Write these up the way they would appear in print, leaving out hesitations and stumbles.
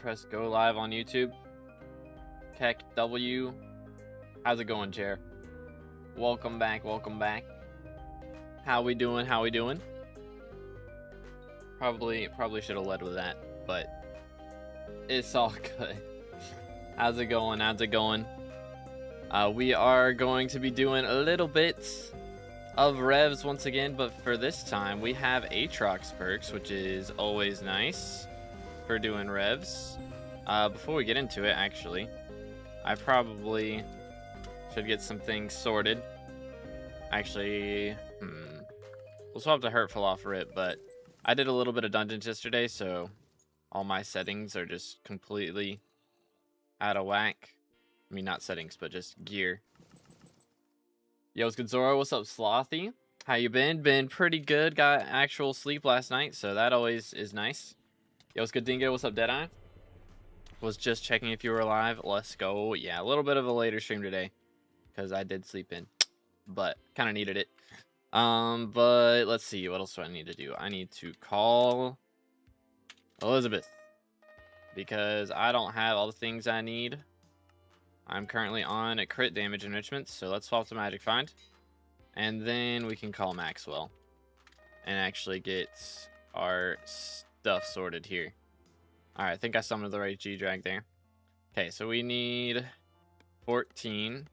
press go live on YouTube. Tech W. How's it going, Chair? Welcome back, welcome back. How we doing? How we doing? Probably should have led with that, but it's all good. How's it going? How's it going? We are going to be doing a little bit of revs once again, but for this time we have Aatrox perks, which is always nice for doing revs. Before we get into it, actually, I probably should get some things sorted. Actually, we'll swap the Hurtful off Rip, but I did a little bit of dungeons yesterday, so all my settings are just completely out of whack. I mean, not settings, but just gear. Yo, what's good, Zoro? What's up, Slothy? How you been? Been pretty good. Got actual sleep last night, so that always is nice. Yo, what's good, Dingo? What's up, Deadeye? Was just checking if you were alive. Let's go. Yeah, a little bit of a later stream today, because I did sleep in, but kind of needed it. But let's see. What else do I need to do? I need to call Elizabeth, because I don't have all the things I need. I'm currently on a crit damage enrichment, so let's swap to Magic Find. And then we can call Maxwell and actually get our stuff sorted here. Alright, I think I summoned the right G-Drag there. Okay, so we need 14.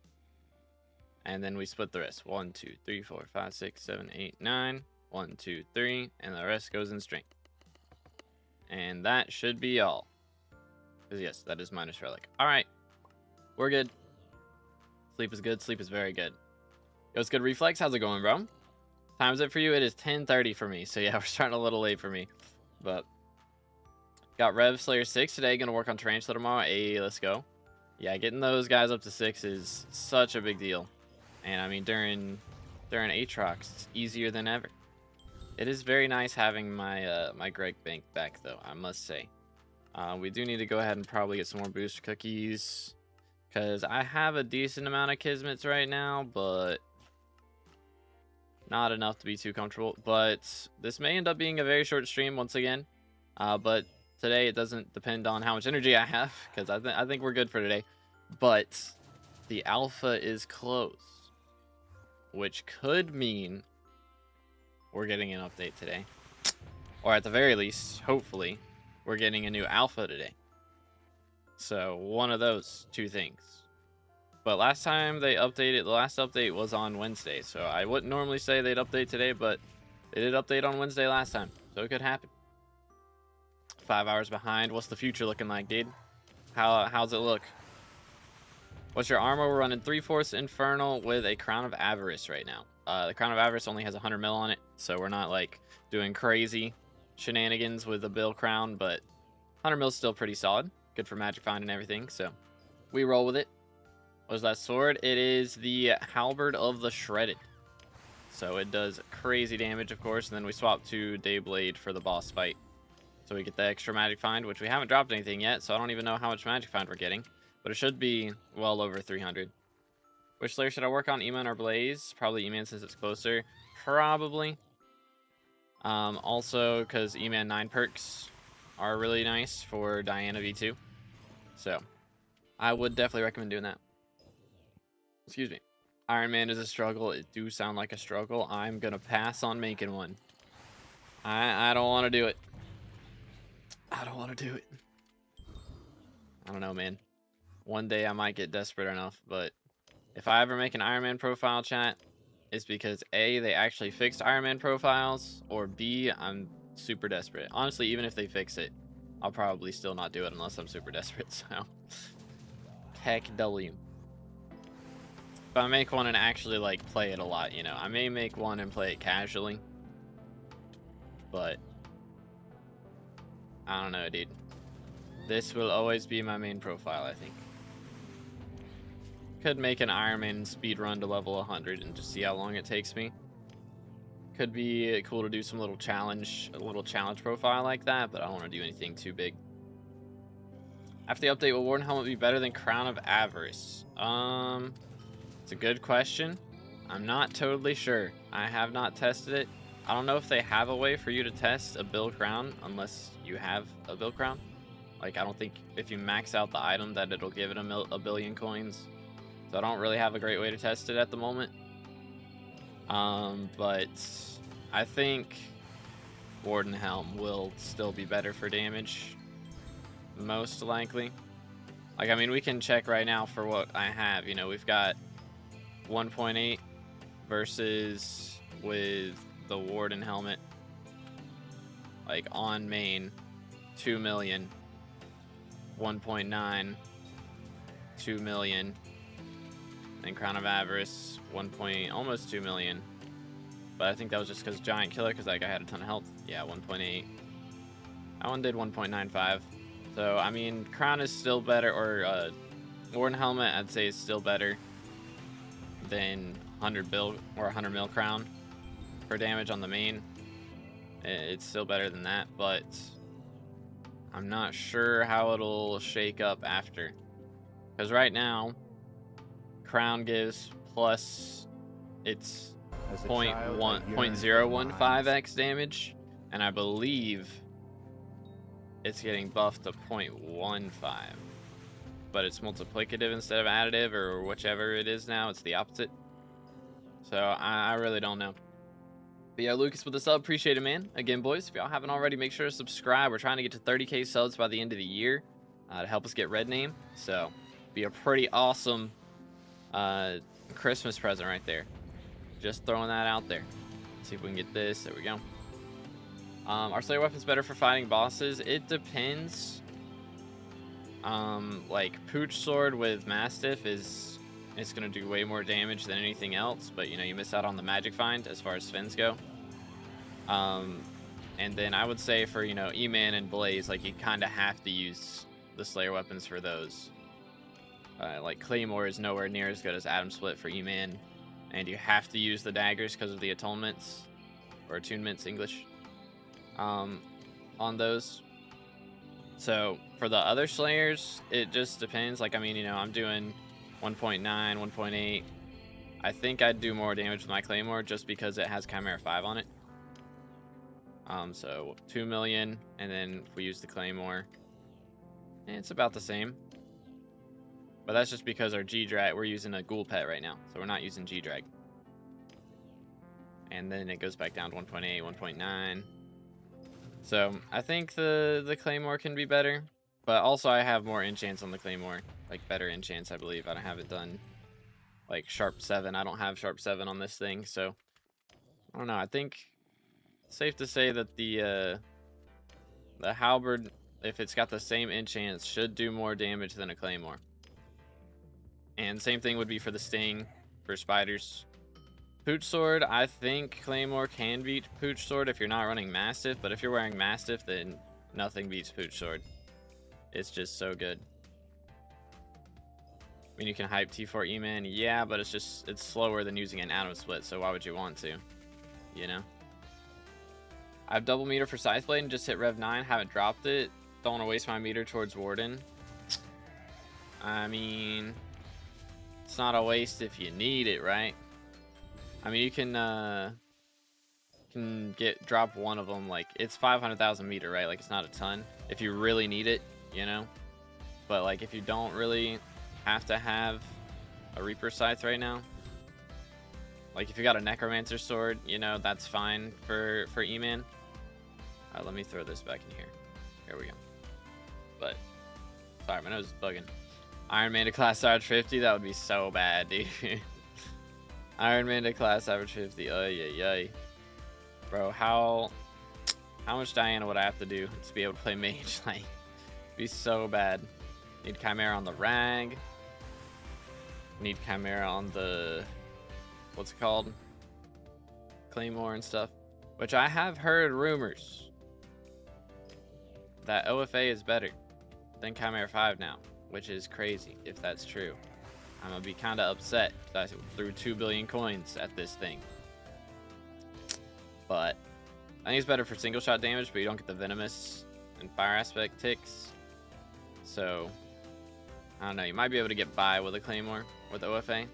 And then we split the rest. 1, 2, 3, 4, 5, 6, 7, 8, 9. 1, 2, 3. And the rest goes in strength. And that should be all. Because yes, that is minus relic. Alright. We're good. Sleep is good. Sleep is very good. Yo, it's good, Reflex. How's it going, bro? Time's it for you? It is 10:30 for me. So yeah, we're starting a little late for me. But got Rev Slayer 6 today. Gonna work on Tarantula tomorrow. Hey, let's go. Yeah, getting those guys up to 6 is such a big deal. And I mean, during Aatrox, it's easier than ever. It is very nice having my my Greg Bank back, though, I must say. We do need to go ahead and probably get some more booster cookies, because I have a decent amount of Kismets right now, but not enough to be too comfortable. But this may end up being a very short stream once again. But today it doesn't depend on how much energy I have, because I think we're good for today. But the alpha is close, which could mean we're getting an update today. Or at the very least, hopefully, we're getting a new alpha today. So one of those two things. But last time they updated, the last update was on Wednesday. So I wouldn't normally say they'd update today, but they did update on Wednesday last time. So it could happen. 5 hours behind. What's the future looking like, dude? How's it look? What's your armor? We're running 3/4 Infernal with a Crown of Avarice right now. The Crown of Avarice only has 100 mil on it, so we're not like doing crazy shenanigans with the Bill Crown, but 100 mil is still pretty solid. Good for Magic Find and everything, so we roll with it. What is that sword? It is the Halberd of the Shredded. So it does crazy damage, of course, and then we swap to Dayblade for the boss fight. So we get the extra Magic Find, which we haven't dropped anything yet, so I don't even know how much Magic Find we're getting. But it should be well over 300. Which Slayer should I work on? E-Man or Blaze? Probably E-Man since it's closer. Probably. Also, because E-Man 9 perks are really nice for Diana V2. So, I would definitely recommend doing that. Excuse me. Iron Man is a struggle. It do sound like a struggle. I'm going to pass on making one. I don't want to do it. I don't want to do it. I don't know, man. One day I might get desperate enough, but if I ever make an Iron Man profile, chat, it's because A, they actually fixed Iron Man profiles, or B, I'm super desperate. Honestly, even if they fix it, I'll probably still not do it unless I'm super desperate, so. Heck W. If I make one and actually, like, play it a lot, you know, I may make one and play it casually, but I don't know, dude. This will always be my main profile, I think. Could make an Iron Man speed run to level 100 and just see how long it takes me. Could be cool to do some little challenge, a little challenge profile like that, but I don't want to do anything too big. After the update, will Warden Helmet be better than Crown of Avarice? It's a good question. I'm not totally sure. I have not tested it. I don't know if they have a way for you to test a Bill Crown unless you have a Bill Crown. Like, I don't think if you max out the item that it'll give it a billion coins. So I don't really have a great way to test it at the moment. But I think Warden Helm will still be better for damage, most likely. Like, I mean, we can check right now for what I have. You know, we've got 1.8 versus with the Warden Helmet, like on main, 2 million, 1.9, 2 million, and Crown of Avarice, almost 2 million. But I think that was just because Giant Killer, because that guy had a ton of health. Yeah, 1.8. That one did 1.95. So, I mean, Crown is still better, or Warden Helmet, I'd say, is still better than 100 mil Crown for damage on the main. It's still better than that, but I'm not sure how it'll shake up after. Because right now, Crown gives plus its 0.015x damage, and I believe it's getting buffed to 0.15. But it's multiplicative instead of additive, or whichever it is now. It's the opposite. So I really don't know. But yeah, Lucas with the sub, appreciate it, man. Again, boys, if y'all haven't already, make sure to subscribe. We're trying to get to 30k subs by the end of the year to help us get red name. So be a pretty awesome Christmas present right there. Just throwing that out there. Let's see if we can get this. There we go. Are Slayer weapons better for fighting bosses? It depends. Like Pooch Sword with Mastiff it's gonna do way more damage than anything else, but you know, you miss out on the magic find as far as Spins go. And then I would say for, you know, E-Man and Blaze, like you kind of have to use the Slayer weapons for those. Like Claymore is nowhere near as good as Atom Split for E-Man, and you have to use the daggers because of the atonements, or attunements English, on those. So for the other Slayers, it just depends. Like, I mean, you know, I'm doing 1.9, 1.8. I think I'd do more damage with my Claymore just because it has Chimera 5 on it. So 2 million, and then if we use the Claymore, it's about the same. But that's just because our G-Drag, we're using a Ghoul Pet right now, so we're not using G-Drag. And then it goes back down to 1.8, 1.9. So I think the Claymore can be better, but also I have more enchants on the Claymore, like better enchants, I believe. I don't have it done like Sharp 7. I don't have Sharp 7 on this thing, so I don't know. I think it's safe to say that the Halberd, if it's got the same enchants, should do more damage than a Claymore. And same thing would be for the Sting, for spiders. Pooch Sword, I think Claymore can beat Pooch Sword if you're not running Mastiff, but if you're wearing Mastiff, then nothing beats Pooch Sword. It's just so good. I mean, you can hype T4 E-Man, yeah, but it's slower than using an Atom Split, so why would you want to? You know? I have double meter for Scythe Blade and just hit Rev 9, haven't dropped it. Don't want to waste my meter towards Warden. I mean, it's not a waste if you need it, right? I mean, you can drop one of them, like, it's 500,000 meter, right? Like, it's not a ton if you really need it, you know? But, like, if you don't really have to have a Reaper Scythe right now, like, if you got a Necromancer Sword, you know, that's fine for E-Man. Let me throw this back in here. Here we go. But, sorry, my nose is bugging. Iron Man to class average 50, that would be so bad, dude. Iron Man to class average 50. Ay. Bro, how much Diana would I have to do to be able to play mage? Like, it'd be so bad. Need Chimera on the Rag. Need Chimera on the, what's it called? Claymore and stuff. Which I have heard rumors that OFA is better than Chimera 5 now, which is crazy if that's true. I'm gonna be kind of upset because I threw 2 billion coins at this thing. But I think it's better for single shot damage, but you don't get the venomous and fire aspect ticks. So I don't know, you might be able to get by with a Claymore with OFA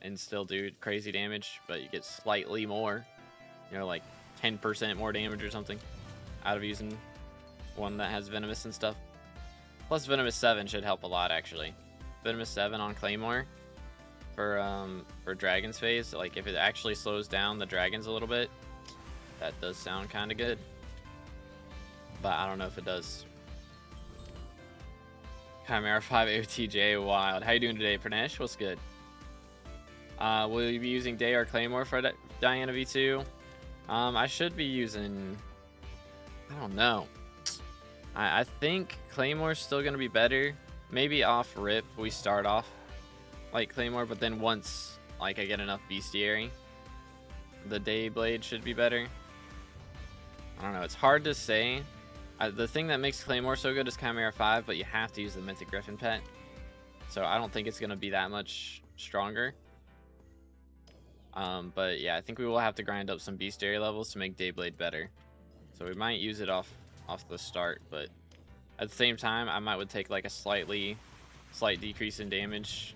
and still do crazy damage, but you get slightly more, you know, like 10% more damage or something out of using one that has venomous and stuff. Plus Venomous 7 should help a lot, actually. Venomous 7 on Claymore for Dragon's Phase. Like, if it actually slows down the dragons a little bit, that does sound kind of good. But I don't know if it does. Chimera 5 OTJ Wild. How you doing today, Pranesh? What's good? Will you be using Day or Claymore for Diana V2? I should be using... I don't know. I think Claymore's still going to be better. Maybe off rip we start off like Claymore, but then once like I get enough bestiary, the Day Blade should be better. I don't know. It's hard to say. The thing that makes Claymore so good is Chimera 5, but you have to use the Mythic Griffin pet. So I don't think it's going to be that much stronger. But yeah, I think we will have to grind up some bestiary levels to make Dayblade better. So we might use it off the start, but at the same time, I would take like a slight decrease in damage.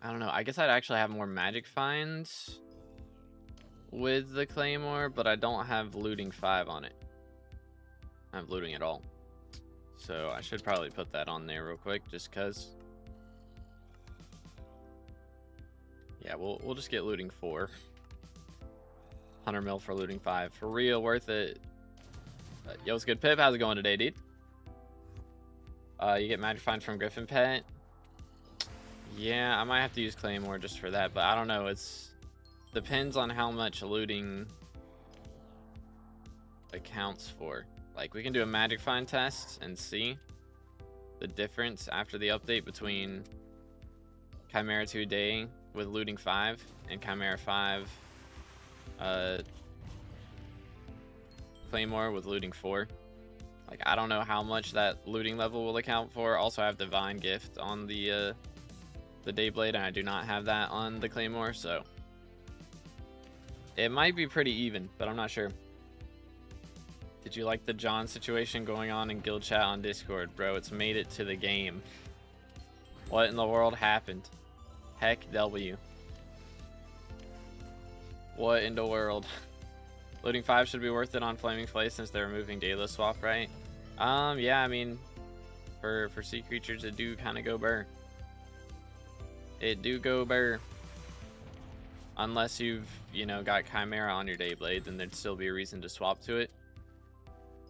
I don't know. I guess I'd actually have more magic finds with the Claymore, but I don't have looting 5 on it. I have looting at all. So I should probably put that on there real quick, just cause. Yeah, we'll just get looting 4. 100 mil for looting 5. For real, worth it. Yo, what's good, Pip? How's it going today, dude? You get magic find from Griffin Pet. Yeah, I might have to use Claymore just for that, but I don't know. It's depends on how much looting accounts for. Like, we can do a magic find test and see the difference after the update between Chimera 2 Day with looting 5 and Chimera 5 Claymore with looting 4. Like, I don't know how much that looting level will account for. Also, I have Divine Gift on the Dayblade, and I do not have that on the Claymore, so it might be pretty even, but I'm not sure. Did you like the John situation going on in guild chat on Discord? Bro, it's made it to the game. What in the world happened? Heck W. What in the world? Looting 5 should be worth it on Flaming Flay since they're removing Dayless Swap, right? Yeah, I mean, for sea creatures, it do kind of go burr. It do go burr. Unless you've, you know, got Chimera on your Dayblade, then there'd still be a reason to swap to it.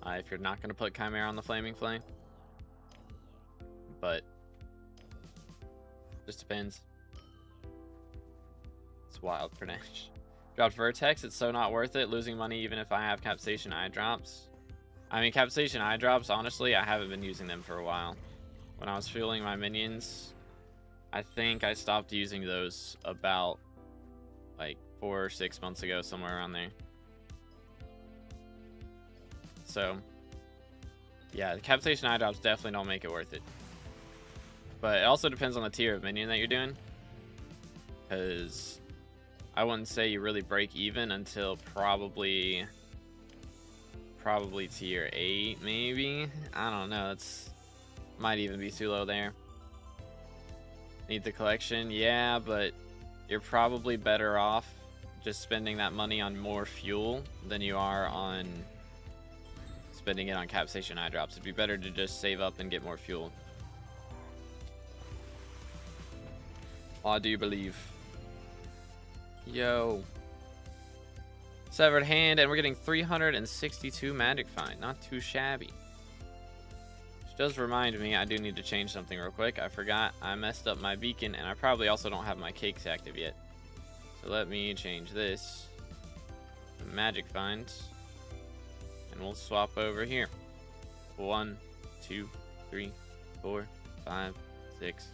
If you're not going to put Chimera on the Flaming Flame. But just depends. It's wild for Nash. Dropped Vertex, it's so not worth it. Losing money even if I have Capsation Eye Drops. I mean, Capsation Eye Drops, honestly, I haven't been using them for a while. When I was fueling my minions, I think I stopped using those about like 4 or 6 months ago, somewhere around there. So, yeah, the Capsation Eye Drops definitely don't make it worth it. But it also depends on the tier of minion that you're doing. Because I wouldn't say you really break even until probably tier 8, maybe. I don't know. It's might even be too low there. Need the collection, yeah, but you're probably better off just spending that money on more fuel than you are on spending it on Capsation Eye Drops. It'd be better to just save up and get more fuel. I do believe. Yo. Severed Hand, and we're getting 362 magic find. Not too shabby. Which does remind me, I do need to change something real quick. I forgot I messed up my beacon, and I probably also don't have my cakes active yet. So let me change this to magic finds, and we'll swap over here. 1, 2, 3, 4, 5, 6,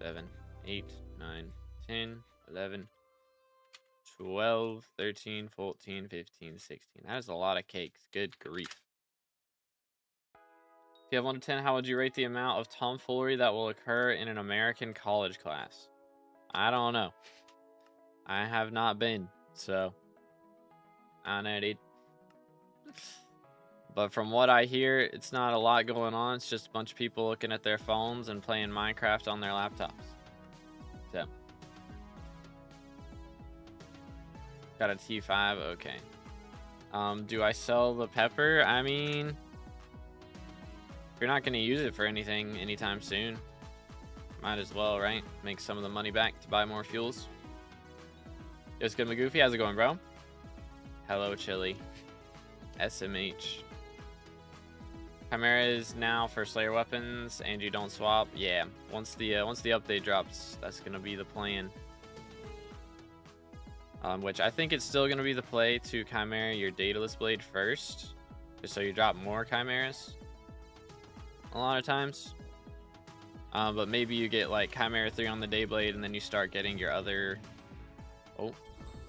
7, 8, 9, 10, 11, 12, 13, 14, 15, 16. That is a lot of cakes. Good grief. If you have 1 to 10, how would you rate the amount of tomfoolery that will occur in an American college class? I don't know. I have not been, so I don't know, dude. But from what I hear, it's not a lot going on. It's just a bunch of people looking at their phones and playing Minecraft on their laptops. So. Got a T5, okay. Do I sell the pepper? I mean, If you're not going to use it for anything anytime soon, might as well, right? Make some of the money back to buy more fuels. Yo, it's good, Magoofy. How's it going, bro? Hello, Chili. SMH. Chimera is now for Slayer weapons, and you don't swap. Yeah, once the update drops, that's gonna be the plan. Which I think it's still gonna be the play to Chimera your Daedalus Blade first, just so you drop more Chimeras. A lot of times. But maybe you get like Chimera 3 on the Dayblade, and then you start getting your other... Oh,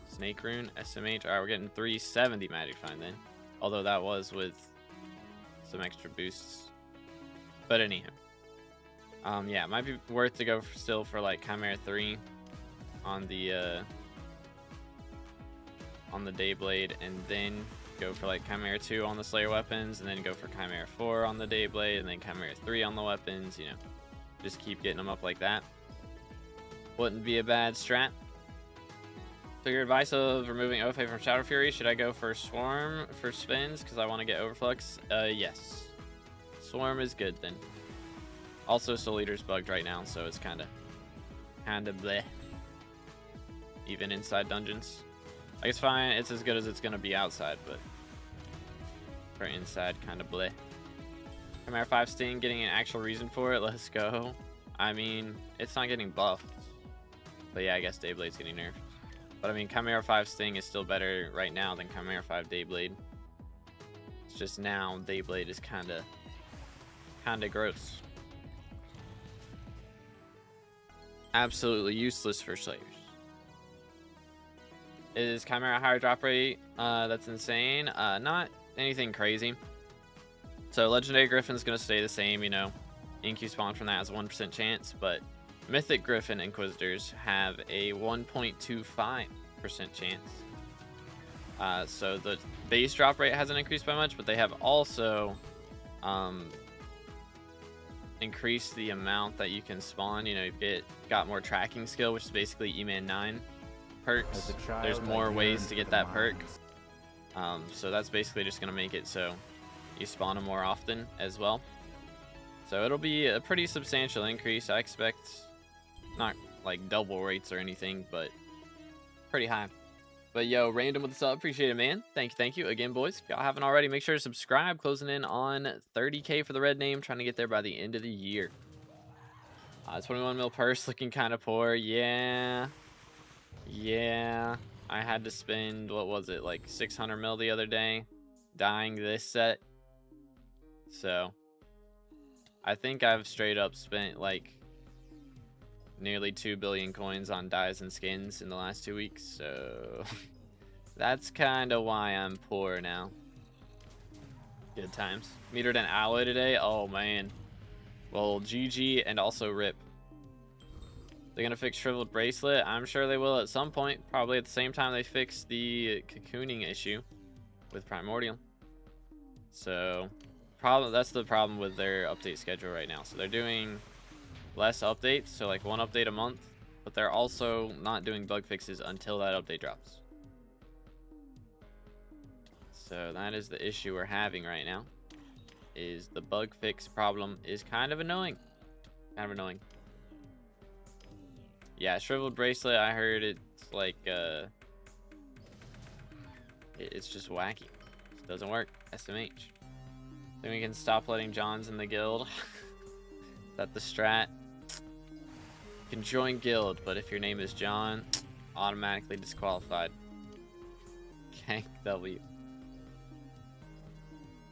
Snake Rune, SMH. Alright, we're getting 370 Magic Find then. Although that was with some extra boosts. But anyhow. Yeah, it might be worth to go still for like Chimera 3 on the Dayblade, and then go for like Chimera 2 on the Slayer weapons, and then go for Chimera 4 on the Dayblade, and then Chimera 3 on the weapons, you know. Just keep getting them up like that. Wouldn't be a bad strat. So your advice of removing OFA from Shadow Fury, should I go for Swarm for spins because I want to get Overflux? Yes. Swarm is good then. Also, Soul Eater's bugged right now, so it's kind of bleh. Even inside dungeons. Like, it's fine, it's as good as it's going to be outside, but for inside, kind of bleh. Chimera 5 Sting, getting an actual reason for it. Let's go. I mean, it's not getting buffed. But yeah, I guess Dayblade's getting nerfed. But I mean, Chimera 5 Sting is still better right now than Chimera 5 Dayblade. It's just now Dayblade is kind of gross. Absolutely useless for Slayers. Is Chimera higher drop rate? That's insane. Not anything crazy. So Legendary Griffin's going to stay the same, you know. InQ spawn from that has a 1% chance, but Mythic Griffin Inquisitors have a 1.25% chance. So the base drop rate hasn't increased by much, but they have also increased the amount that you can spawn. You know, you got more tracking skill, which is basically E-Man 9 perks. There's more ways to get that perk. So that's basically just going to make it so you spawn them more often as well. So it'll be a pretty substantial increase. I expect not like double rates or anything, but pretty high. But yo, Random with the sub, appreciate it, man. Thank you again, boys. If y'all haven't already, make sure to subscribe. Closing in on 30K for the red name, trying to get there by the end of the year. 21 mil purse, looking kind of poor. Yeah, I had to spend, what was it, like 600 mil the other day, dying this set. So I think I've straight up spent like nearly 2 billion coins on dyes and skins in the last 2 weeks, so that's kind of why I'm poor now. Good times. Metered an alloy today. Oh man. Well, GG and also RIP. They're gonna fix Shriveled Bracelet. I'm sure they will at some point, probably at the same time they fix the cocooning issue with Primordial. So that's the problem with their update schedule right now. So they're doing less updates, so like 1 update a month, but they're also not doing bug fixes until that update drops. So that is the issue we're having right now, is the bug fix problem is kind of annoying. Yeah, Shriveled Bracelet, I heard it's like it's just wacky. It doesn't work. SMH. Then we can stop letting Johns in the guild. Is that the strat? You can join guild, but if your name is John, automatically disqualified. Kank W.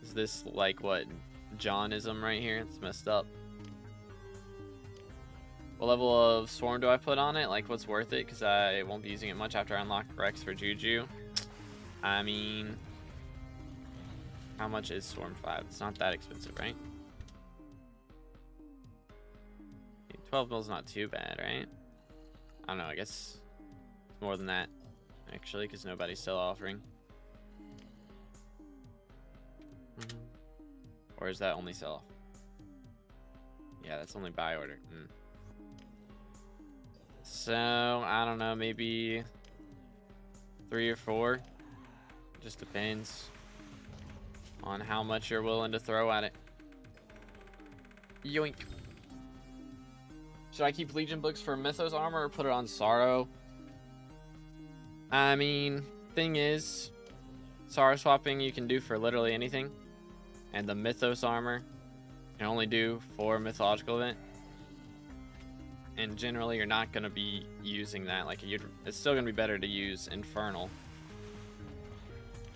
Is this like what? Johnism right here? It's messed up. What level of Swarm do I put on it? Like, what's worth it? Because I won't be using it much after I unlock Rex for Juju. I mean, how much is Swarm 5? It's not that expensive, right? 12 mil is not too bad, right? I don't know, I guess it's more than that, actually, because nobody's still offering. Or is that only sell off? Yeah, that's only buy order. So, I don't know, maybe 3 or 4. Just depends on how much you're willing to throw at it. Yoink. Should I keep Legion books for Mythos armor or put it on Sorrow? I mean, thing is, Sorrow swapping you can do for literally anything. And the Mythos armor you can only do for mythological event. And generally you're not going to be using that. Like, it's still going to be better to use Infernal,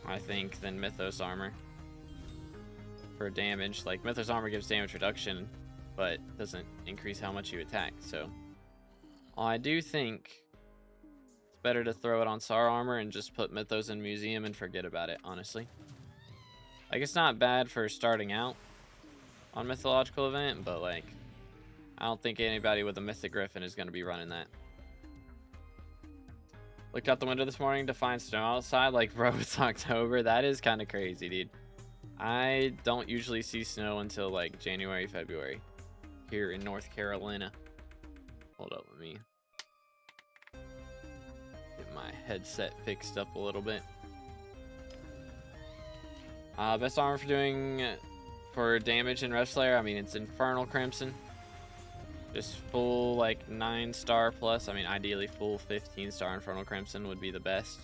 I think, than Mythos armor for damage. Like, Mythos armor gives damage reduction, but doesn't increase how much you attack. So I do think it's better to throw it on Sorrow armor and just put Mythos in Museum and forget about it, honestly. Like, it's not bad for starting out on mythological event, but like, I don't think anybody with a Mythic Griffin is going to be running that. Looked out the window this morning to find snow outside. Like, bro, it's October. That is kind of crazy, dude. I don't usually see snow until like January, February here in North Carolina. Hold up, let me get my headset fixed up a little bit. Best armor for damage in Rev Slayer, I mean, it's Infernal Crimson. Just full like 9-star plus. I mean, ideally full 15-star Infernal Crimson would be the best.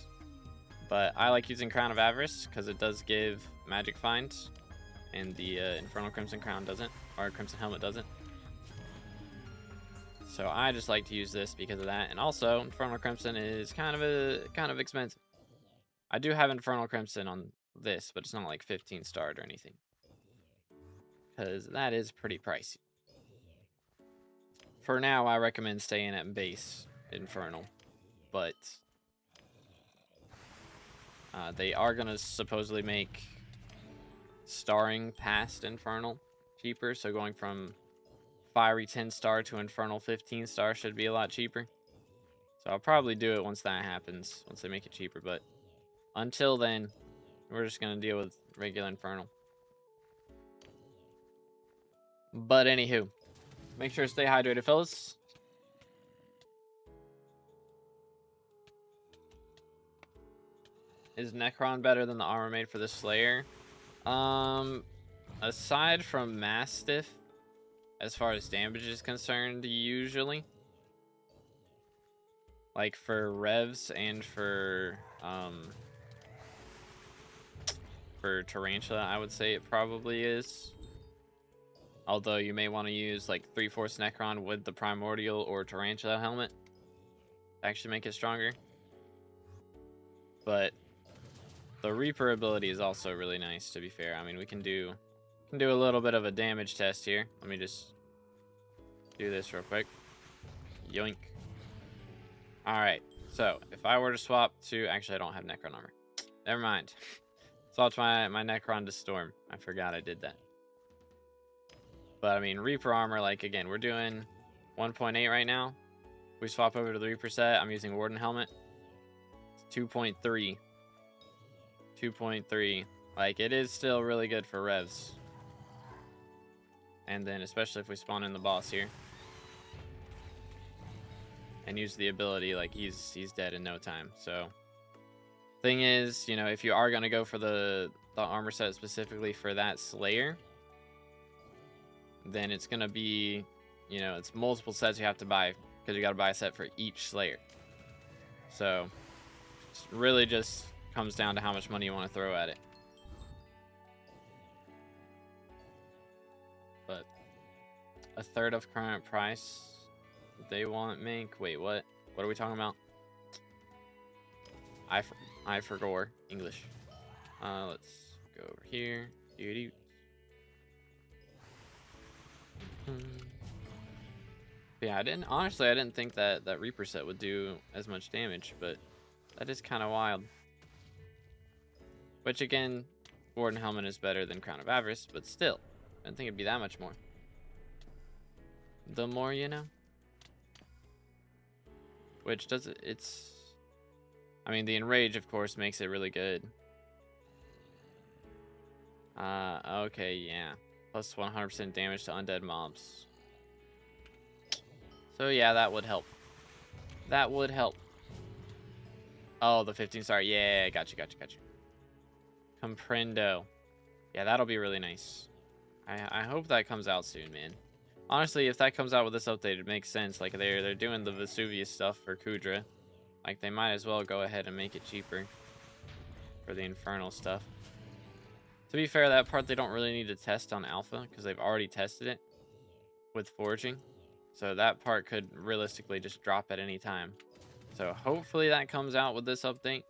But I like using Crown of Avarice because it does give Magic Find, and the Infernal Crimson Crown doesn't, or Crimson Helmet doesn't. So I just like to use this because of that. And also, Infernal Crimson is kind of expensive. I do have Infernal Crimson on this, but it's not like 15-starred or anything, because that is pretty pricey. For now, I recommend staying at base Infernal, but they are going to supposedly make starring past Infernal cheaper, so going from Fiery 10-star to Infernal 15-star should be a lot cheaper. So I'll probably do it once that happens, once they make it cheaper, but until then, we're just going to deal with regular Infernal. But anywho, make sure to stay hydrated, fellas. Is Necron better than the armor made for the Slayer? Aside from Mastiff, as far as damage is concerned, usually. Like for Revs and for Tarantula, I would say it probably is. Although you may want to use like 3/4 Necron with the Primordial or Tarantula helmet to actually make it stronger. But the Reaper ability is also really nice, to be fair. I mean, we can do a little bit of a damage test here. Let me just do this real quick. Yoink. Alright, so if I were to swap to... Actually, I don't have Necron armor. Never mind. Swap my Necron to Storm. I forgot I did that. But, I mean, Reaper armor, like, again, we're doing 1.8 right now. If we swap over to the Reaper set, I'm using Warden Helmet. It's 2.3. 2.3. Like, it is still really good for Revs. And then, especially if we spawn in the boss here. And use the ability, like, he's dead in no time. So, thing is, you know, if you are going to go for the armor set specifically for that Slayer, then it's going to be, you know, it's multiple sets you have to buy, because you got to buy a set for each Slayer. So, it really just comes down to how much money you want to throw at it. But a third of current price they want make. Wait, what? What are we talking about? I forgot English. Let's go over here. Yeah, I didn't think that Reaper set would do as much damage, but that is kind of wild. Which again, Warden Helmet is better than Crown of Avarice, but still, I didn't think it'd be that much more. The more you know. Which does it? It's. I mean, the Enrage, of course, makes it really good. Okay, yeah. Plus 100% damage to undead mobs. So yeah, that would help. That would help. Oh, the 15-star. Yeah, gotcha. Comprendo. Yeah, that'll be really nice. I hope that comes out soon, man. Honestly, if that comes out with this update, it makes sense. Like, they're doing the Vesuvius stuff for Kudra. Like, they might as well go ahead and make it cheaper for the Infernal stuff. To be fair, that part they don't really need to test on Alpha, because they've already tested it with Forging. So that part could realistically just drop at any time. So hopefully that comes out with this update.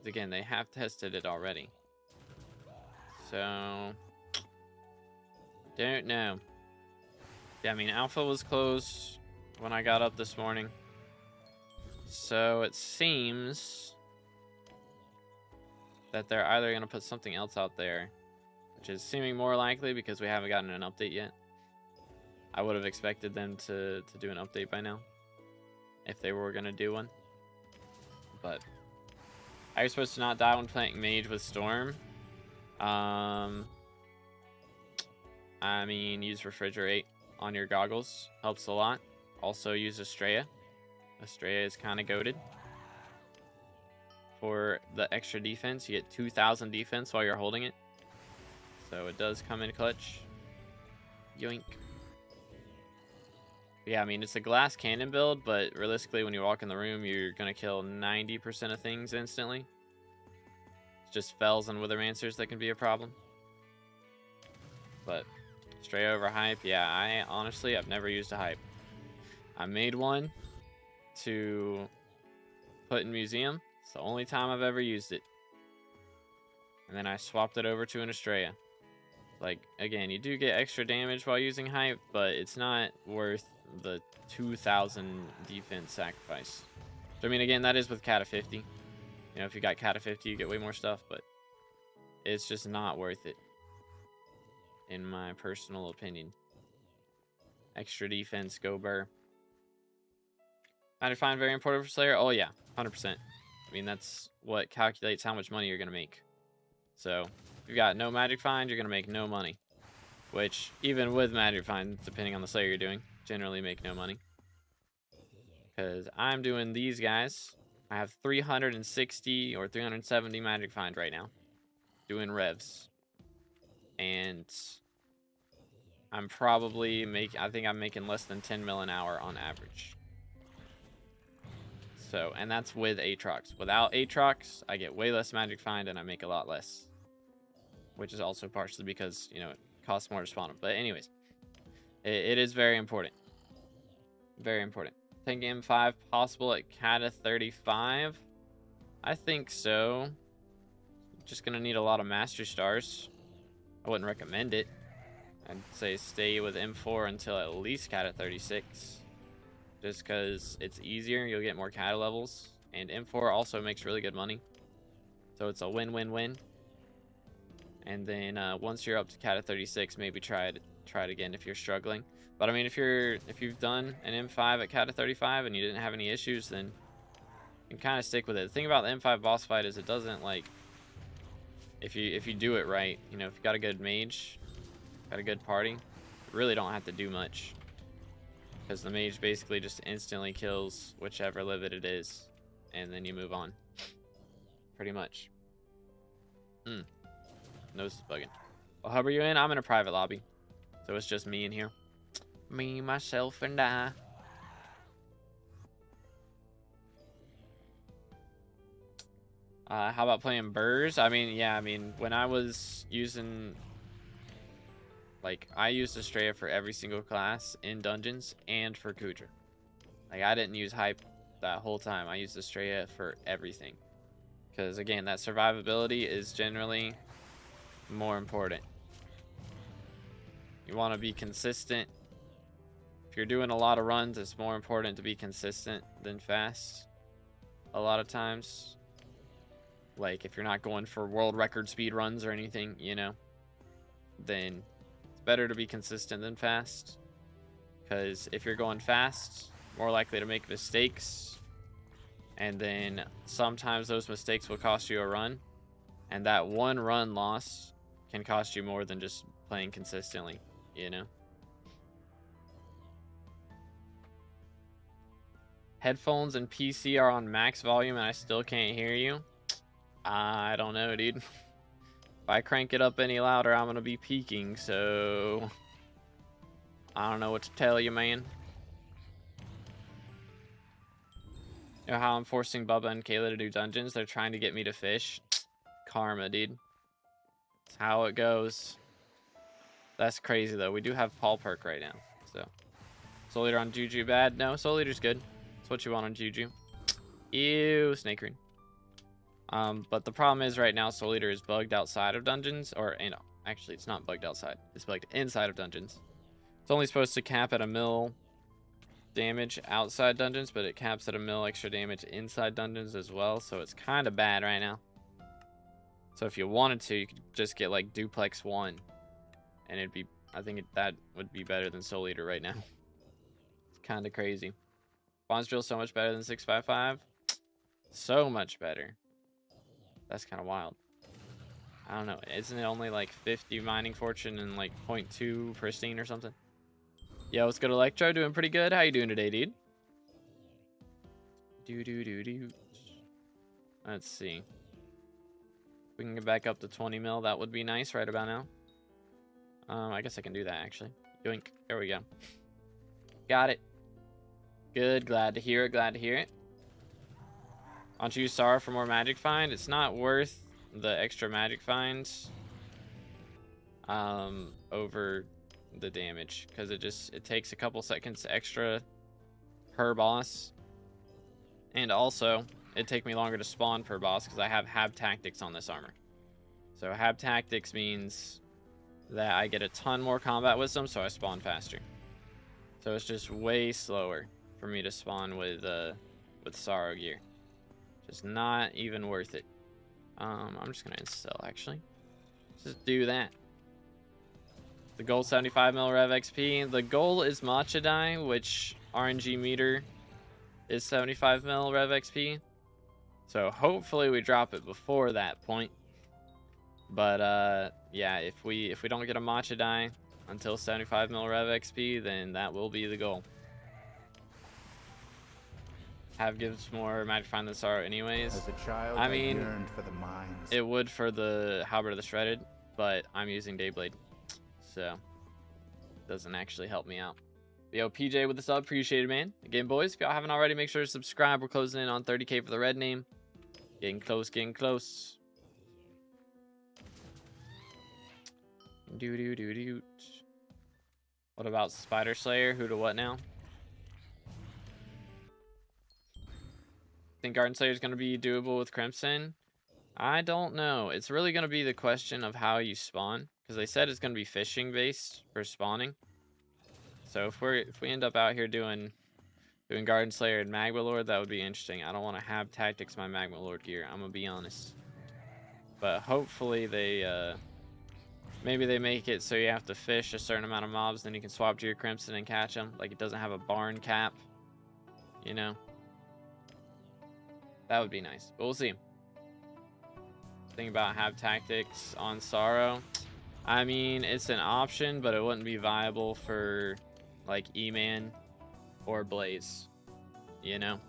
Again, they have tested it already. So, don't know. Yeah, I mean, Alpha was closed when I got up this morning. So it seems that they're either going to put something else out there, which is seeming more likely because we haven't gotten an update yet. I would have expected them to do an update by now if they were going to do one. But are you supposed to not die when playing Mage with Storm? I mean, use Refrigerate on your goggles. Helps a lot. Also use Estrella. Estrella is kind of goated. For the extra defense, you get 2,000 defense while you're holding it. So it does come in clutch. Yoink. Yeah, I mean, it's a glass cannon build, but realistically, when you walk in the room, you're going to kill 90% of things instantly. It's just Fells and Withermancers that can be a problem. But straight over hype, yeah, I've never used a hype. I made one to put in museum. It's the only time I've ever used it. And then I swapped it over to an Estrella. Like, again, you do get extra damage while using hype, but it's not worth the 2,000 defense sacrifice. So, I mean, again, that is with Cata 50. You know, if you got Cata 50, you get way more stuff, but it's just not worth it, in my personal opinion. Extra defense, go Burr. I find very important for Slayer. Oh, yeah, 100%. I mean, that's what calculates how much money you're going to make. So, if you've got no Magic Find, you're going to make no money. Which, even with Magic Find, depending on the Slayer you're doing, generally make no money. Because I'm doing these guys. I have 360 or 370 Magic Find right now. Doing revs. And I'm probably I think I'm making less than 10 mil an hour on average. So, and that's with Aatrox. Without Aatrox, I get way less Magic Find and I make a lot less. Which is also partially because, you know, it costs more to spawn them. But anyways, it is very important. Very important. 10 game 5 possible at Cata 35? I think so. Just gonna need a lot of Master Stars. I wouldn't recommend it. I'd say stay with M4 until at least Cata 36. Just because it's easier, you'll get more Cata levels. And M4 also makes really good money. So it's a win-win-win. And then once you're up to Cata 36, maybe try it again if you're struggling. But I mean, if you've done an M5 at Cata 35 and you didn't have any issues, then you can kind of stick with it. The thing about the M5 boss fight is it doesn't, like, if you do it right, you know, if you got a good mage, got a good party, you really don't have to do much. Because the mage basically just instantly kills whichever livid it is, and then you move on. Pretty much. Nose is bugging. What hub are you in? I'm in a private lobby. So it's just me in here. Me, myself, and I. How about playing burrs? I mean, yeah, I mean, when I was using... Like, I used Estrella for every single class in dungeons and for Kudra. Like, I didn't use hype that whole time. I used Estrella for everything. Because, again, that survivability is generally more important. You want to be consistent. If you're doing a lot of runs, it's more important to be consistent than fast. A lot of times. Like, if you're not going for world record speed runs or anything, you know, then it's better to be consistent than fast. Because if you're going fast, more likely to make mistakes. And then sometimes those mistakes will cost you a run. And that one run loss can cost you more than just playing consistently, you know? Headphones and PC are on max volume and I still can't hear you. I don't know, dude. If I crank it up any louder, I'm going to be peaking, so... I don't know what to tell you, man. You know how I'm forcing Bubba and Kayla to do dungeons? They're trying to get me to fish. Karma, dude. That's how it goes. That's crazy, though. We do have Paul Perk right now, so. Soul Eater on Juju bad? No, Soul Eater's good. That's what you want on Juju. Ew, Snake Ring. But the problem is right now Soul Eater is bugged outside of dungeons, or, you know, actually it's not bugged outside. It's bugged inside of dungeons. It's only supposed to cap at a mil damage outside dungeons, but it caps at a mil extra damage inside dungeons as well, so it's kind of bad right now. So if you wanted to, you could just get like Duplex 1, and it'd be, I think that would be better than Soul Eater right now. It's kind of crazy. Bonds Drill so much better than 655. So much better. That's kind of wild. I don't know. Isn't it only like 50 mining fortune and like 0.2 pristine or something? Yo, what's good, Electro? Doing pretty good. How you doing today, dude? Let's see. We can get back up to 20 mil. That would be nice right about now. I guess I can do that actually. Yoink. There we go. Got it. Good. Glad to hear it. Glad to hear it. Why don't you use Sorrow for more magic find? It's not worth the extra magic finds over the damage, because it takes a couple seconds extra per boss, and also it'd take me longer to spawn per boss because I have Hab Tactics on this armor. So Hab Tactics means that I get a ton more combat wisdom, so I spawn faster. So it's just way slower for me to spawn with Sorrow gear. Just not even worth it. I'm just gonna install actually. Just do that. The goal 75 mil Rev XP. The goal is Matcha Die, which RNG meter is 75 mil Rev XP. So hopefully we drop it before that point. But yeah, if we don't get a Matcha Die until 75 mil Rev XP, then that will be the goal. Have gives more magic find than Sorrow anyways. As a child, I mean, yearned for the mines. It would for the Halberd of the Shredded, but I'm using Dayblade, so it doesn't actually help me out. Yo, PJ with the sub, appreciate it, man. Again, boys, if y'all haven't already, make sure to subscribe. We're closing in on 30K for the red name. Getting close, getting close. Do. What about Spider Slayer? Who to what now? Think Garden Slayer is going to be doable with Crimson? I don't know. It's really going to be the question of how you spawn, because they said it's going to be fishing based for spawning. So if we end up out here doing Garden Slayer and Magma Lord, that would be interesting. I don't want to have Tactics my Magma Lord gear, I'm gonna be honest. But hopefully they maybe they make it so you have to fish a certain amount of mobs, then you can swap to your Crimson and catch them. Like it doesn't have a barn cap, you know. That would be nice, but we'll see. Think about Have Tactics on Sorrow. I mean, it's an option, but it wouldn't be viable for like E-Man or Blaze, you know.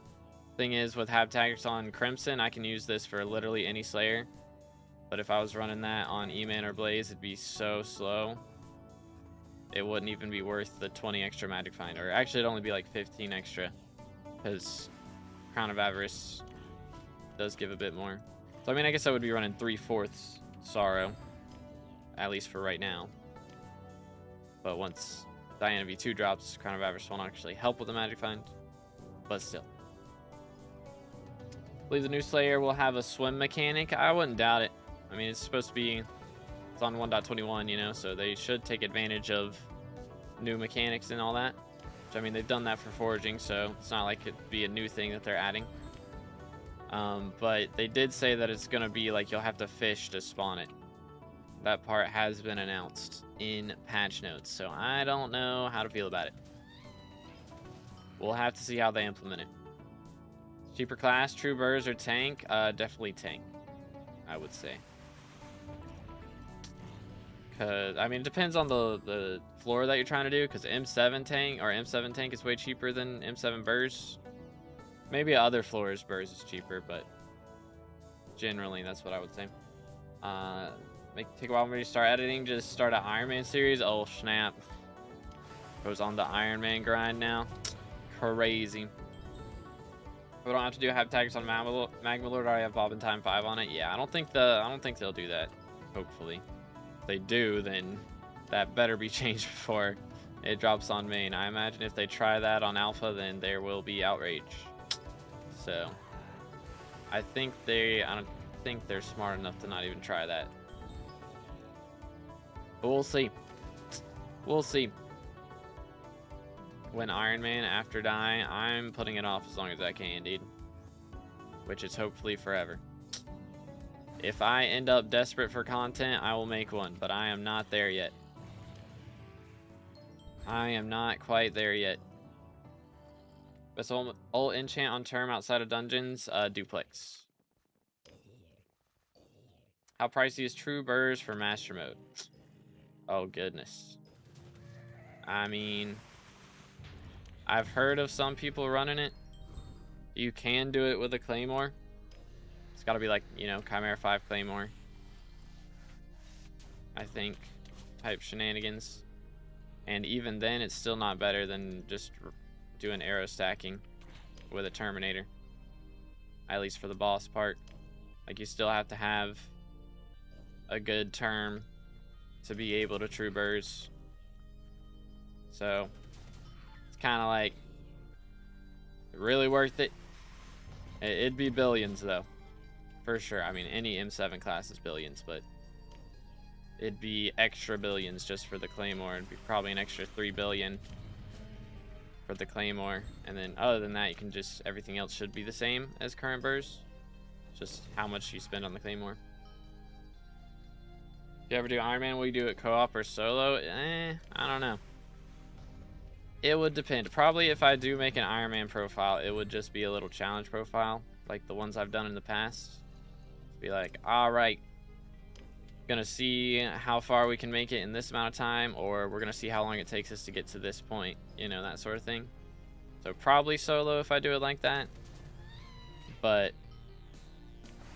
Thing is, with Have Tactics on Crimson, I can use this for literally any Slayer. But if I was running that on E-Man or Blaze, it'd be so slow. It wouldn't even be worth the 20 extra magic find, or actually it'd only be like 15 extra, because Crown of Avarice does give a bit more. So I mean, I guess I would be running 3/4 Sorrow, at least for right now. But once Diana V2 drops, Crown of Avarice won't actually help with the magic find, but still. I believe the new Slayer will have a swim mechanic. I wouldn't doubt it. I mean, it's supposed to be, it's on 1.21, you know, so they should take advantage of new mechanics and all that. Which, I mean, they've done that for foraging, so it's not like it'd be a new thing that they're adding. But they did say that it's going to be like you'll have to fish to spawn it. That part has been announced in patch notes, so I don't know how to feel about it. We'll have to see how they implement it. Cheaper class, True Burrs or Tank? Definitely Tank, I would say. Cause I mean, it depends on the floor that you're trying to do. Cause M7 Tank is way cheaper than M7 Burrs. Maybe other floors Burrs is cheaper, but generally that's what I would say. Take a while when you start editing. Just start an Iron Man series. Oh snap! Goes on the Iron Man grind now. Crazy. We don't have to do hype tags on Magma Lord. I have Bob and Time 5 on it. Yeah, I don't think they'll do that. Hopefully. If they do, then that better be changed before it drops on main. I imagine if they try that on alpha, then there will be outrage. So I don't think they're smart enough to not even try that. But we'll see. We'll see. When Iron Man after die, I'm putting it off as long as I can, dude. Which is hopefully forever. If I end up desperate for content, I will make one, but I am not there yet. I am not quite there yet. Best ult enchant on term outside of dungeons, duplex. How pricey is True Burrs for Master Mode? Oh, goodness. I mean, I've heard of some people running it. You can do it with a Claymore. It's got to be like, you know, Chimera 5 Claymore, I think, type shenanigans. And even then, it's still not better than just doing arrow stacking with a Terminator. At least for the boss part. Like, you still have to have a good term to be able to true burst. So, it's kind of like, really worth it? It'd be billions, though. For sure. I mean, any M7 class is billions, but it'd be extra billions just for the Claymore. It'd be probably an extra 3 billion for the Claymore. And then other than that, you can just, everything else should be the same as current burst. Just how much you spend on the Claymore. If you ever do Iron Man, will you do it co-op or solo? I don't know. It would depend. Probably if I do make an Iron Man profile, it would just be a little challenge profile, like the ones I've done in the past. Be like, alright, gonna see how far we can make it in this amount of time, or we're gonna see how long it takes us to get to this point, you know, that sort of thing. So probably solo if I do it like that, but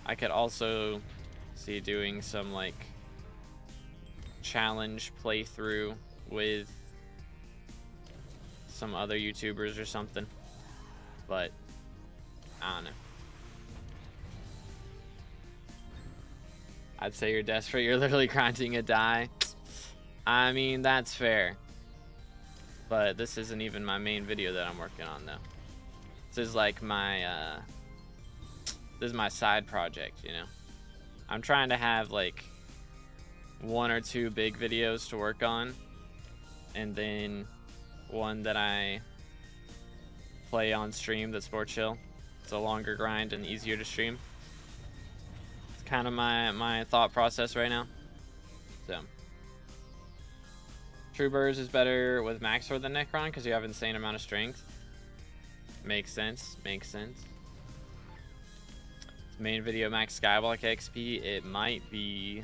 I could also see doing some like challenge playthrough with some other YouTubers or something, but I don't know. I'd say you're desperate. You're literally grinding a die. I mean, that's fair. But this isn't even my main video that I'm working on, though. This is like my, this is my side project, you know? I'm trying to have, like, 1 or 2 big videos to work on. And then one that I play on stream that's more chill. It's a longer grind and easier to stream. Kind of my thought process right now. So True Burrs is better with max sword than Necron because you have insane amount of strength. Makes sense. Makes sense. Main video max skyblock XP. It might be.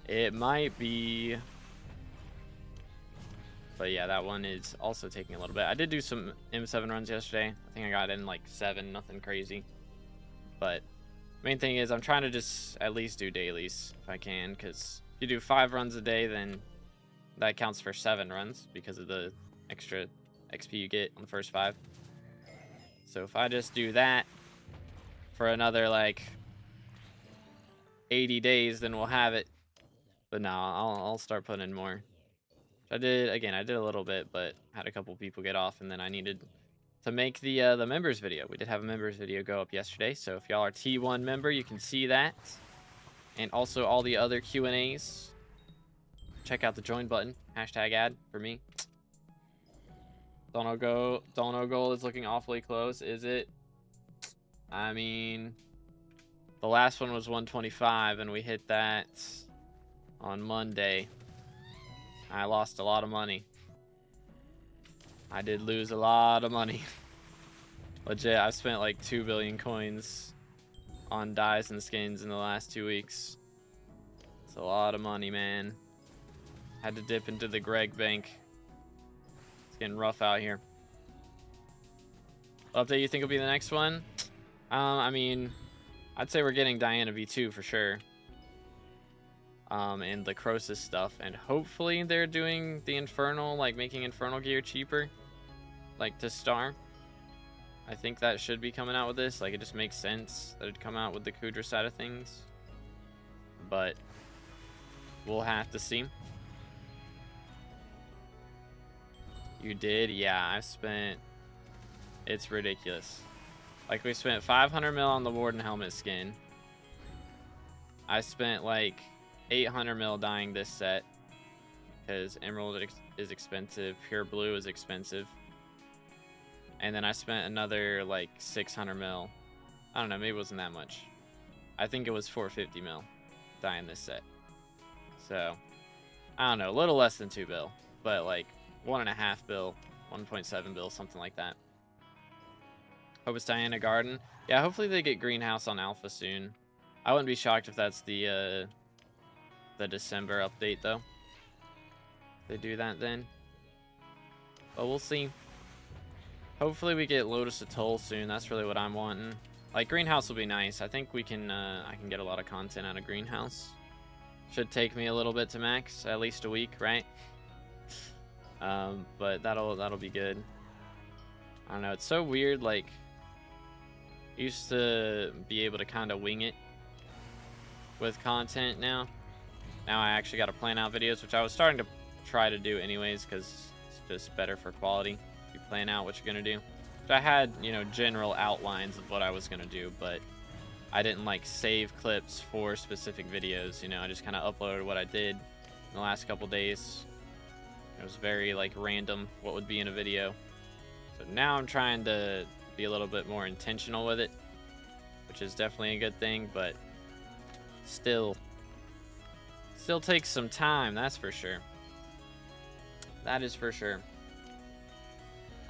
It might be. But yeah, that one is also taking a little bit. I did do some M7 runs yesterday. I think I got in like 7, nothing crazy. But main thing is I'm trying to just at least do dailies if I can, because if you do 5 runs a day, then that counts for 7 runs because of the extra XP you get on the first 5. So if I just do that for another like 80 days, then we'll have it. But no, I'll start putting in more. I did a little bit, but had a couple people get off, and then I needed to make the members video. We did have a members video go up yesterday, so if y'all are T1 member, you can see that. And also all the other Q&As. Check out the join button. #ad for me. Dono goal is looking awfully close, is it? I mean, the last one was 125, and we hit that on Monday. I lost a lot of money. I did lose a lot of money. Legit, I've spent like 2 billion coins on dyes and skins in the last 2 weeks. It's a lot of money, man. Had to dip into the Greg bank. It's getting rough out here. What update you think will be the next one? I mean, I'd say we're getting Diana V2 for sure. and the Croesus stuff, and hopefully they're doing the Infernal, like making Infernal gear cheaper, like to star. I think that should be coming out with this. Like, it just makes sense that it'd come out with the Kudra side of things, but we'll have to see. You did? Yeah, I spent... It's ridiculous. Like, we spent 500 mil on the Warden helmet skin. I spent like 800 mil dyeing this set because Emerald is expensive, Pure Blue is expensive, and then I spent another like 600 mil. I don't know, maybe it wasn't that much. I think it was 450 mil dyeing this set. So I don't know, a little less than 2 bill, but like 1.5 bill, 1.7 bill, something like that. Hope it's Diana Garden. Yeah, hopefully they get Greenhouse on Alpha soon. I wouldn't be shocked if that's the December update, though. They do that then. But we'll see. Hopefully we get Lotus Atoll soon. That's really what I'm wanting. Like, Greenhouse will be nice. I think we can, I can get a lot of content out of Greenhouse. Should take me a little bit to max, at least a week, right? But that'll be good. I don't know, it's so weird, like, used to be able to kind of wing it with content now. Now I actually got to plan out videos, which I was starting to try to do anyways, because it's just better for quality. You plan out what you're going to do. But I had, you know, general outlines of what I was going to do, but I didn't, like, save clips for specific videos, you know. I just kind of uploaded what I did in the last couple days. It was very, like, random what would be in a video. So now I'm trying to be a little bit more intentional with it, which is definitely a good thing, but still takes some time, that's for sure. That is for sure.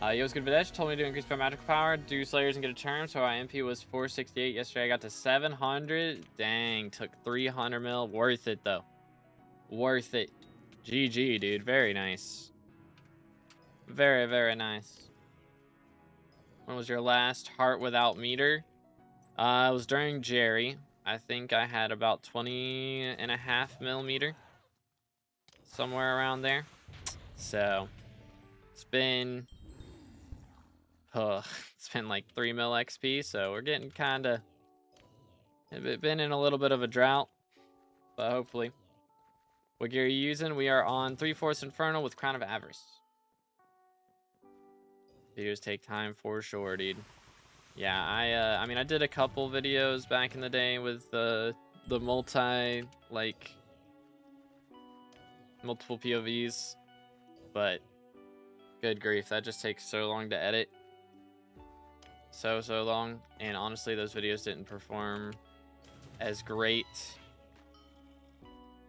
Yo's Good Videsh told me to increase my magical power, do Slayers, and get a turn, so our MP was 468. Yesterday I got to 700. Dang, took 300 mil. Worth it, though. Worth it. GG, dude. Very nice. Very, very nice. When was your last heart without meter? It was during Jerry. I think I had about 20.5 millimeter. Somewhere around there. So, it's been like 3 mil XP, so we're getting kind of... been in a little bit of a drought, but hopefully. What gear are you using? We are on 3/4 Infernal with Crown of Avarice. Videos take time for sure, dude. Yeah, I mean, I did a couple videos back in the day with the multiple POVs, but good grief, that just takes so long to edit. So long, and honestly, those videos didn't perform as great.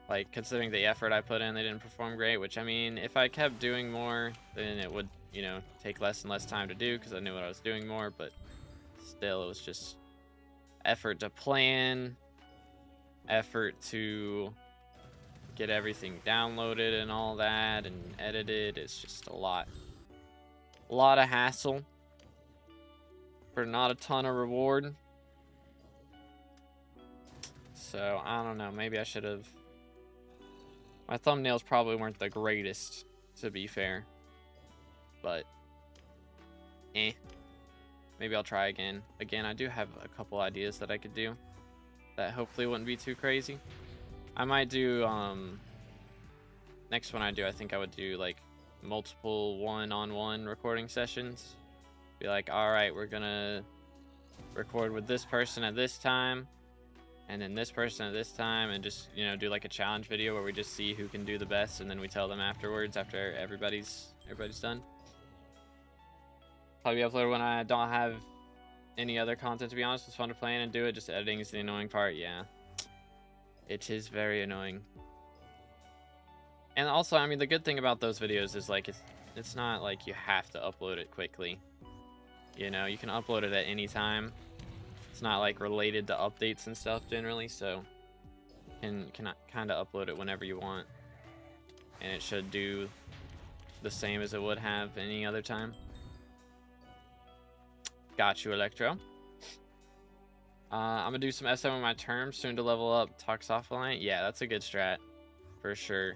Like, considering the effort I put in, they didn't perform great, which, I mean, if I kept doing more, then it would, you know, take less and less time to do because I knew what I was doing more, but still, it was just effort to plan, effort to get everything downloaded and all that and edited. It's just a lot of hassle for not a ton of reward. So I don't know, maybe I should have... My thumbnails probably weren't the greatest, to be fair, but maybe I'll try again. I do have a couple ideas that I could do that hopefully wouldn't be too crazy. I might do, next one I do, I think I would do, like, multiple one-on-one recording sessions. Be like, alright, we're gonna record with this person at this time, and then this person at this time, and just, you know, do, like, a challenge video where we just see who can do the best, and then we tell them afterwards, after everybody's done. Probably upload when I don't have any other content, to be honest. It's fun to plan and do it, just editing is the annoying part. Yeah, it is very annoying. And also, I mean, the good thing about those videos is, like, it's not like you have to upload it quickly. You know, you can upload it at any time. It's not, like, related to updates and stuff generally, so you can kind of upload it whenever you want. And it should do the same as it would have any other time. Got you, Electro. I'm gonna do some SM on my term, soon to level up Toxopholite. Yeah, that's a good strat, for sure.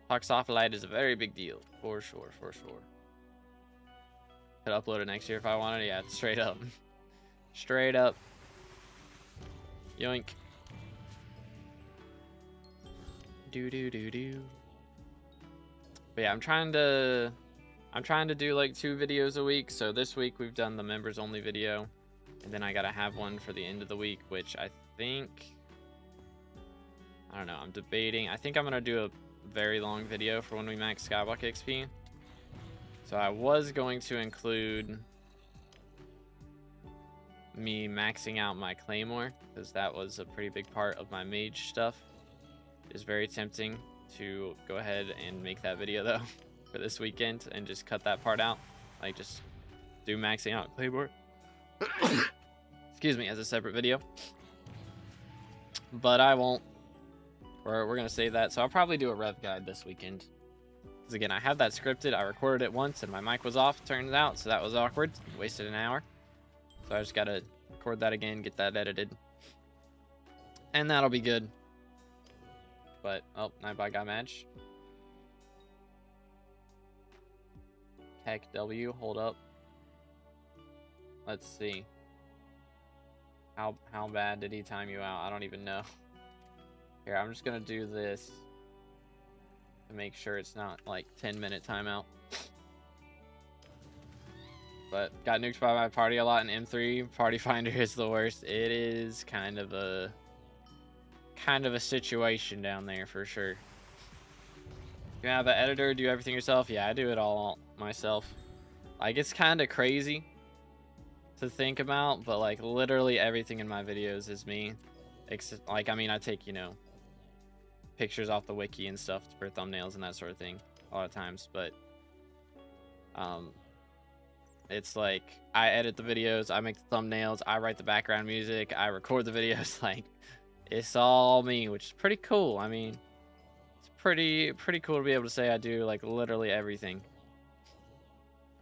Toxopholite is a very big deal, for sure, for sure. Could upload it next year if I wanted. Yeah, straight up. Straight up. Yoink. Do. But yeah, I'm trying to do like 2 videos a week. So this week we've done the members only video, and then I gotta have one for the end of the week, which I think, I don't know, I'm debating. I think I'm gonna do a very long video for when we max SkyBlock XP. So I was going to include me maxing out my Claymore, because that was a pretty big part of my mage stuff. It's very tempting to go ahead and make that video though for this weekend and just cut that part out, like just do maxing out Claymore excuse me, as a separate video, but I won't. We're gonna save that. So I'll probably do a rev guide this weekend, because again, I have that scripted. I recorded it once and my mic was off, turns out, so that was awkward. Wasted an hour. So I just gotta record that again, get that edited, and that'll be good. But, oh, Nightbot got match. Heck W, hold up. Let's see. How bad did he time you out? I don't even know. Here, I'm just gonna do this to make sure it's not like 10-minute timeout. But got nuked by my party a lot in M3. Party Finder is the worst. It is kind of a situation down there for sure. You have an editor, do everything yourself? Yeah, I do it all myself. Like, it's kind of crazy to think about, but like literally everything in my videos is me. Except, like, I mean, I take, you know, pictures off the wiki and stuff for thumbnails and that sort of thing a lot of times, but it's like I edit the videos, I make the thumbnails, I write the background music, I record the videos. Like, it's all me, which is pretty cool. I mean, it's pretty cool to be able to say I do like literally everything.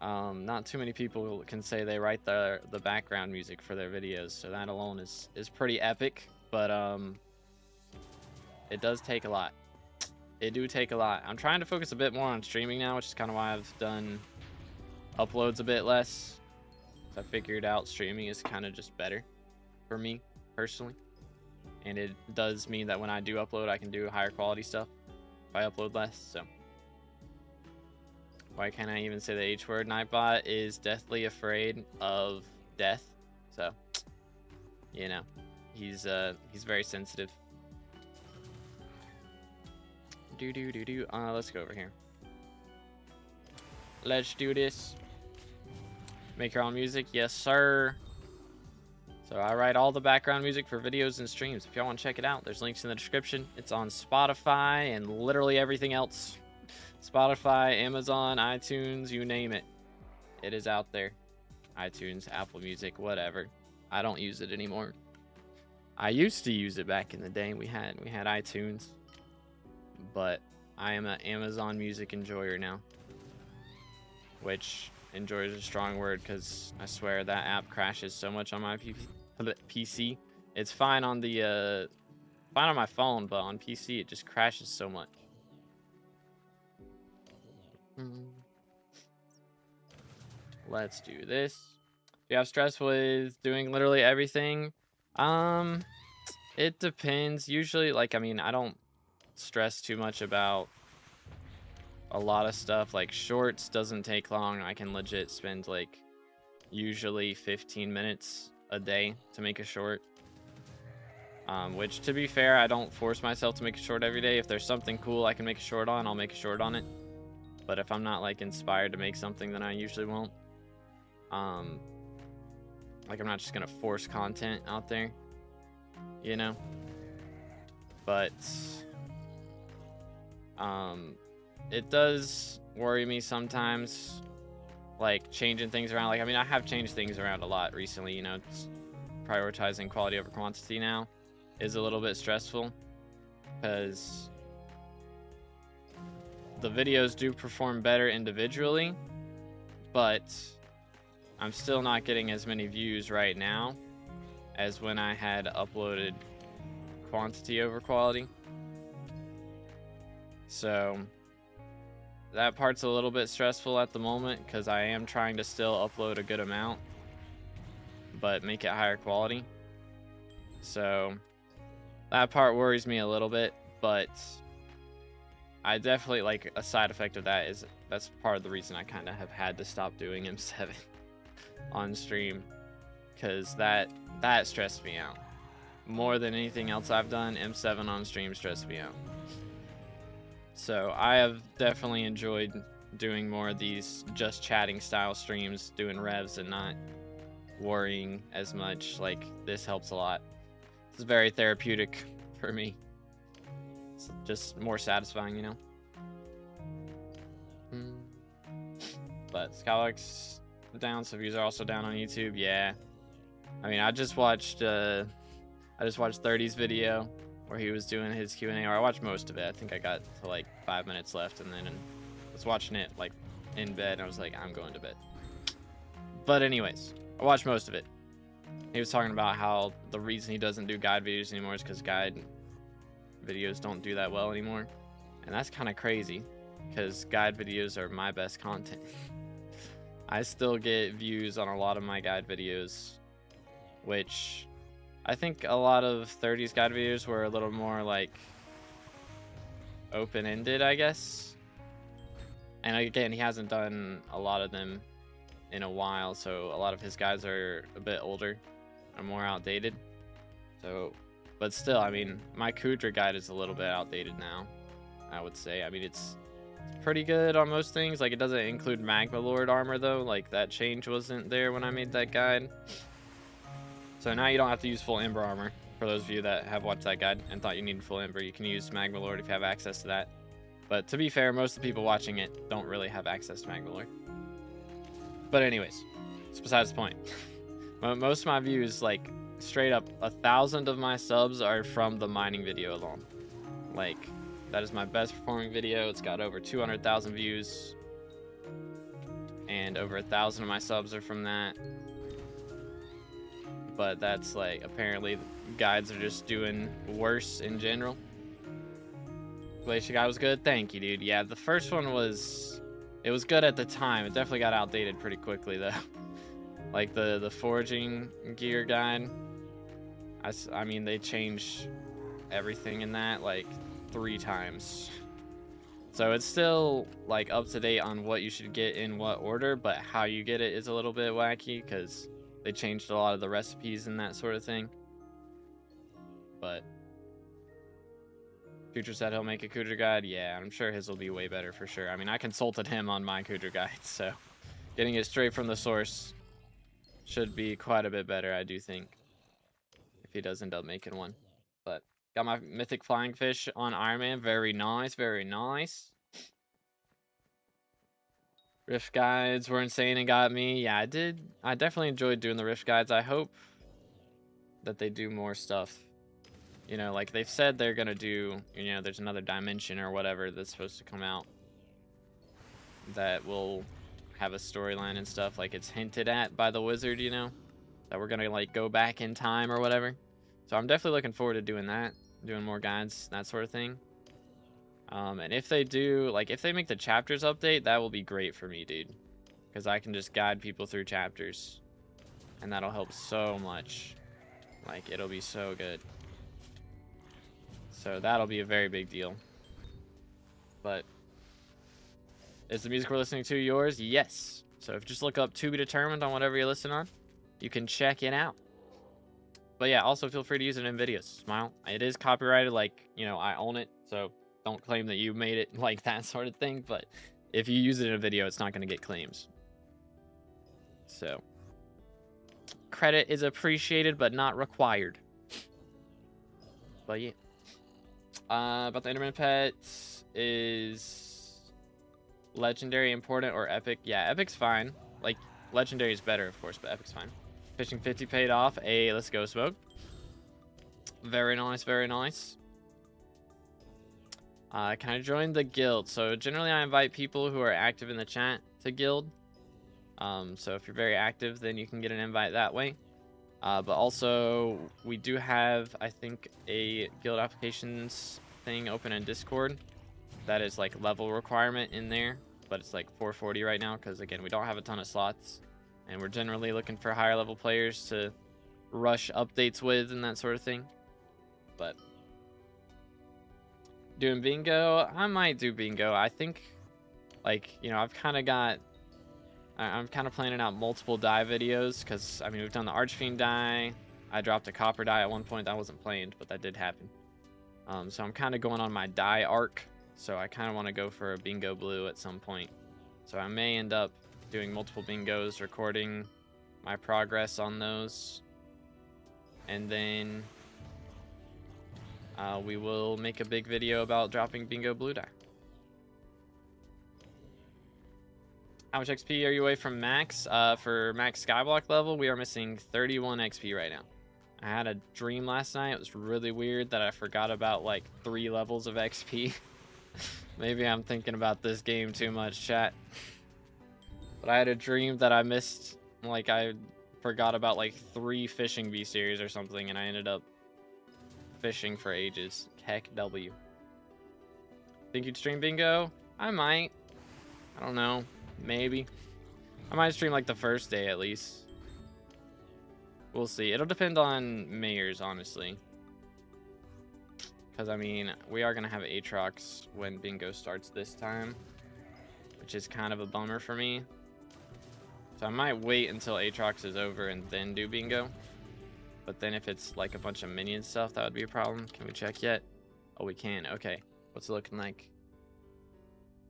Not too many people can say they write the background music for their videos, so that alone is pretty epic. But it does take a lot. It do take a lot. I'm trying to focus a bit more on streaming now, which is kind of why I've done uploads a bit less. So I figured out streaming is kind of just better for me personally. And it does mean that when I do upload, I can do higher quality stuff if I upload less. So why can't I even say the H word? Nightbot is deathly afraid of death. So, you know, he's very sensitive. Let's go over here. Let's do this. Make your own music? Yes, sir. So I write all the background music for videos and streams. If y'all want to check it out, there's links in the description. It's on Spotify and literally everything else. Spotify, Amazon, iTunes, you name it. It is out there. iTunes, Apple Music, whatever. I don't use it anymore. I used to use it back in the day. We had iTunes. But I am an Amazon Music enjoyer now. Which, enjoy is a strong word, because I swear that app crashes so much on my PC. It's fine on the fine on my phone, but on PC it just crashes so much. Let's do this. Do you have stress with doing literally everything? It depends. Usually, like, I mean, I don't stress too much about a lot of stuff. Like, shorts doesn't take long. I can legit spend like usually 15 minutes a day to make a short, which, to be fair, I don't force myself to make a short every day. If there's something cool I can make a short on, I'll make a short on it. But if I'm not like inspired to make something, then I usually won't. Like, I'm not just gonna force content out there, you know. But it does worry me sometimes, like changing things around. Like, I mean, I have changed things around a lot recently, you know. It's prioritizing quality over quantity now is a little bit stressful, because the videos do perform better individually, but I'm still not getting as many views right now as when I had uploaded quantity over quality. So that part's a little bit stressful at the moment because I am trying to still upload a good amount but make it higher quality. So that part worries me a little bit, but I definitely, like, a side effect of that is that's part of the reason I kind of have had to stop doing M7 on stream, because that stressed me out more than anything else I've done. M7 on stream stressed me out. So I have definitely enjoyed doing more of these just chatting style streams, doing revs and not worrying as much. Like, this helps a lot. It's very therapeutic for me. It's just more satisfying, you know. But SkyBlock's down, so views are also down on YouTube. Yeah, I mean, I just watched 30's video where he was doing his Q&A, or I watched most of it. I think I got to like 5 minutes left, and then I was watching it like in bed, and I was like, I'm going to bed. But anyways, I watched most of it. He was talking about how the reason he doesn't do guide videos anymore is because guide videos don't do that well anymore. And that's kind of crazy, because guide videos are my best content. I still get views on a lot of my guide videos, which I think a lot of 30's guide videos were a little more like open-ended, I guess. And again, he hasn't done a lot of them in a while, so a lot of his guides are a bit older and more outdated. So, but still, I mean, my Kudra guide is a little bit outdated now, I would say. I mean, it's pretty good on most things. Like, it doesn't include Magma Lord armor though. Like, that change wasn't there when I made that guide. So now you don't have to use full Ember armor. For those of you that have watched that guide and thought you needed full Ember, you can use Magma Lord if you have access to that. But to be fair, most of the people watching it don't really have access to Magma Lord. But anyways, it's besides the point. Most of my views, like, straight up 1,000 of my subs are from the mining video alone. Like, that is my best performing video. It's got over 200,000 views, and over 1,000 of my subs are from that. But that's like, apparently guides are just doing worse in general. Glacier guy was good. Thank you, dude. Yeah, the first one was, it was good at the time. It definitely got outdated pretty quickly though. Like the foraging gear guide, I mean, they changed everything in that like 3 times. So it's still like up to date on what you should get in what order, but how you get it is a little bit wacky because they changed a lot of the recipes and that sort of thing. But Future said he'll make a Kudra guide. Yeah, I'm sure his will be way better for sure. I mean, I consulted him on my Kudra guide, so getting it straight from the source should be quite a bit better, I do think, if he does end up making one. But got my mythic flying fish on Iron Man. Very nice, very nice. Rift guides were insane and got me. Yeah, I did. I definitely enjoyed doing the rift guides. I hope that they do more stuff. You know, like they've said they're gonna do, you know, there's another dimension or whatever that's supposed to come out that will have a storyline and stuff. Like, it's hinted at by the wizard, you know, that we're gonna like go back in time or whatever. So I'm definitely looking forward to doing that, doing more guides, that sort of thing. And if they do, like, if they make the chapters update, that will be great for me, dude, because I can just guide people through chapters, and that'll help so much. Like, it'll be so good. So that'll be a very big deal. But is the music we're listening to yours? Yes. So if you just look up To Be Determined on whatever you're listening on, you can check it out. But yeah, also feel free to use it in videos. Smile. It is copyrighted, like, you know, I own it, so don't claim that you made it, like that sort of thing. But if you use it in a video, it's not going to get claims. So credit is appreciated, but not required. But yeah. About the Enderman pet, is legendary important or epic? Yeah, epic's fine. Like, legendary is better, of course, but epic's fine. Fishing 50 paid off. Hey, let's go, Smoke. Very nice, very nice. Can I join the guild? So generally I invite people who are active in the chat to guild. So if you're very active, then you can get an invite that way. But also, we do have, I think, a guild applications thing open in Discord. That is like level requirement in there, but it's like 440 right now because, again, we don't have a ton of slots. And we're generally looking for higher level players to rush updates with and that sort of thing. But doing bingo, I might do bingo. I think, like, you know, I'm kind of planning out multiple die videos because, I mean, we've done the Archfiend die. I dropped a copper die at one point. That wasn't planned, but that did happen. So I'm kind of going on my die arc. So I kind of want to go for a bingo blue at some point. So I may end up doing multiple bingos, recording my progress on those. And then we will make a big video about dropping bingo blue die. How much XP are you away from max? For max skyblock level, we are missing 31 XP right now. I had a dream last night. It was really weird that I forgot about like 3 levels of XP. Maybe I'm thinking about this game too much, chat. But I had a dream that I missed, like I forgot about like 3 fishing bee series or something, and I ended up fishing for ages. Heck W. Think you'd stream bingo? I might. I don't know. Maybe. I might stream like the first day at least. We'll see. It'll depend on mayors, honestly. Because, I mean, we are going to have Aatrox when bingo starts this time, which is kind of a bummer for me. So I might wait until Aatrox is over and then do bingo. But then if it's like a bunch of minion stuff, that would be a problem. Can we check yet? Oh, we can. Okay. What's it looking like?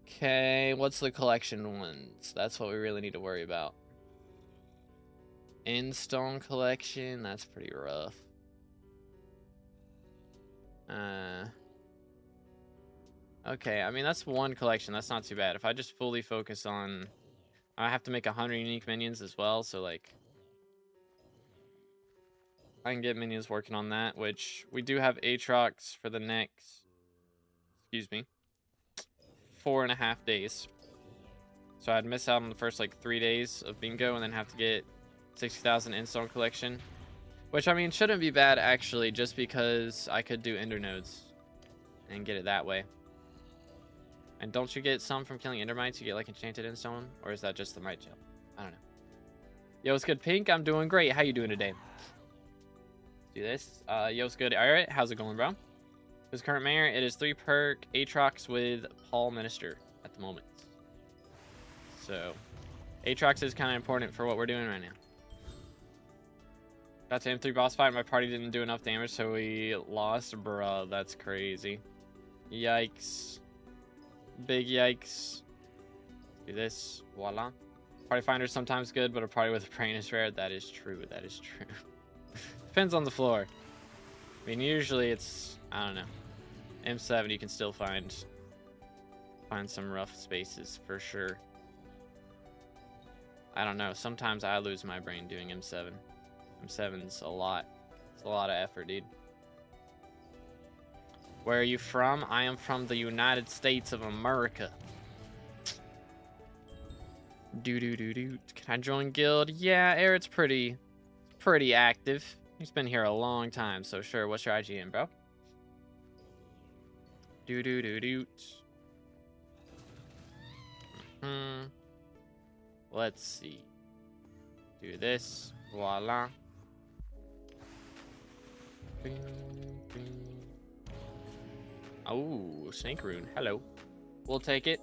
Okay, what's the collection ones? That's what we really need to worry about. In-stone collection, that's pretty rough. Okay, I mean, that's one collection. That's not too bad. If I just fully focus on... I have to make 100 unique minions as well, so, like... I can get minions working on that, which we do have Aatrox for the next... Excuse me. 4.5 days. So I'd miss out on the first like 3 days of bingo and then have to get 60,000 in-stone collection, which, I mean, shouldn't be bad actually, just because I could do ender nodes and get it that way. And don't you get some from killing endermites? You get like enchanted in-stone, or is that just the mite gel? I don't know. Yo, what's good, Pink? I'm doing great. How you doing today? Let's do this. Yo, what's good? All right, how's it going, bro? His current mayor, it is 3 perk Aatrox with Paul Minister at the moment. So, Aatrox is kind of important for what we're doing right now. Got to M3 boss fight. My party didn't do enough damage, so we lost. Bruh, that's crazy. Yikes. Big yikes. Do this. Voila. Party finder is sometimes good, but a party with a brain is rare. That is true. That is true. Depends on the floor. I mean, usually it's, I don't know. M7, you can still find some rough spaces for sure. I don't know. Sometimes I lose my brain doing M7. M7's a lot. It's a lot of effort, dude. Where are you from? I am from the United States of America. Can I join guild? Yeah, Eric's pretty active. He's been here a long time, so sure. What's your IGN, bro? Let's see. Do this. Voila. Oh, Snake Rune. Hello. We'll take it.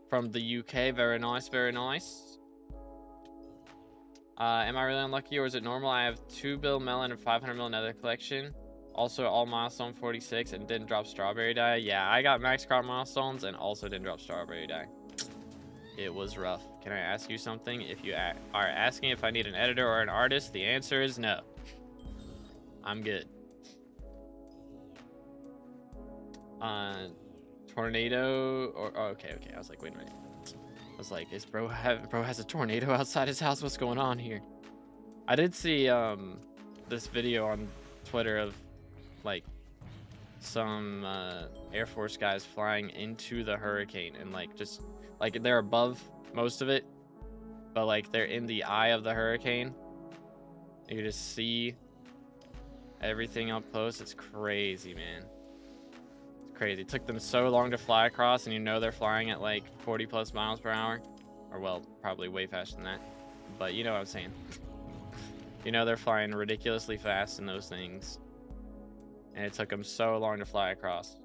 From the UK. Very nice, very nice. Am I really unlucky, or is it normal? I have 2 bill melon and 500 mil nether collection. Also, all milestone 46 and didn't drop strawberry dye. Yeah, I got max crop milestones and also didn't drop strawberry dye. It was rough. Can I ask you something? If you are asking if I need an editor or an artist, the answer is no. I'm good. Tornado or oh, okay. I was like, wait a minute. I was like, is bro has a tornado outside his house? What's going on here? I did see this video on Twitter of like some Air Force guys flying into the hurricane and like just like they're above most of it, but like they're in the eye of the hurricane You can just see everything up close. It's crazy, man. It's crazy. It took them so long to fly across, and you know they're flying at like 40 plus miles per hour. Or, well, probably way faster than that. But you know what I'm saying. You know they're flying ridiculously fast in those things. And it took them so long to fly across.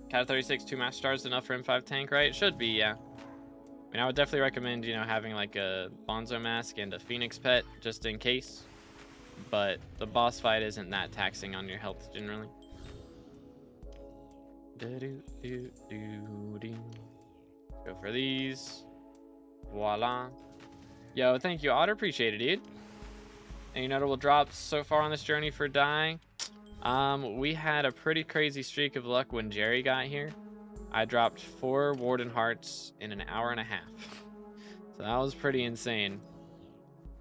Cat 36, 2 master stars enough for M5 tank, right? It should be, yeah. I mean, I would definitely recommend, you know, having like a Bonzo mask and a Phoenix pet just in case. But the boss fight isn't that taxing on your health generally. Go for these. Voila. Yo, thank you, Otter. Appreciate it, dude. Any notable drops so far on this journey for dying? We had a pretty crazy streak of luck when Jerry got here. I dropped 4 Warden Hearts in an hour and a half. So that was pretty insane.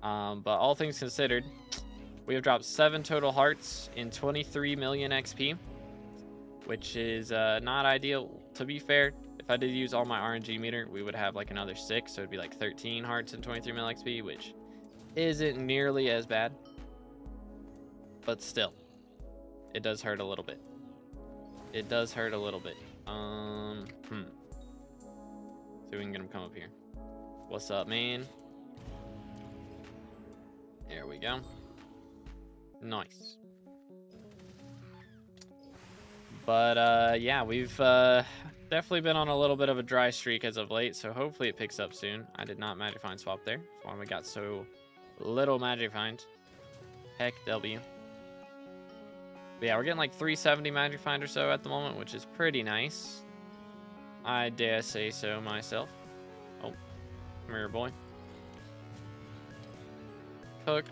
But all things considered, we have dropped 7 total hearts in 23 million XP, which is not ideal. To be fair, if I did use all my RNG meter, we would have like another 6, so it'd be like 13 hearts and 23 mil XP, which isn't nearly as bad. But still, it does hurt a little bit. It does hurt a little bit. See if we can get him come up here. What's up, man? There we go. Nice. But yeah, we've definitely been on a little bit of a dry streak as of late, so hopefully it picks up soon. I did not magic find swap there. That's why we got so little magic find. Heck W. But yeah, we're getting like 370 magic find or so at the moment, which is pretty nice. I dare say so myself. Oh, come here, boy. Cooked.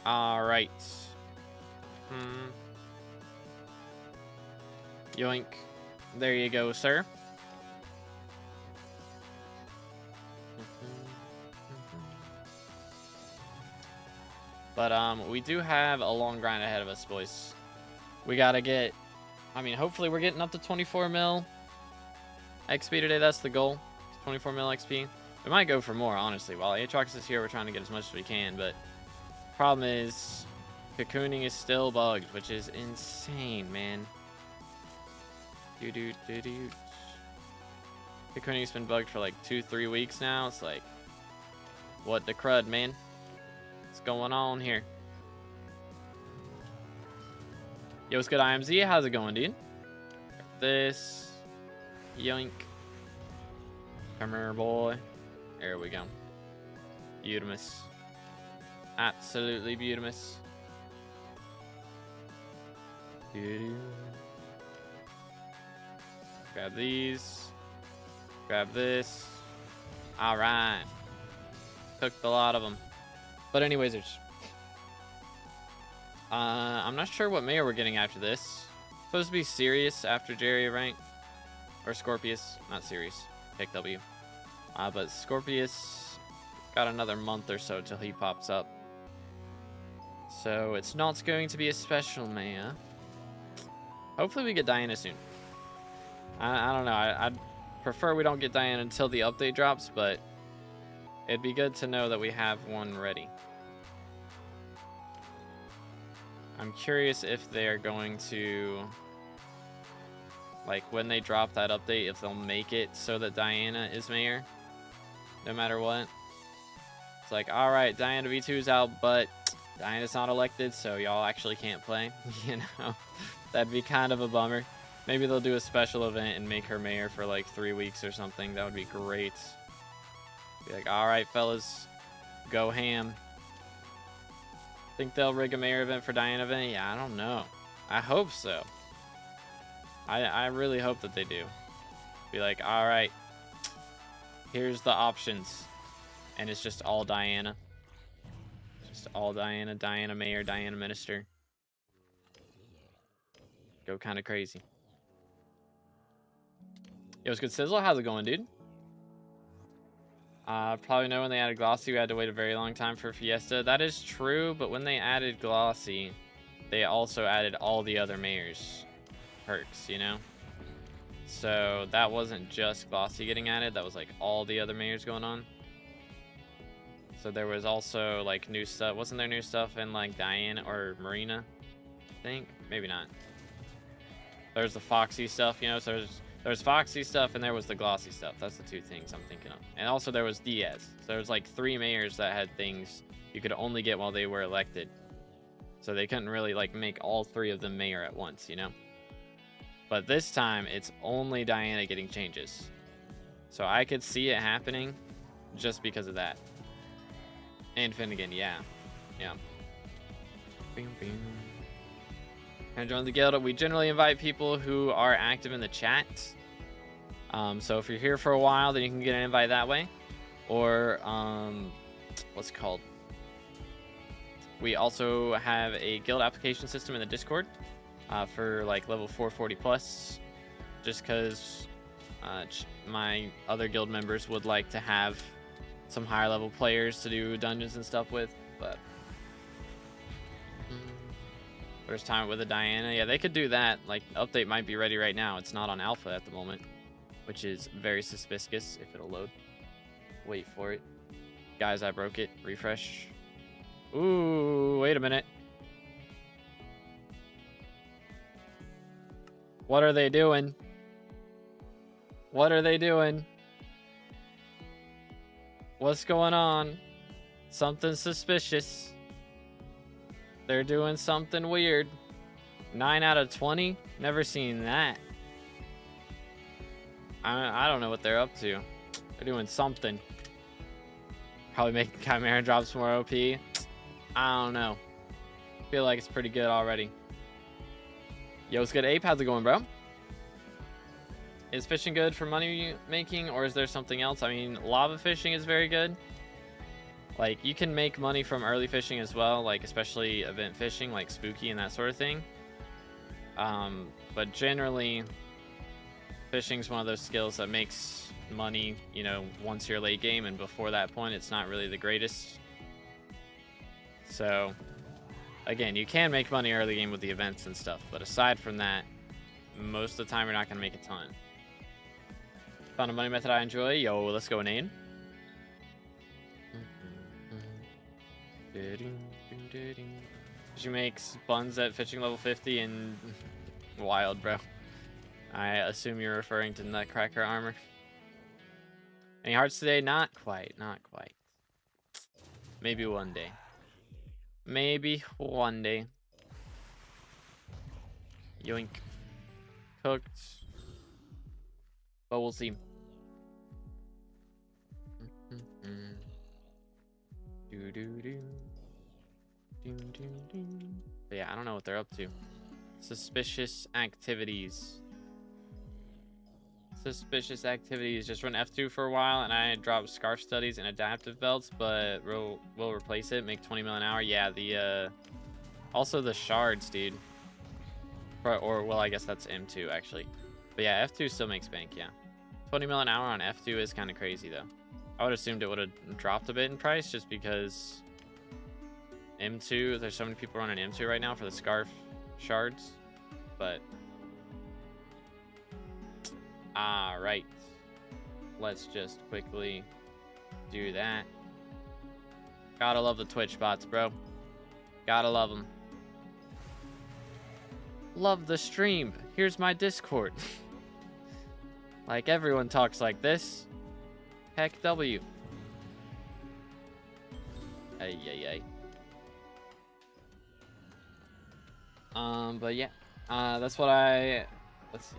All right. Yoink. There you go, sir. But we do have a long grind ahead of us, boys. We gotta get, I mean, hopefully we're getting up to 24 mil XP today. That's the goal. 24 mil XP. We might go for more, honestly. While Aatrox is here, we're trying to get as much as we can, but problem is cocooning is still bugged, which is insane, man. Cocooning's been bugged for like 2-3 weeks now. It's like, what the crud, man? What's going on here? Yo, what's good, IMZ? How's it going, dude? This. Yoink. Come here, boy. There we go. Beautimous. Absolutely beautimous. Grab these. Grab this. All right. Cooked a lot of them. But anyways, there's... I'm not sure what mayor we're getting after this. Supposed to be Sirius after Jerry, right? Or Scorpius. Not Sirius. Pick W. But Scorpius got another month or so till he pops up. So it's not going to be a special mayor. Hopefully we get Diana soon. I don't know. I'd prefer we don't get Diana until the update drops, but it'd be good to know that we have one ready. I'm curious if they're going to, like, when they drop that update, if they'll make it so that Diana is mayor, no matter what. It's like, all right, Diana V2's out, but Diana's not elected, so y'all actually can't play. You know, that'd be kind of a bummer. Maybe they'll do a special event and make her mayor for like 3 weeks or something. That would be great. Be like, all right, fellas, go ham. Think they'll rig a mayor event for Diana event? Yeah, I don't know. I hope so. I really hope that they do. Be like, all right, here's the options. And it's just all Diana. Just all Diana. Diana mayor, Diana minister. Go kind of crazy. Yo, what's good, Sizzle? How's it going, dude? Probably know when they added Glossy, we had to wait a very long time for Fiesta. That is true, but when they added Glossy, they also added all the other mayor's perks, you know? So that wasn't just Glossy getting added, that was like all the other mayors going on. So there was also like new stuff. Wasn't there new stuff in like Diana or Marina? I think maybe not. There's the Foxy stuff, you know. So there's Foxy stuff and there was the Glossy stuff. That's the two things I'm thinking of. And also there was Diaz. So there's like 3 mayors that had things you could only get while they were elected. So they couldn't really like make all 3 of them mayor at once, you know. But this time it's only Diana getting changes. So I could see it happening just because of that. And Finnegan, yeah. Bing, bing. And join the guild. We generally invite people who are active in the chat. So if you're here for a while, then you can get an invite that way. Or, what's it called? We also have a guild application system in the Discord for like level 440 plus. Just because my other guild members would like to have some higher level players to do dungeons and stuff with, but first time with a Diana. Yeah, they could do that. Like, update might be ready right now. It's not on alpha at the moment, which is very suspicious if it'll load. Wait for it. Guys, I broke it. Refresh. Ooh, wait a minute. What are they doing? What are they doing? What's going on? Something suspicious. They're doing something weird. 9 out of 20? Never seen that. I don't know what they're up to. They're doing something. Probably making Chimera drops more OP. I don't know. Feel like it's pretty good already. Yo, what's good, Ape? How's it going, bro? Is fishing good for money making, or is there something else? I mean, lava fishing is very good. Like, you can make money from early fishing as well, like especially event fishing, like spooky and that sort of thing. But generally, fishing is one of those skills that makes money, you know, once you're late game, and before that point, it's not really the greatest. So, again, you can make money early game with the events and stuff, but aside from that, most of the time you're not going to make a ton. Found a money method I enjoy. Yo, let's go, Nane. She makes buns at fishing level 50 and wild, bro. I assume you're referring to Nutcracker armor. Any hearts today? Not quite, not quite. Maybe one day. Maybe one day. Yoink. Cooked. But we'll see. But yeah, I don't know what they're up to. Suspicious activities. Suspicious activities. Just run F2 for a while, and I dropped Scarf Studies and Adaptive Belts, but we'll replace it. Make 20 mil an hour. Yeah, the also the shards, dude. Or well, I guess that's M2 actually. But yeah, F2 still makes bank. Yeah, 20 mil an hour on F2 is kind of crazy though. I would have assumed it would have dropped a bit in price just because M2. There's so many people running M2 right now for the Scarf shards, but. Alright, let's just quickly do that. Gotta love the Twitch bots, bro. Gotta love them. Love the stream. Here's my Discord. Like, everyone talks like this. Heck W. Ay, ay, ay. But yeah. That's what let's see.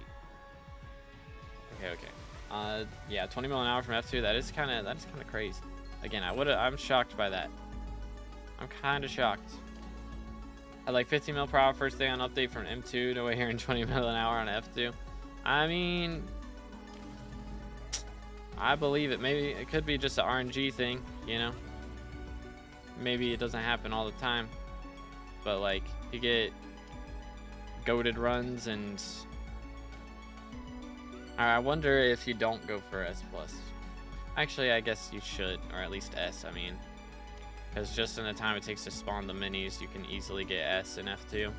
Okay. Yeah, 20 mil an hour from F2. That's kind of crazy. Again, I'm shocked by that. I'm kind of shocked. At like 15 mil per hour first day on update from M2 to way here in 20 mil an hour on F2. I mean, I believe it. Maybe it could be just an RNG thing, you know? Maybe it doesn't happen all the time. But like, you get goated runs and I wonder if you don't go for S+. Actually, I guess you should, or at least S, I mean. Because just in the time it takes to spawn the minis, you can easily get S in F2. It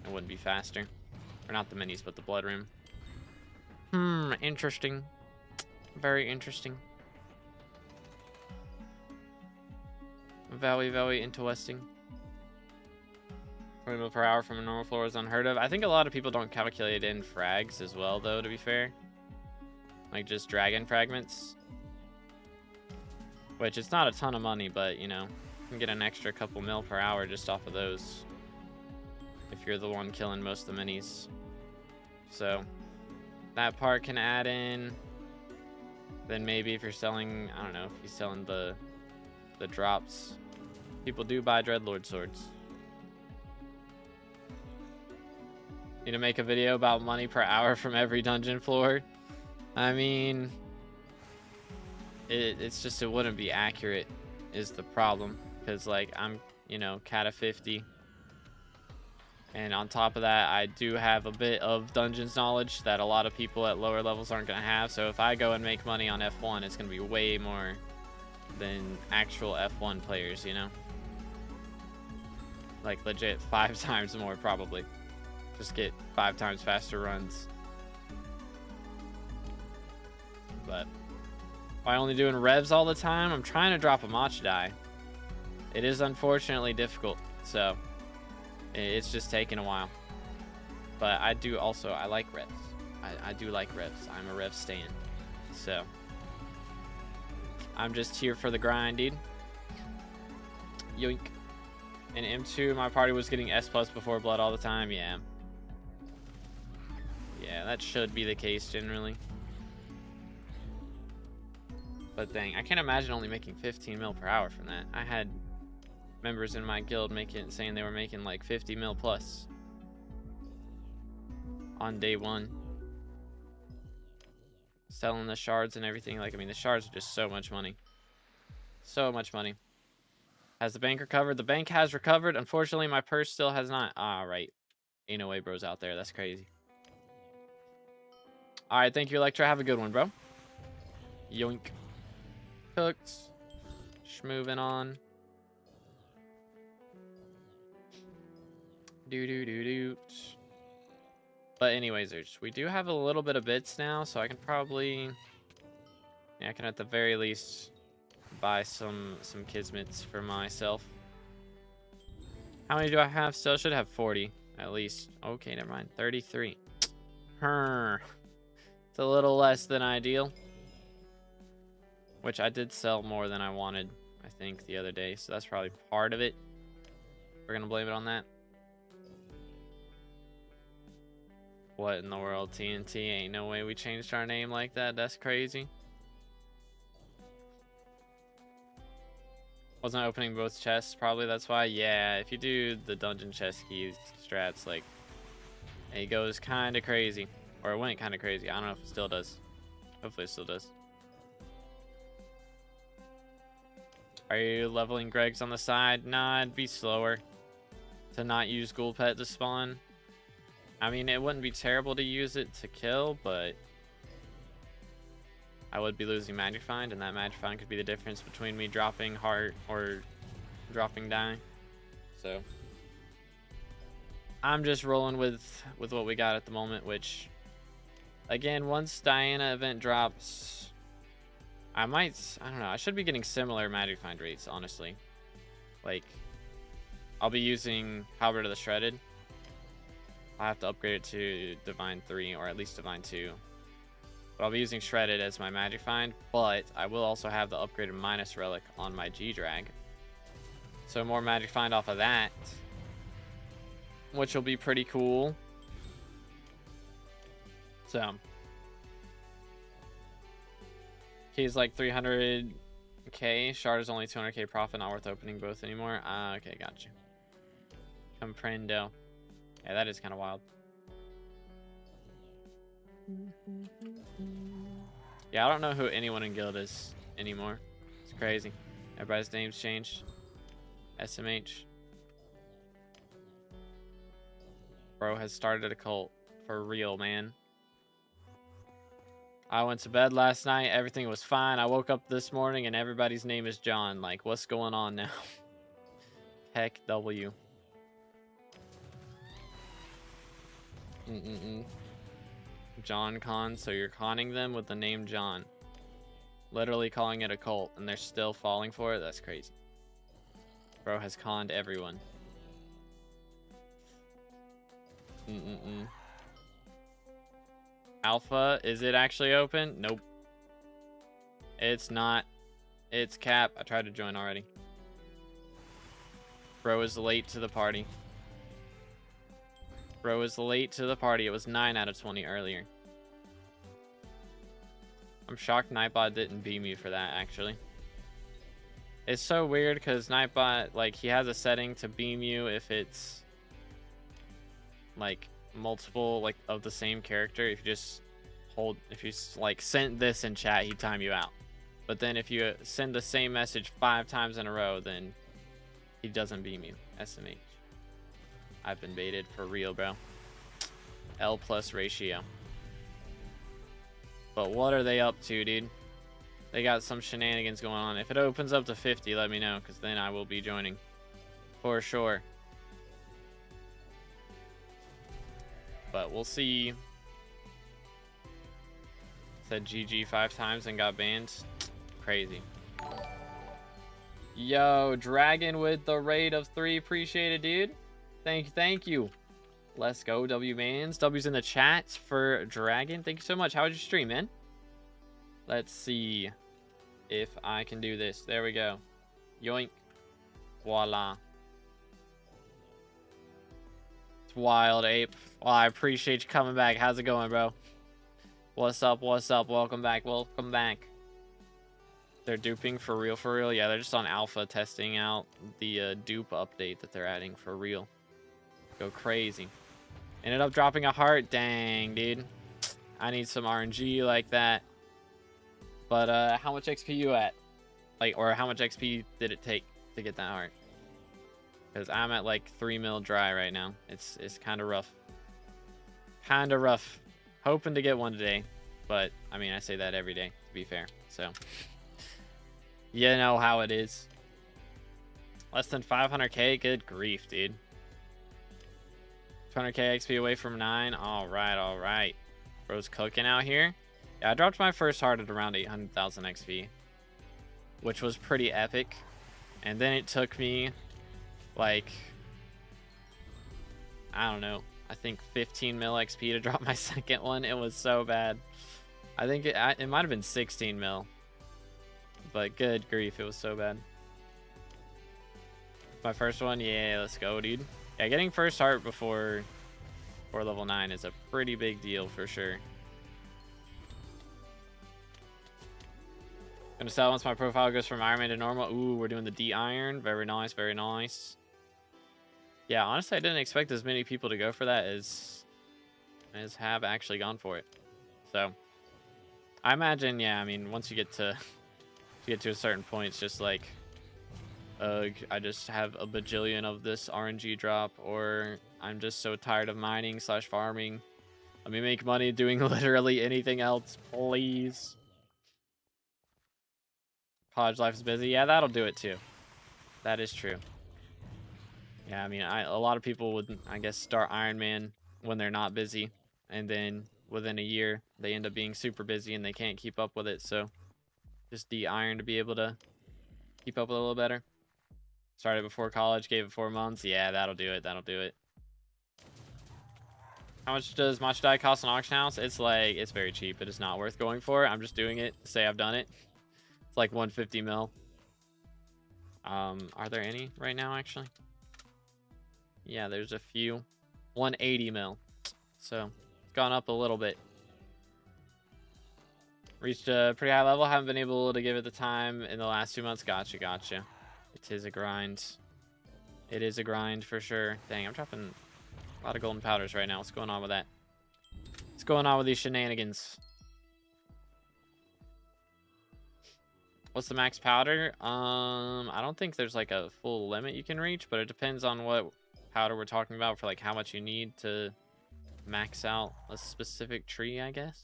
wouldn't be faster. Or not the minis, but the blood room. Interesting. Very interesting. Very, very interesting. 20 mil per hour from a normal floor is unheard of. I think a lot of people don't calculate in frags as well, though, to be fair. Like, just dragon fragments. Which, it's not a ton of money, but, you know, you can get an extra couple mil per hour just off of those. If you're the one killing most of the minis. So, that part can add in. Then maybe if you're selling, I don't know, if you're selling the drops. People do buy Dreadlord swords. Need to make a video about money per hour from every dungeon floor. I mean, it's just, it wouldn't be accurate is the problem. Because, like, I'm, you know, Kata 50. And on top of that, I do have a bit of dungeons knowledge that a lot of people at lower levels aren't going to have. So if I go and make money on F1, it's going to be way more than actual F1 players, you know? Like, legit 5 times more, probably. Just get 5 times faster runs. But by only doing revs all the time, I'm trying to drop a matcha die. It is unfortunately difficult, so it's just taking a while. But I do also, I like revs. I do like revs. I'm a rev stan. So I'm just here for the grind, dude. Yoink. In M2, my party was getting S+ before blood all the time. Yeah. Yeah, that should be the case generally. But dang, I can't imagine only making 15 mil per hour from that. I had members in my guild saying they were making like 50 mil plus on day 1. Selling the shards and everything. Like, I mean, the shards are just so much money. So much money. Has the bank recovered? The bank has recovered. Unfortunately, my purse still has not. Ah, right. Ain't no way bro's out there. That's crazy. All right, thank you, Electra. Have a good one, bro. Yoink. Cooked. Moving on. Do. But anyways, we do have a little bit of bits now, so I can probably, yeah, I can at the very least buy some kismets for myself. How many do I have? Still should have 40 at least. Okay, never mind. 33. It's a little less than ideal. Which I did sell more than I wanted, I think, the other day. So that's probably part of it. We're going to blame it on that. What in the world, TNT? Ain't no way we changed our name like that. That's crazy. Wasn't opening both chests, probably. That's why. Yeah, if you do the dungeon chest keys strats, like, it goes kind of crazy. Or it went kind of crazy. I don't know if it still does. Hopefully it still does. Are you leveling Greg's on the side? Nah, it'd be slower to not use Ghoul Pet to spawn. I mean, it wouldn't be terrible to use it to kill, but I would be losing Magic Find, and that Magic Find could be the difference between me dropping heart or dropping die. So I'm just rolling with what we got at the moment, which, again, once Diana event drops, I don't know, I should be getting similar Magic Find rates, honestly. Like, I'll be using Halberd of the Shredded. I have to upgrade it to Divine 3, or at least Divine 2. But I'll be using Shredded as my Magic Find, but I will also have the upgraded Minus Relic on my G-Drag. So more Magic Find off of that, which will be pretty cool. So key's like 300k. Shard is only 200k profit, not worth opening both anymore. Okay, gotcha. Comprendo. Yeah, that is kind of wild. Yeah, I don't know who anyone in guild is anymore. It's crazy. Everybody's names changed. SMH. Bro has started a cult. For real, man. I went to bed last night. Everything was fine. I woke up this morning and everybody's name is John. Like, what's going on now? Heck W. John Con, so you're conning them with the name John. Literally calling it a cult, and they're still falling for it? That's crazy. Bro has conned everyone. Alpha, is it actually open? Nope. It's not. It's cap. I tried to join already. Bro is late to the party. Bro is late to the party. It was 9 out of 20 earlier. I'm shocked Nightbot didn't beam you for that, actually. It's so weird because Nightbot, like, he has a setting to beam you if it's, like, multiple, like, of the same character. If you just hold, if you, like, send this in chat, he'd time you out. But then if you send the same message 5 times in a row, then he doesn't beam you. SMH. I've been baited for real, bro. L plus ratio. But what are they up to, dude? They got some shenanigans going on. If it opens up to 50, let me know, because then I will be joining. For sure. But we'll see. Said GG 5 times and got banned. Crazy. Yo, Dragon with the raid of 3. Appreciate it, dude. Thank you. Let's go, W-Mans. W's in the chat for Dragon. Thank you so much. How was your stream, man? Let's see if I can do this. There we go. Yoink. Voila. It's wild, Ape. Well, I appreciate you coming back. How's it going, bro? What's up? What's up? Welcome back. Welcome back. They're duping for real, for real? Yeah, they're just on alpha testing out the dupe update that they're adding for real. Go crazy. Ended up dropping a heart. Dang, dude. I need some RNG like that. But how much XP you at? Like, or how much XP did it take to get that heart? Because I'm at like 3 mil dry right now. It's kind of rough. Kind of rough. Hoping to get one today. But, I mean, I say that every day, to be fair. So, you know how it is. Less than 500k? Good grief, dude. 200k XP away from 9. All right. Bro's cooking out here. Yeah, I dropped my first heart at around 800,000 XP, which was pretty epic. And then it took me, like, I don't know, I think 15 mil XP to drop my second one. It was so bad. I think it might have been 16 mil. But good grief, it was so bad. My first one, yeah, let's go, dude. Yeah, getting first heart before level 9 is a pretty big deal for sure. Gonna sell once my profile goes from Iron Man to normal. Ooh, we're doing the D-Iron. Very nice, very nice. Yeah, honestly, I didn't expect as many people to go for that as have actually gone for it. So, I imagine, yeah, I mean, once you get to a certain point, it's just like, I just have a bajillion of this RNG drop, or I'm just so tired of mining / farming. Let me make money doing literally anything else, please. College life is busy. Yeah, that'll do it too. That is true. Yeah, I mean, a lot of people would, I guess, start Iron Man when they're not busy, and then within a year they end up being super busy and they can't keep up with it. So just de-iron to be able to keep up with it a little better. Started before college, gave it 4 months. Yeah, that'll do it. That'll do it. How much does Matcha Dye cost an auction house? It's like, it's very cheap. It is not worth going for. I'm just doing it to say I've done it. It's like 150 mil. Are there any right now, actually? Yeah, there's a few. 180 mil. So, it's gone up a little bit. Reached a pretty high level. Haven't been able to give it the time in the last 2 months. Gotcha. It is a grind. It is a grind for sure. Dang, I'm dropping a lot of golden powders right now. What's going on with that? What's going on with these shenanigans? What's the max powder? I don't think there's like a full limit you can reach, but it depends on what powder we're talking about for like how much you need to max out a specific tree, I guess.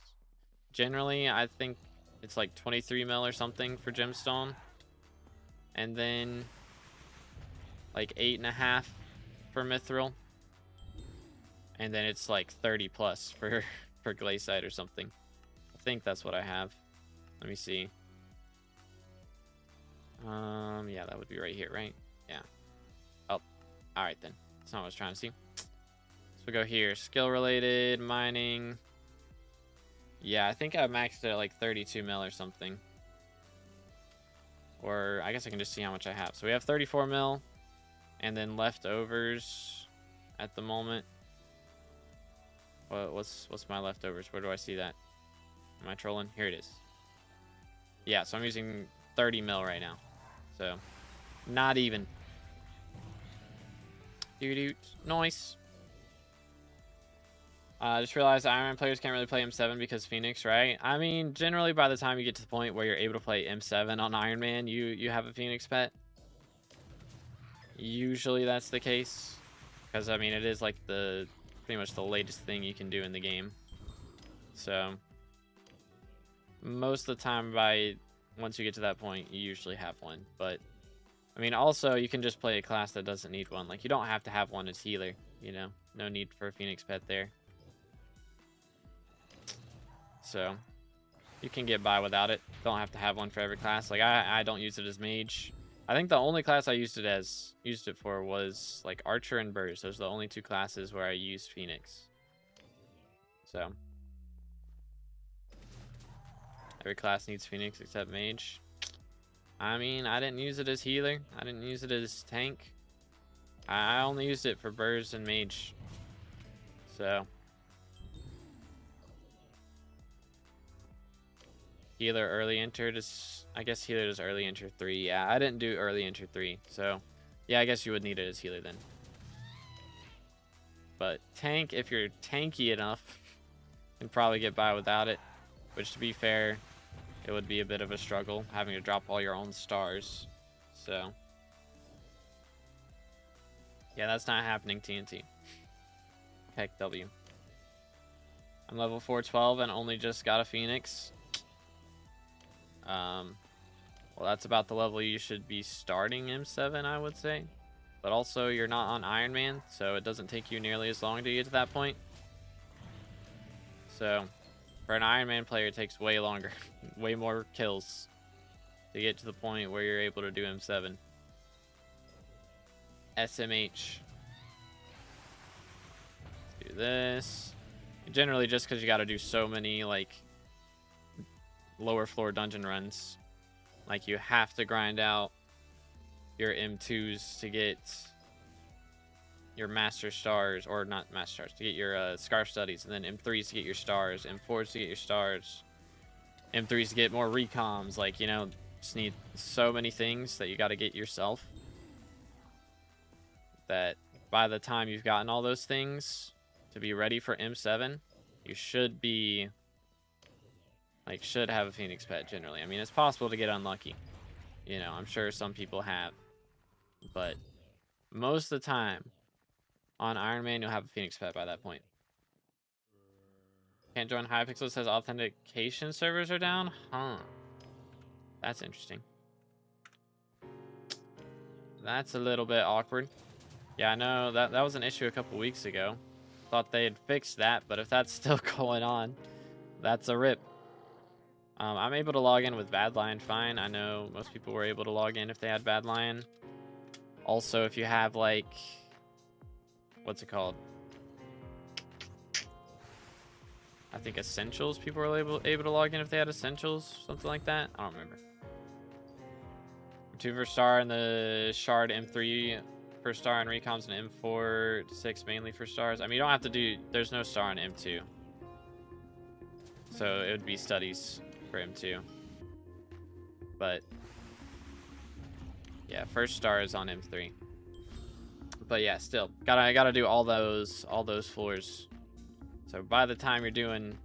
Generally, I think it's like 23 mil or something for gemstone. And then like 8.5 for mithril. And then it's like 30 plus for Glaciite or something. I think that's what I have. Let me see. Yeah, that would be right here, right? Yeah. Oh, all right then. That's not what I was trying to see. So we go here, skill related, mining. Yeah, I think I maxed it at like 32 mil or something. Or I guess I can just see how much I have. So we have 34 mil, and then leftovers at the moment. What's my leftovers? Where do I see that? Am I trolling? Here it is. Yeah, so I'm using 30 mil right now. So, not even. Doo-doo. Nice. Just realized Iron Man players can't really play M7 because Phoenix, right? I mean, generally by the time you get to the point where you're able to play M7 on Iron Man, you have a Phoenix pet. Usually that's the case. Because, I mean, it is like pretty much the latest thing you can do in the game. So, most of the time once you get to that point, you usually have one. But, I mean, also, you can just play a class that doesn't need one. Like, you don't have to have one as healer, you know? No need for a Phoenix pet there. So, you can get by without it. Don't have to have one for every class. Like, I don't use it as mage. I think the only class I used it for was, like, Archer and Burst. Those are the only two classes where I used Phoenix. So, every class needs Phoenix except mage. I mean, I didn't use it as healer. I didn't use it as tank. I only used it for Burst and mage. So, healer early entered is, I guess healer is early enter 3. Yeah, I didn't do early enter 3. So, yeah, I guess you would need it as healer then. But tank, if you're tanky enough, you can probably get by without it. Which, to be fair, it would be a bit of a struggle having to drop all your own stars. So, yeah, that's not happening, TNT. Heck W. I'm level 412 and only just got a Phoenix. Well, that's about the level you should be starting M7, I would say. But also, you're not on Iron Man, so it doesn't take you nearly as long to get to that point. So, for an Iron Man player, it takes way longer. Way more kills to get to the point where you're able to do M7. SMH. Let's do this. Generally, just because you got to do so many, like, lower floor dungeon runs. Like, you have to grind out your M2s to get your master stars, or not master stars, to get your scarf studies, and then M3s to get your stars, M4s to get your stars, M3s to get more recoms. Like, you know, just need so many things that you got to get yourself, that by the time you've gotten all those things to be ready for M7, you should be, like, should have a Phoenix pet generally. I mean, it's possible to get unlucky. You know, I'm sure some people have. But most of the time, on Iron Man, you'll have a Phoenix pet by that point. Can't join Hypixel, says authentication servers are down? Huh. That's interesting. That's a little bit awkward. Yeah, I know that was an issue a couple weeks ago. Thought they had fixed that, but if that's still going on, that's a rip. I'm able to log in with Badlion fine. I know most people were able to log in if they had Badlion. Also, if you have, like, what's it called? I think Essentials, people were able to log in if they had Essentials, something like that. I don't remember. 2 for star and the Shard M3 for star and Recoms and M4 6 mainly for stars. I mean, you don't have to do, there's no star on M2. So it would be studies for M2. But yeah, first star is on M3. But yeah, still gotta do all those floors. So by the time you're doing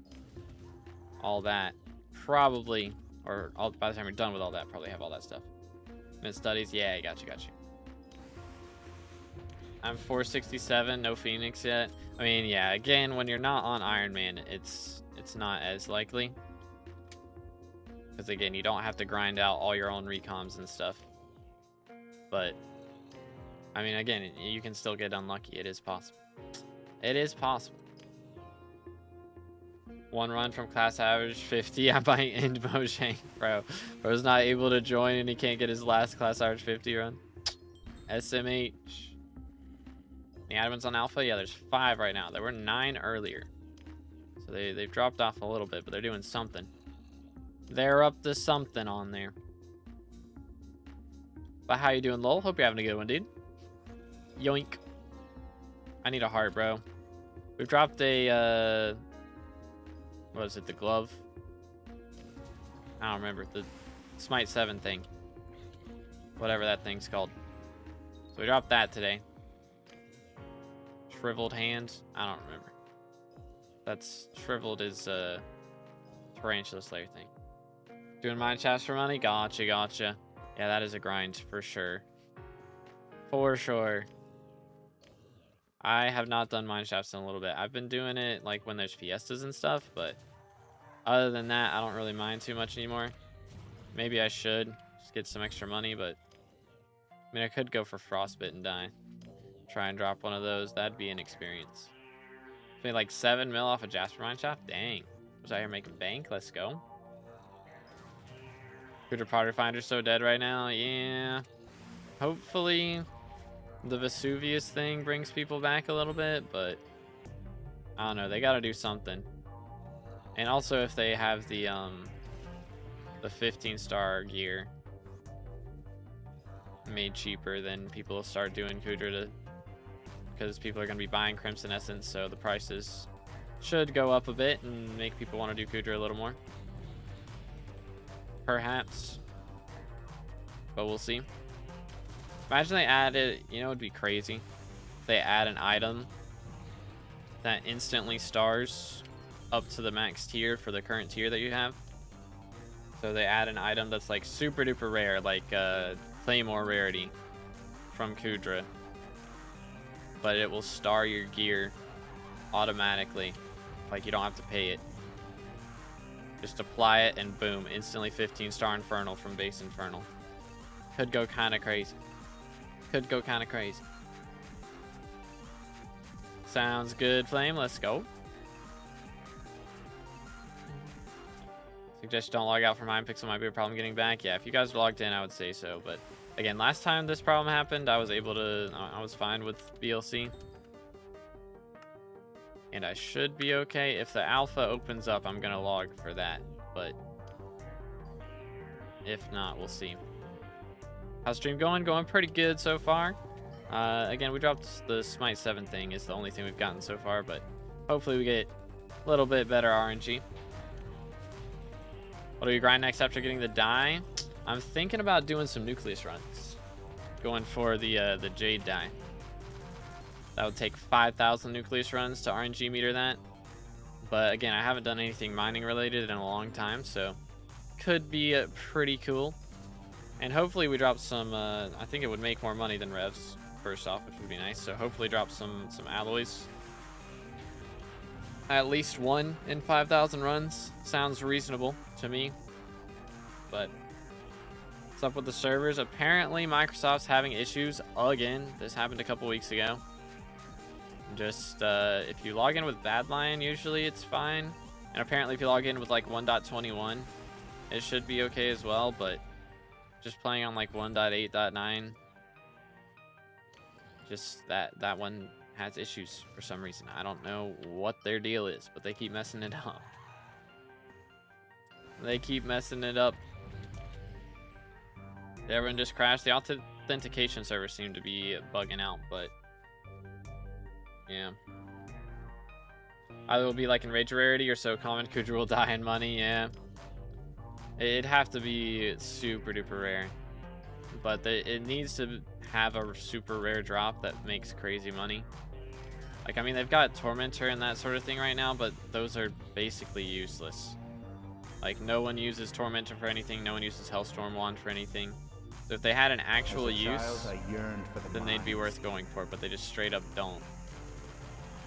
all that, probably, or by the time you're done with all that, probably have all that stuff. Mid studies, yeah, got you. I'm 467, no Phoenix yet. I mean, yeah, again, when you're not on Iron Man, it's not as likely. Because again, you don't have to grind out all your own recoms and stuff. But I mean, again, you can still get unlucky. It is possible. It is possible. One run from class average 50. I might end Mojang, bro. Bro's not able to join and he can't get his last class average 50 run. SMH. The admins on alpha? Yeah, there's 5 right now. There were 9 earlier. So they've dropped off a little bit, but they're doing something. They're up to something on there. But how you doing, lol? Hope you're having a good one, dude. Yoink. I need a heart, bro. We've dropped a, what is it, the glove? I don't remember. The Smite 7 thing. Whatever that thing's called. So we dropped that today. Shriveled hand? I don't remember. That's shriveled is Tarantula Slayer thing. Doing mine shafts for money? Gotcha, gotcha. Yeah, that is a grind for sure. For sure. I have not done mine shafts in a little bit. I've been doing it like when there's fiestas and stuff, but other than that, I don't really mind too much anymore. Maybe I should just get some extra money, but I mean, I could go for frostbite and die. Try and drop one of those. That'd be an experience. Made like 7 mil off a Jasper mine shaft. Dang. Was out here making bank. Let's go. Cooter Potter Finder's so dead right now. Yeah. Hopefully the Vesuvius thing brings people back a little bit, but I don't know. They gotta do something. And also if they have the 15-star gear made cheaper, then people will start doing Kudra to, because people are going to be buying Crimson Essence, so the prices should go up a bit and make people want to do Kudra a little more. Perhaps. But we'll see. Imagine they added, you know, it would be crazy. They add an item that instantly stars up to the max tier for the current tier that you have. So they add an item that's like super duper rare, like Claymore rarity from Kudra. But it will star your gear automatically. Like you don't have to pay it. Just apply it and boom, instantly 15-star Infernal from base Infernal. Could go kind of crazy. Could go kind of crazy. Sounds good, Flame. Let's go. Suggest don't log out from Hypixel. Might be a problem getting back. Yeah, if you guys are logged in, I would say so. But again, last time this problem happened, I was able to, I was fine with BLC. And I should be okay. If the alpha opens up, I'm going to log for that. But if not, we'll see. How's stream going? Going pretty good so far. Again, we dropped the Smite 7 thing. Is the only thing we've gotten so far. But hopefully we get a little bit better RNG. What do we grind next after getting the die? I'm thinking about doing some Nucleus runs. Going for the Jade die. That would take 5,000 Nucleus runs to RNG meter that. But again, I haven't done anything mining related in a long time, so could be pretty cool. And hopefully we drop some, I think it would make more money than Revs, first off, which would be nice. So hopefully drop some alloys. At least 1 in 5,000 runs. Sounds reasonable to me. But what's up with the servers? Apparently Microsoft's having issues again. This happened a couple weeks ago. Just if you log in with Badlion, usually it's fine. And apparently if you log in with like 1.21, it should be okay as well. But just playing on like 1.8.9, just that one has issues for some reason. I don't know what their deal is, but they keep messing it up. They keep messing it up. Everyone just crashed. The authentication server seemed to be bugging out, but yeah. Either will be like in Rage Rarity or so common Kudra will die in money, yeah. It'd have to be super duper rare. But it needs to have a super rare drop that makes crazy money. Like, I mean, they've got Tormentor and that sort of thing right now, but those are basically useless. Like, no one uses Tormentor for anything, no one uses Hellstorm Wand for anything. So if they had an actual use, then they'd be worth going for, but they just straight up don't.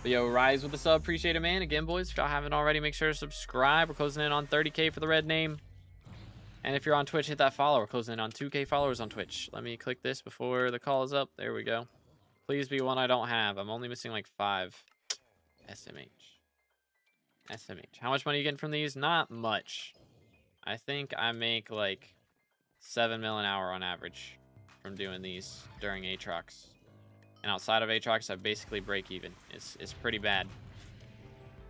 But yo, Rise with the sub, appreciate it, man. Again, boys, if y'all haven't already, make sure to subscribe. We're closing in on 30K for the red name. And if you're on Twitch, hit that follow. We're closing in on 2K followers on Twitch. Let me click this before the call is up. There we go. Please be one I don't have. I'm only missing like 5. SMH. How much money are you getting from these? Not much. I think I make like 7 mil an hour on average from doing these during Aatrox. And outside of Aatrox, I basically break even. It's pretty bad.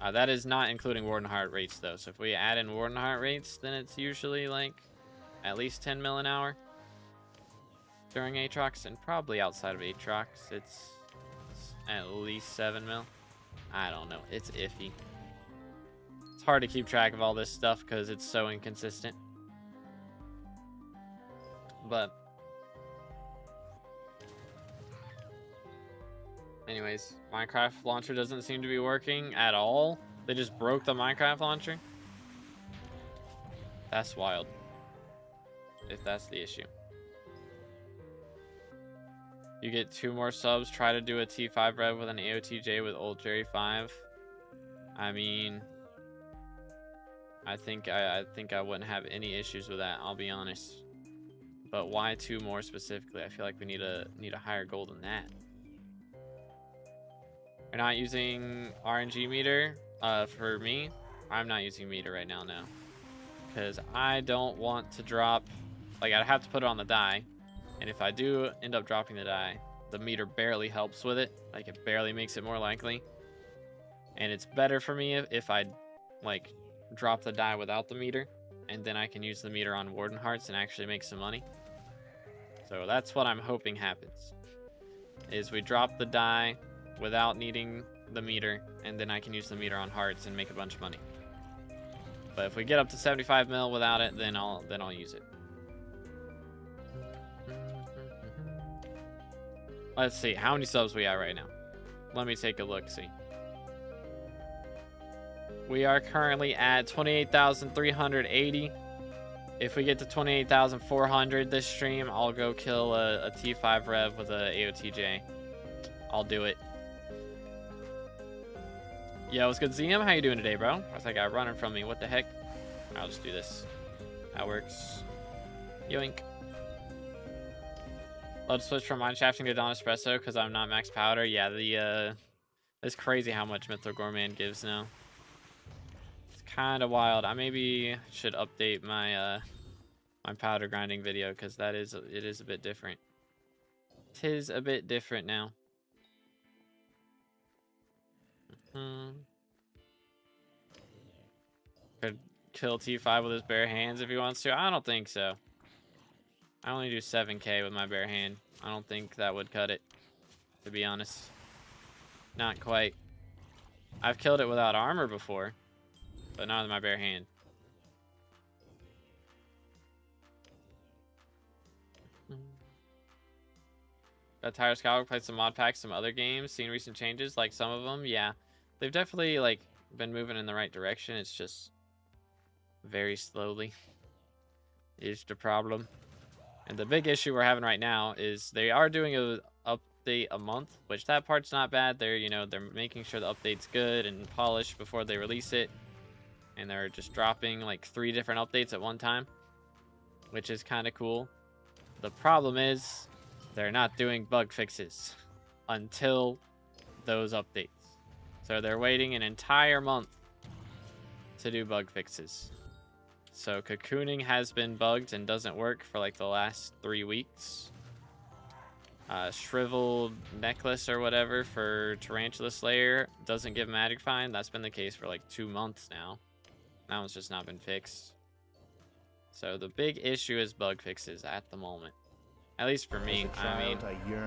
That is not including Warden Heart rates though. So if we add in Warden Heart rates, then it's usually like at least 10 mil an hour during Aatrox, and probably outside of Aatrox, it's at least 7 mil. I don't know. It's iffy. It's hard to keep track of all this stuff because it's so inconsistent. But anyways, Minecraft launcher doesn't seem to be working at all. They just broke the Minecraft launcher. That's wild. If that's the issue. You get 2 more subs. Try to do a T5 rev with an AOTJ with old Jerry 5. I mean, I think I wouldn't have any issues with that. I'll be honest. But why 2 more specifically? I feel like we need a higher goal than that. You're not using RNG meter. For me, I'm not using meter right now. No, because I don't want to drop. Like, I'd have to put it on the die. And if I do end up dropping the die, the meter barely helps with it. Like, it barely makes it more likely. And it's better for me if I, like, drop the die without the meter. And then I can use the meter on Warden Hearts and actually make some money. So that's what I'm hoping happens. Is we drop the die without needing the meter. And then I can use the meter on Hearts and make a bunch of money. But if we get up to 75 mil without it, then I'll use it. Let's see how many subs we are right now. Let me take a look. See, we are currently at 28,380. If we get to 28,400 this stream, I'll go kill a T5 rev with a AOTJ. I'll do it. Yo, what's good, ZM? How you doing today, bro? What's that guy running from me? What the heck? I'll just do this. That works. Yoink. Let's switch from mine shafting to Don Espresso because I'm not max powder. Yeah, it's crazy how much Mythril Gourmand gives now. It's kind of wild. I maybe should update my my powder grinding video because it is a bit different. Tis a bit different now. Could kill T5 with his bare hands if he wants to. I don't think so. I only do 7k with my bare hand. I don't think that would cut it, to be honest. Not quite. I've killed it without armor before, but not with my bare hand. Got tired SkyBlock, played some mod packs, some other games, seen recent changes, like some of them. Yeah, they've definitely like been moving in the right direction. It's just very slowly is the problem. And the big issue we're having right now is they are doing a update a month, which that part's not bad. They're, you know, they're making sure the update's good and polished before they release it. And they're just dropping like 3 different updates at one time, which is kind of cool. The problem is they're not doing bug fixes until those updates. So they're waiting an entire month to do bug fixes. So cocooning has been bugged and doesn't work for like the last 3 weeks. Shriveled necklace or whatever for Tarantula Slayer doesn't give magic find. That's been the case for like 2 months now. That one's just not been fixed. So the big issue is bug fixes at the moment. At least for me. I mean,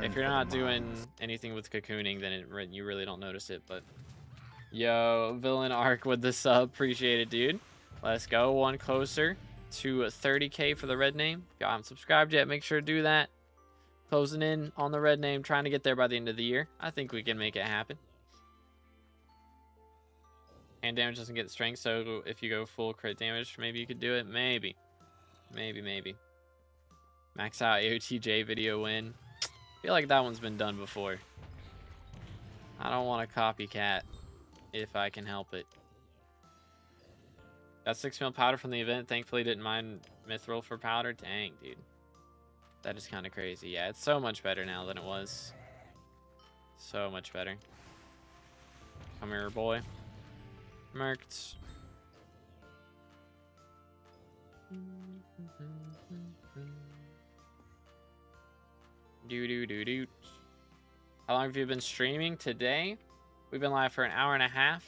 if you're not doing anything with cocooning, then you really don't notice it. But yo, Villain Arc with the sub. Appreciate it, dude. Let's go. One closer to 30k for the red name. If you haven't subscribed yet, make sure to do that. Closing in on the red name, trying to get there by the end of the year. I think we can make it happen. And damage doesn't get strength, so if you go full crit damage, maybe you could do it. Maybe. Max out AOTJ video win. I feel like that one's been done before. I don't want a copycat if I can help it. Got 6 mil powder from the event. Thankfully didn't mind Mithril for powder. Dang, dude. That is kind of crazy. Yeah, it's so much better now than it was. So much better. Come here, boy. Merked. Do. How long have you been streaming? Today? We've been live for an hour and a half.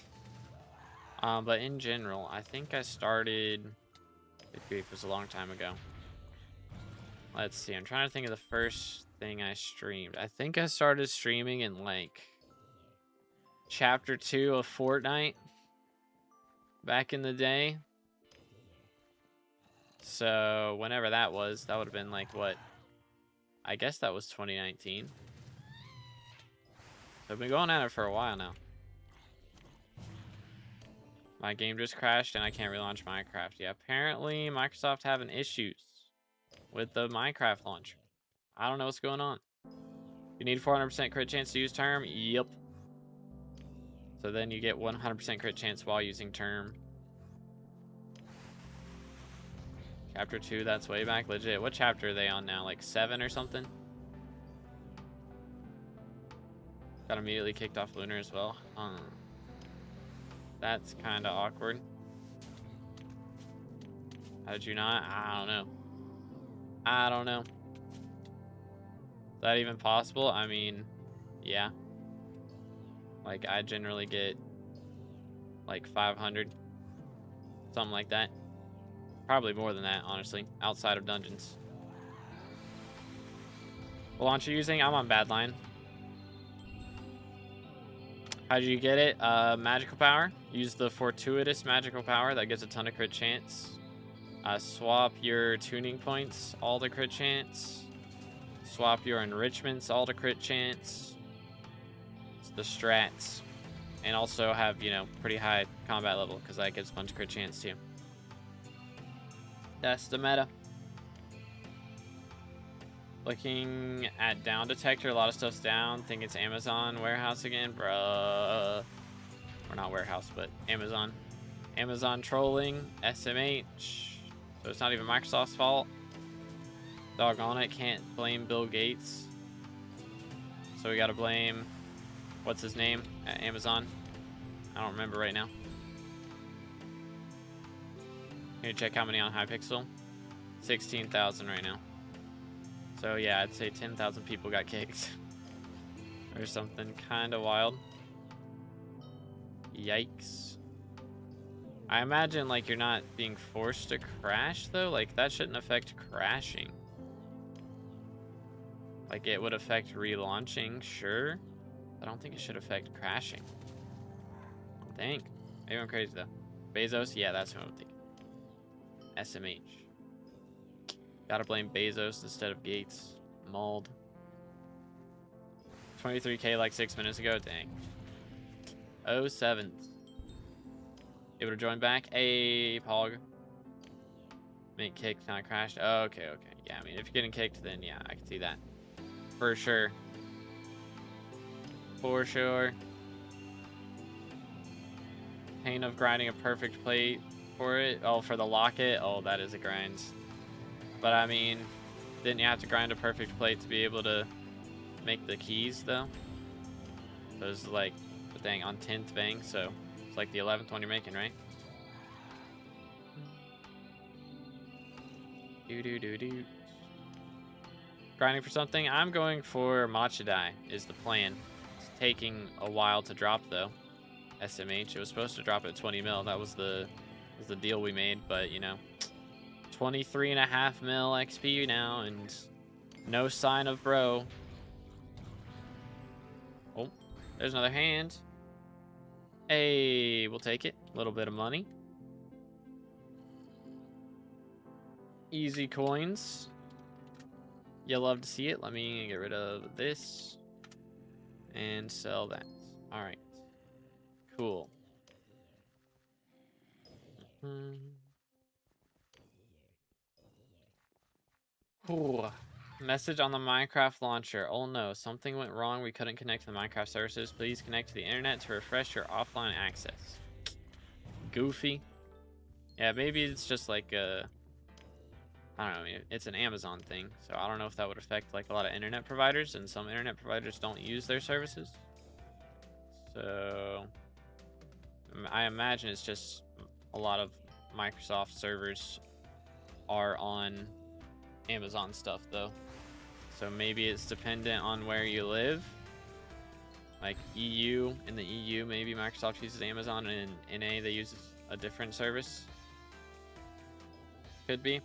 But in general, I think I started... Good grief, was a long time ago. Let's see, I'm trying to think of the first thing I streamed. I think I started streaming in like chapter 2 of Fortnite back in the day. So whenever that was, that would have been like what? I guess that was 2019. So I've been going at it for a while now. My game just crashed and I can't relaunch Minecraft. Yeah, apparently Microsoft having issues with the Minecraft launcher. I don't know what's going on. You need 400% crit chance to use term? Yep. So then you get 100% crit chance while using term. Chapter 2, that's way back. Legit. What chapter are they on now? Like 7 or something? Got immediately kicked off Lunar as well. That's kind of awkward. How did you not? I don't know. I don't know. Is that even possible? I mean, yeah. Like, I generally get like 500. Something like that. Probably more than that, honestly. Outside of dungeons. What launch are you using? I'm on Badline. How did you get it? Magical power. Use the fortuitous magical power. That gives a ton of crit chance. Swap your tuning points, all the crit chance. Swap your enrichments, all the crit chance. It's the strats. And also have, you know, pretty high combat level, because that gives a bunch of crit chance too. That's the meta. Looking at down detector, a lot of stuff's down. Think it's Amazon warehouse again, bruh. Or not warehouse, but Amazon. Amazon trolling, SMH. So it's not even Microsoft's fault. Doggone it, can't blame Bill Gates. So we gotta blame, what's his name at Amazon? I don't remember right now. Can you check how many on Hypixel? 16,000 right now. So yeah, I'd say 10,000 people got kicked. Or something kind of wild. Yikes. I imagine like you're not being forced to crash though. Like that shouldn't affect crashing. Like it would affect relaunching, sure. I don't think it should affect crashing. Dang. Maybe I'm crazy though. Bezos? Yeah, that's who I'm thinking. SMH. Gotta blame Bezos instead of Gates. Mauled. 23k like 6 minutes ago. Dang. 07. Able to join back. Hey, Pog. Make kicked, not crashed. Oh, okay. Yeah, I mean, if you're getting kicked, then yeah, I can see that. For sure. For sure. Pain of grinding a perfect plate for it. Oh, for the locket. Oh, that is a grind. But I mean, didn't you have to grind a perfect plate to be able to make the keys though? So it's like the thing on 10th bang, so it's like the 11th one you're making, right? Do. Grinding for something. I'm going for matcha dye is the plan. It's taking a while to drop though. SMH. It was supposed to drop at 20 mil. That was the deal we made, but you know. 23.5 mil XP now, and no sign of bro. Oh, there's another hand. Hey, we'll take it. A little bit of money. Easy coins. You love to see it. Let me get rid of this and sell that. All right. Cool. Ooh. Message on the Minecraft launcher. Oh no, something went wrong. We couldn't connect to the Minecraft services. Please connect to the internet to refresh your offline access. Goofy. Yeah, maybe it's just like a... I don't know, it's an Amazon thing. So I don't know if that would affect like a lot of internet providers, and some internet providers don't use their services. So I imagine it's just a lot of Microsoft servers are on Amazon stuff though. So maybe it's dependent on where you live. Like EU, in the EU, maybe Microsoft uses Amazon, and in NA they use a different service. Could be.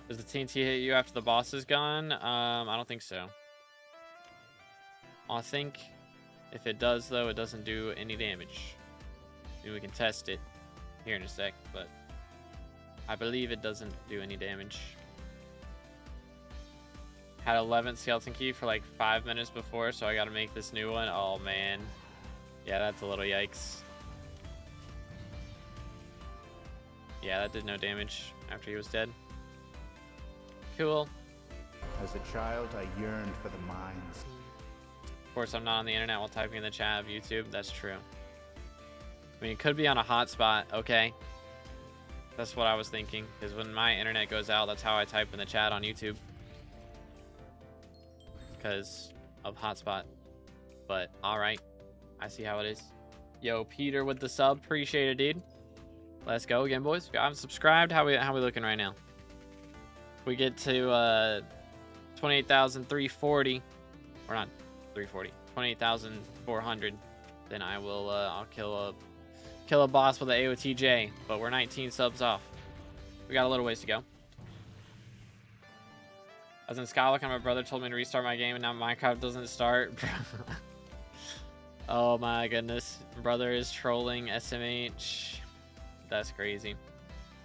Does the TNT hit you after the boss is gone? I don't think so. I think if it does, though, it doesn't do any damage. Maybe we can test it here in a sec, but I believe it doesn't do any damage. Had 11th skeleton key for like 5 minutes before, so I gotta make this new one. Oh man. Yeah, that's a little yikes. Yeah, that did no damage after he was dead. Cool. As a child, I yearned for the mines. Of course, I'm not on the internet while typing in the chat of YouTube. That's true. I mean, it could be on a hotspot. Okay. That's what I was thinking. Because when my internet goes out, that's how I type in the chat on YouTube. Because of hotspot. But alright, I see how it is. Yo, Peter with the sub, appreciate it, dude. Let's go again, boys. I'm subscribed. How we looking right now? We get to 28,340, or not 340, 28,400. Then I will I'll kill a boss with an AOTJ. But we're 19 subs off. We got a little ways to go. I was in SkyBlock and my brother told me to restart my game, and now Minecraft doesn't start. Oh my goodness. Brother is trolling SMH. That's crazy.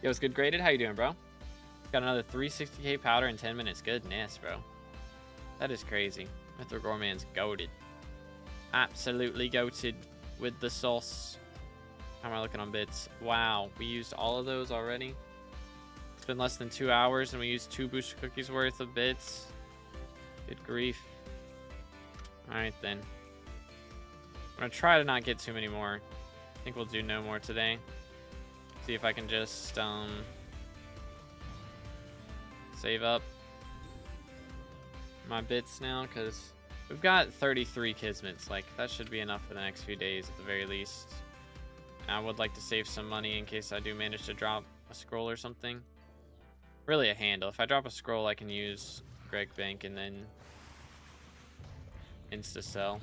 Yo, it's good graded. How you doing, bro? Got another 360k powder in 10 minutes. Goodness, bro. That is crazy. Mythic Gorman's goated. Absolutely goated with the sauce. How am I looking on bits? Wow, we used all of those already. It's been less than 2 hours and we used 2 booster cookies worth of bits. Good grief. Alright then. I'm gonna try to not get too many more. I think we'll do no more today. See if I can just save up my bits now, because we've got 33 kismets. Like, that should be enough for the next few days at the very least. And I would like to save some money in case I do manage to drop a scroll or something. Really a handle. If I drop a scroll, I can use Greg Bank and then insta sell.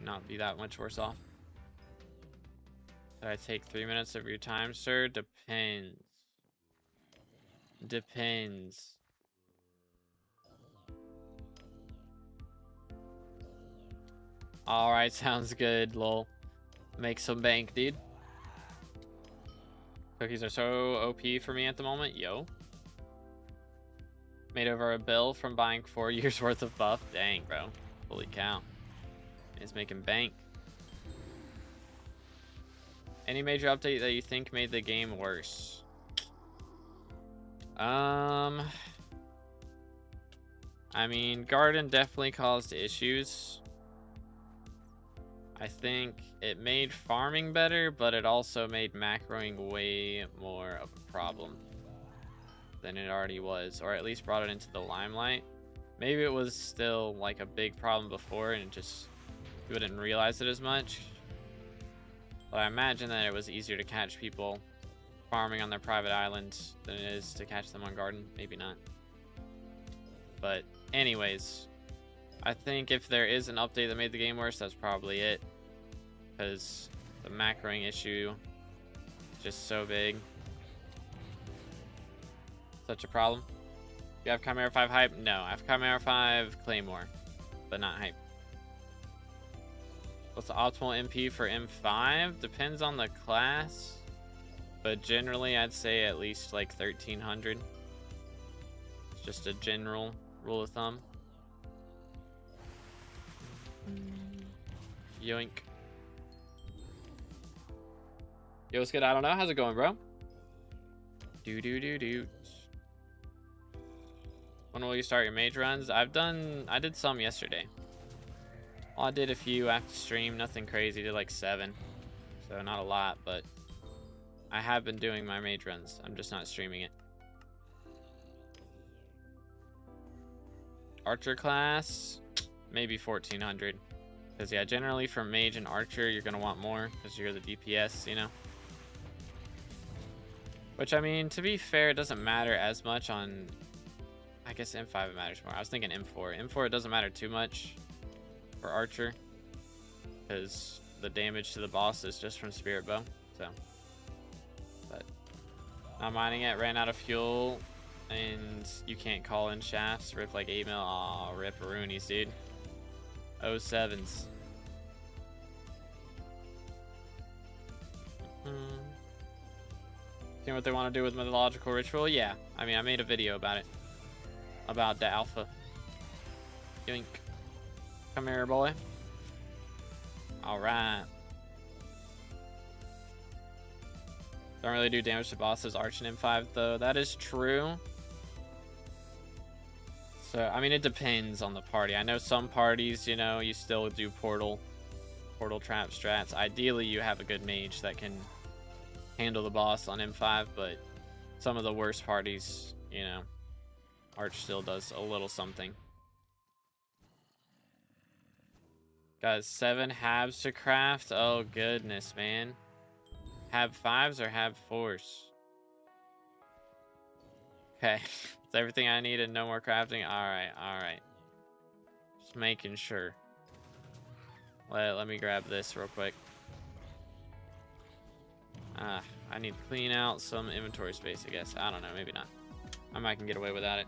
Not be that much worse off. Did I take 3 minutes of your time, sir? Depends. Depends. Alright, sounds good, lol. Make some bank, dude. Cookies are so OP for me at the moment. Yo. Made over a bill from buying 4 years worth of buff. Dang, bro. Holy cow. It's making bank. Any major update that you think made the game worse? I mean, Garden definitely caused issues. I think it made farming better, but it also made macroing way more of a problem than it already was, or at least brought it into the limelight. Maybe it was still like a big problem before and it just, you wouldn't realize it as much. But I imagine that it was easier to catch people farming on their private islands than it is to catch them on Garden. Maybe not. But anyways, I think if there is an update that made the game worse, that's probably it. Because the macroing issue is just so big. Such a problem. You have Chimera 5 hype? No, I have Chimera 5 Claymore, but not hype. What's the optimal MP for M5? Depends on the class, but generally I'd say at least like 1300. It's just a general rule of thumb. Yoink. Yo, what's good? I don't know. How's it going, bro? Do. When will you start your mage runs? I did some yesterday. Well, I did a few after stream, nothing crazy, did like 7. So not a lot, but I have been doing my mage runs. I'm just not streaming it. Archer class, maybe 1400. Because, yeah, generally for mage and archer, you're going to want more because you're the DPS, you know? Which, I mean, to be fair, it doesn't matter as much on... I guess M5 it matters more. I was thinking M4. M4, it doesn't matter too much for archer. Because the damage to the boss is just from spirit bow. So, but not mining it. Ran out of fuel. And you can't call in shafts. Rip like 8 mil. Aw, rip Roonies, dude. 07s. See what they want to do with mythological ritual? Yeah. I mean, I made a video about it. About the alpha. Yoink. Come here, boy. Alright. Don't really do damage to bosses, Arch and M5, though. That is true. So, I mean, it depends on the party. I know some parties, you know, you still do portal trap strats. Ideally, you have a good mage that can handle the boss on M5, but some of the worst parties, you know, Arch still does a little something. Got 7 halves to craft. Oh, goodness, man. Have 5s or have 4s? Okay. It's everything I need and no more crafting. Alright, alright. Just making sure. Let me grab this real quick. I need to clean out some inventory space, I guess. I don't know, maybe not. I might can get away without it.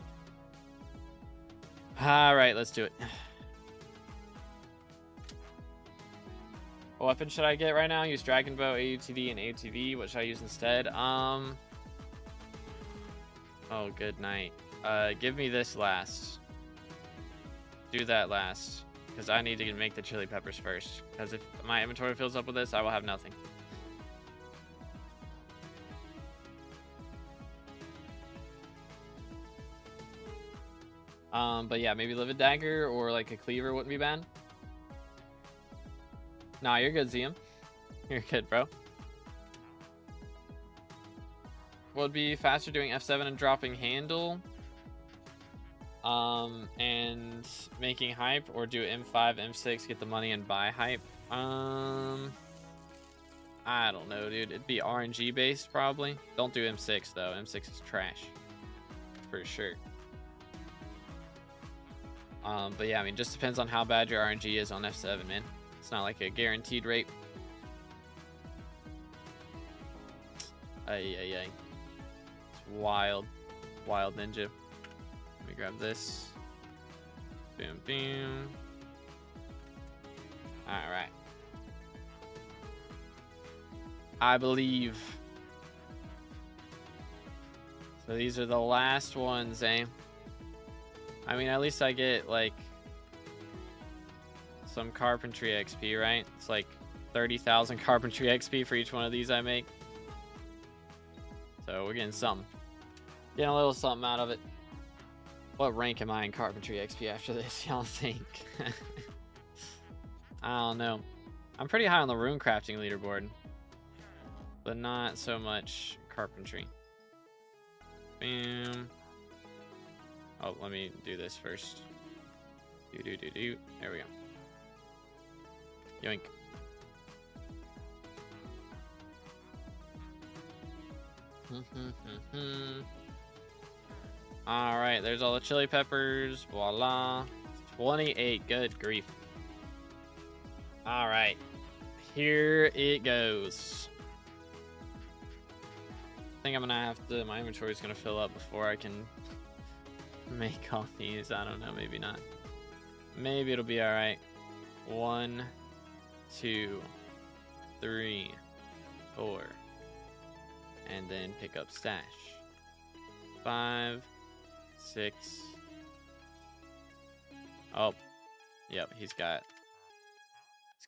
Alright, let's do it. What weapon should I get right now? Use Dragon Bow, AUTD, and AUTV. What should I use instead? Oh, good night. Give me this last. Do that last. Because I need to make the chili peppers first. Because if my inventory fills up with this, I will have nothing. But yeah, maybe Livid Dagger or like a Cleaver wouldn't be bad. Nah, you're good, Zium. You're good, bro. Would be faster doing F7 and dropping handle. And making hype, or do M5, M6, get the money and buy hype. I don't know, dude. It'd be RNG based probably. Don't do M6 though. M6 is trash. For sure. But yeah, I mean, just depends on how bad your RNG is on F7, man. It's not like a guaranteed rate. Ay. It's wild. Wild ninja. Let me grab this. Boom, boom. Alright. I believe. So these are the last ones, eh? I mean, at least I get, like, some carpentry XP, right? It's like 30,000 carpentry XP for each one of these I make. So we're getting something. Getting a little something out of it. What rank am I in carpentry XP after this, y'all think? I don't know. I'm pretty high on the rune crafting leaderboard. But not so much carpentry. Boom. Oh, let me do this first. Do. There we go. Yoink. Alright, there's all the chili peppers. Voila. 28. Good grief. Alright. Here it goes. I think I'm gonna have to... My inventory's gonna fill up before I can make all these. I don't know, maybe not. Maybe it'll be alright. 1, 2, 3, 4. And then pick up stash. 5, 6. Oh. Yep, he's got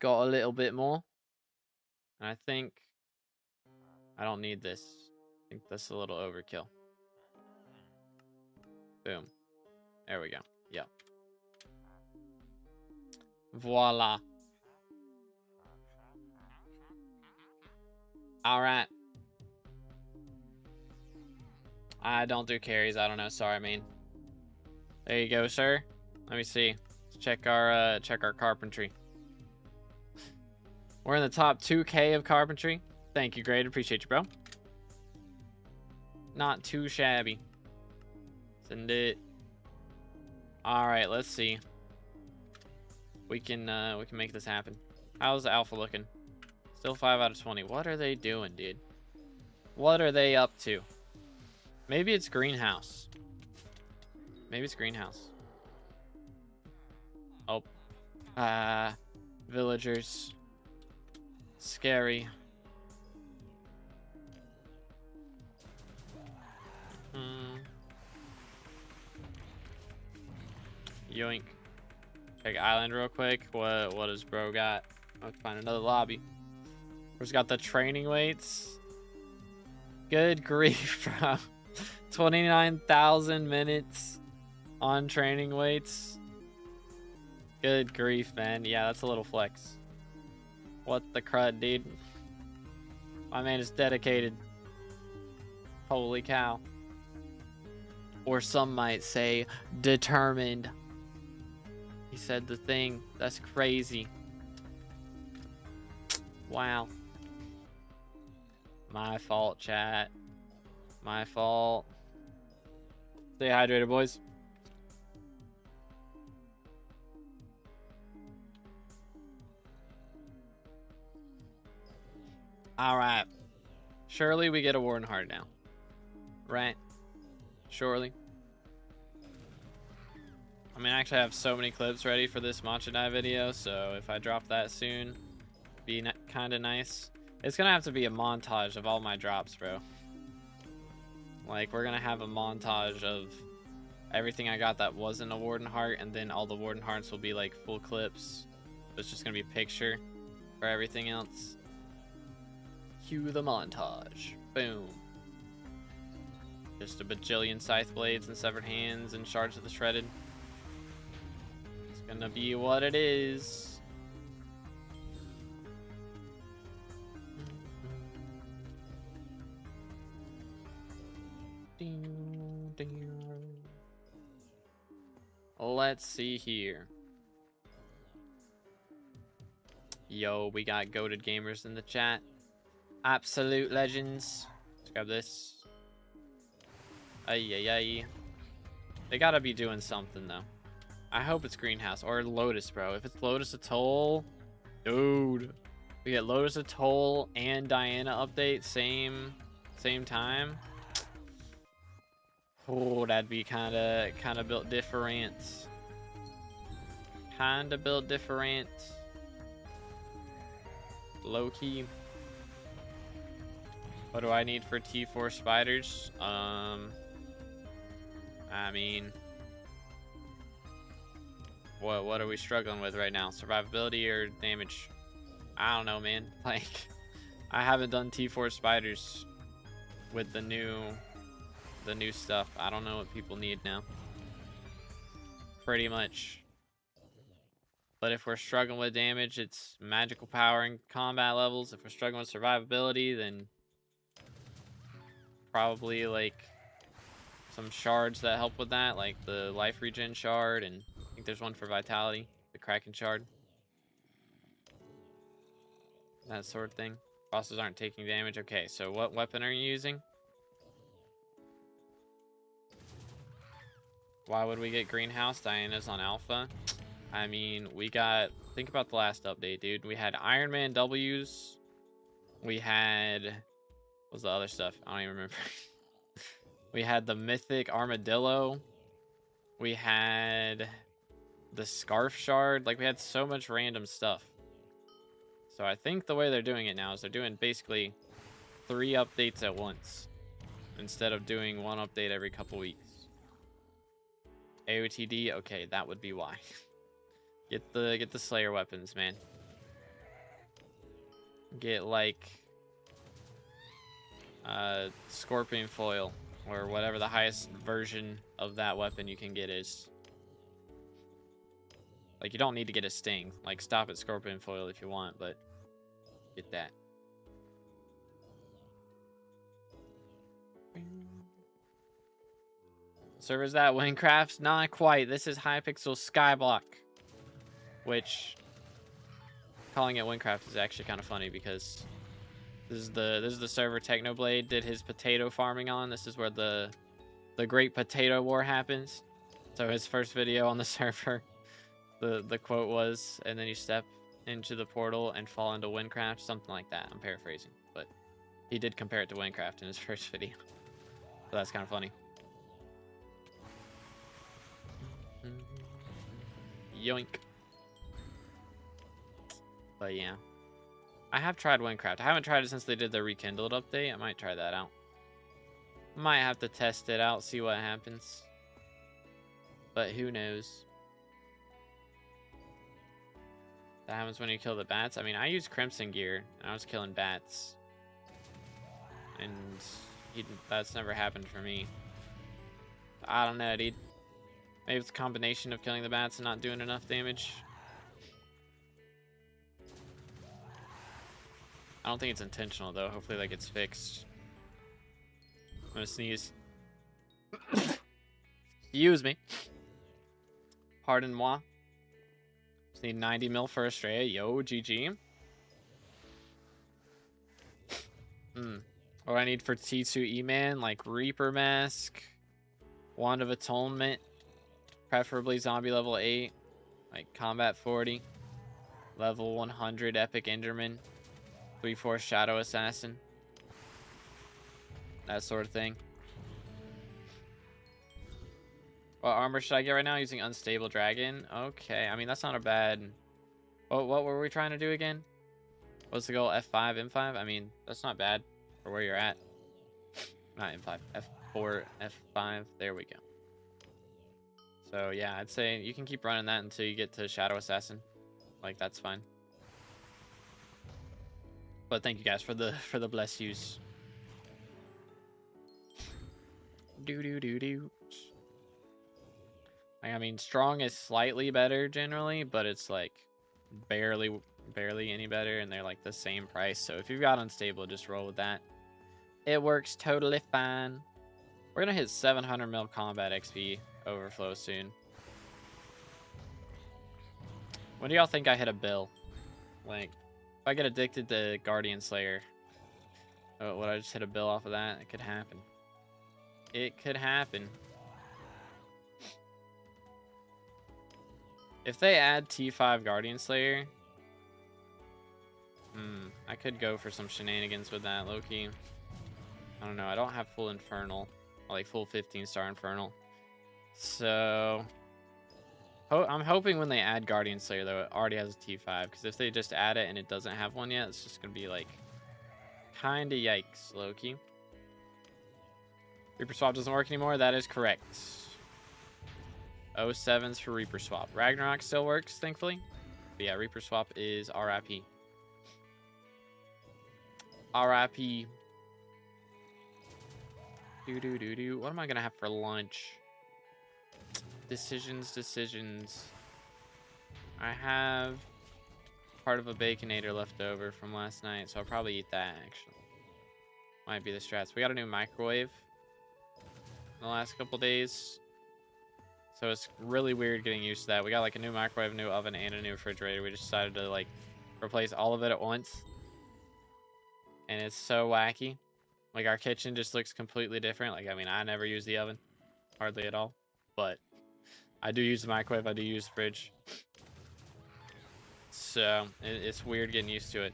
a little bit more. And I think I don't need this. I think that's a little overkill. Boom. There we go. Yep. Voila. Alright. I don't do carries. I don't know. Sorry, man. There you go, sir. Let me see. Let's check our carpentry. We're in the top 2K of carpentry. Thank you, Grade. Appreciate you, bro. Not too shabby. Send it. All right, let's see. We can make this happen. How's the alpha looking? Still 5 out of 20. What are they doing, dude? What are they up to? Maybe it's greenhouse. Maybe it's greenhouse. Oh. Villagers. Scary. Yoink. Check island real quick. What does bro got? I'll find another lobby. Bro's got the training weights. Good grief, bro. 29,000 minutes on training weights. Good grief, man. Yeah, that's a little flex. What the crud, dude? My man is dedicated. Holy cow. Or some might say determined. He said the thing. That's crazy. Wow. My fault, chat. My fault. Stay hydrated, boys. Alright. Surely we get a Warden Heart now. Right? Surely. I mean, actually, I have so many clips ready for this Matcha Dye video, so if I drop that soon, be kind of nice. It's gonna have to be a montage of all my drops, bro. Like, we're gonna have a montage of everything I got that wasn't a Warden Heart, and then all the Warden Hearts will be like full clips. It's just gonna be a picture for everything else. Cue the montage. Boom. Just a bajillion scythe blades and severed hands and shards of the shredded. It's gonna be what it is. Let's see here. Yo, we got goated gamers in the chat. Absolute legends. Let's grab this. Ay. They gotta be doing something though. I hope it's greenhouse or Lotus, bro. If it's Lotus Atoll, dude, we get Lotus Atoll and Diana update same time. Oh, that'd be kind of built different. Kind of built different. Low key. What do I need for T4 spiders? I mean, what are we struggling with right now? Survivability or damage? I don't know, man. Like, I haven't done T4 spiders with the new stuff. I don't know what people need now. Pretty much. But if we're struggling with damage, it's magical power and combat levels. If we're struggling with survivability, then probably like some shards that help with that, like the life regen shard, and I think there's one for vitality, the Kraken shard. That sort of thing. Bosses aren't taking damage. Okay, so what weapon are you using? Why would we get greenhouse? Diana's on alpha. I mean, we got, think about the last update, dude. We had Iron Man W's. We had, what was the other stuff? I don't even remember. We had the mythic armadillo. We had the scarf shard. Like, we had so much random stuff. So I think the way they're doing it now is they're doing basically 3 updates at once instead of doing 1 update every couple weeks. AOTD, okay, that would be why. Get the Slayer weapons, man. Get like Scorpion Foil or whatever the highest version of that weapon you can get is. Like, you don't need to get a Sting. Like, stop at Scorpion Foil if you want, but get that. Servers that Winecraft? Not quite. This is Hypixel SkyBlock, which calling it Windcraft is actually kind of funny because this is the server Technoblade did his potato farming on. This is where the Great Potato War happens. So his first video on the server, the quote was, and then you step into the portal and fall into Windcraft, something like that. I'm paraphrasing, but he did compare it to Windcraft in his first video. So that's kind of funny. Yoink. But yeah, I have tried Windcraft. I haven't tried it since they did the Rekindled update. I might try that out. Might have to test it out, see what happens. But who knows? That happens when you kill the bats. I mean, I use Crimson gear. And I was killing bats. And that's never happened for me. I don't know, dude. Maybe it's a combination of killing the bats and not doing enough damage. I don't think it's intentional, though. Hopefully that gets fixed. I'm gonna sneeze. Excuse me. Pardon moi. Just need 90 mil for Australia. Yo, GG. What I need for T2 E-Man, like Reaper Mask, Wand of Atonement, preferably Zombie level 8, like Combat 40, level 100 Epic Enderman, 3/4 Shadow Assassin, that sort of thing. What armor should I get right now? Using Unstable Dragon. Okay, I mean, that's not a bad... What were we trying to do again? What's the goal? F5, M5? I mean, that's not bad for where you're at. Not M5. F4, F5. There we go. So, yeah, I'd say you can keep running that until you get to Shadow Assassin. Like, that's fine. But thank you guys for the bless yous. Do. I mean, strong is slightly better generally, but it's like barely any better, and they're like the same price. So if you've got unstable, just roll with that. It works totally fine. We're gonna hit 700 mil combat XP overflow soon. When do y'all think I hit a bill? Like, if I get addicted to Guardian Slayer, would I just hit a bill off of that? It could happen. It could happen. If they add T5 Guardian Slayer, I could go for some shenanigans with that, low-key. I don't know. I don't have full Infernal, like full 15-star Infernal. So, I'm hoping when they add Guardian Slayer, though, it already has a T5. Because if they just add it and it doesn't have one yet, it's just going to be like, kind of yikes, low-key. Reaper Swap doesn't work anymore. That is correct. 07s for Reaper Swap. Ragnarok still works, thankfully. But yeah, Reaper Swap is RIP. RIP. Do. What am I going to have for lunch? Decisions. I have part of a Baconator left over from last night, so I'll probably eat that, actually. Might be the strats. We got a new microwave in the last couple days. So it's really weird getting used to that. We got like a new microwave, new oven, and a new refrigerator. We just decided to like replace all of it at once. And it's so wacky. Like our kitchen just looks completely different. Like, I mean, I never use the oven. Hardly at all. But I do use the microwave. I do use the fridge. So it's weird getting used to it.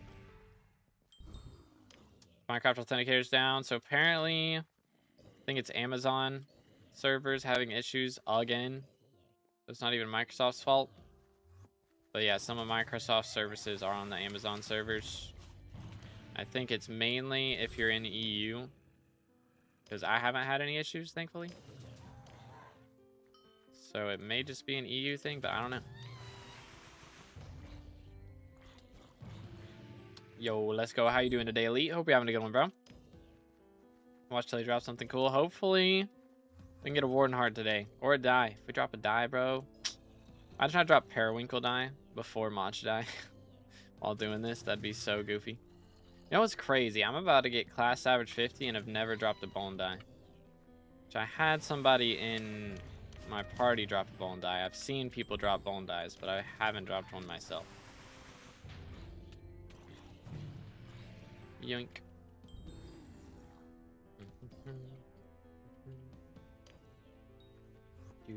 Minecraft Authenticator's down. So apparently, I think it's Amazon servers having issues again. It's not even Microsoft's fault. But yeah, some of Microsoft's services are on the Amazon servers. I think it's mainly if you're in the EU. Because I haven't had any issues, thankfully. So it may just be an EU thing, but I don't know. Yo, let's go. How you doing today, Elite? Hope you're having a good one, bro. Watch till he drops something cool. Hopefully, we can get a Warden Heart today. Or a die. If we drop a die, bro. I try to drop Periwinkle die before Mach die. While doing this, that'd be so goofy. You know what's crazy? I'm about to get class average 50 and have never dropped a bone die. Which I had somebody in my party drop a bone die. I've seen people drop bone dies, but I haven't dropped one myself. Yoink.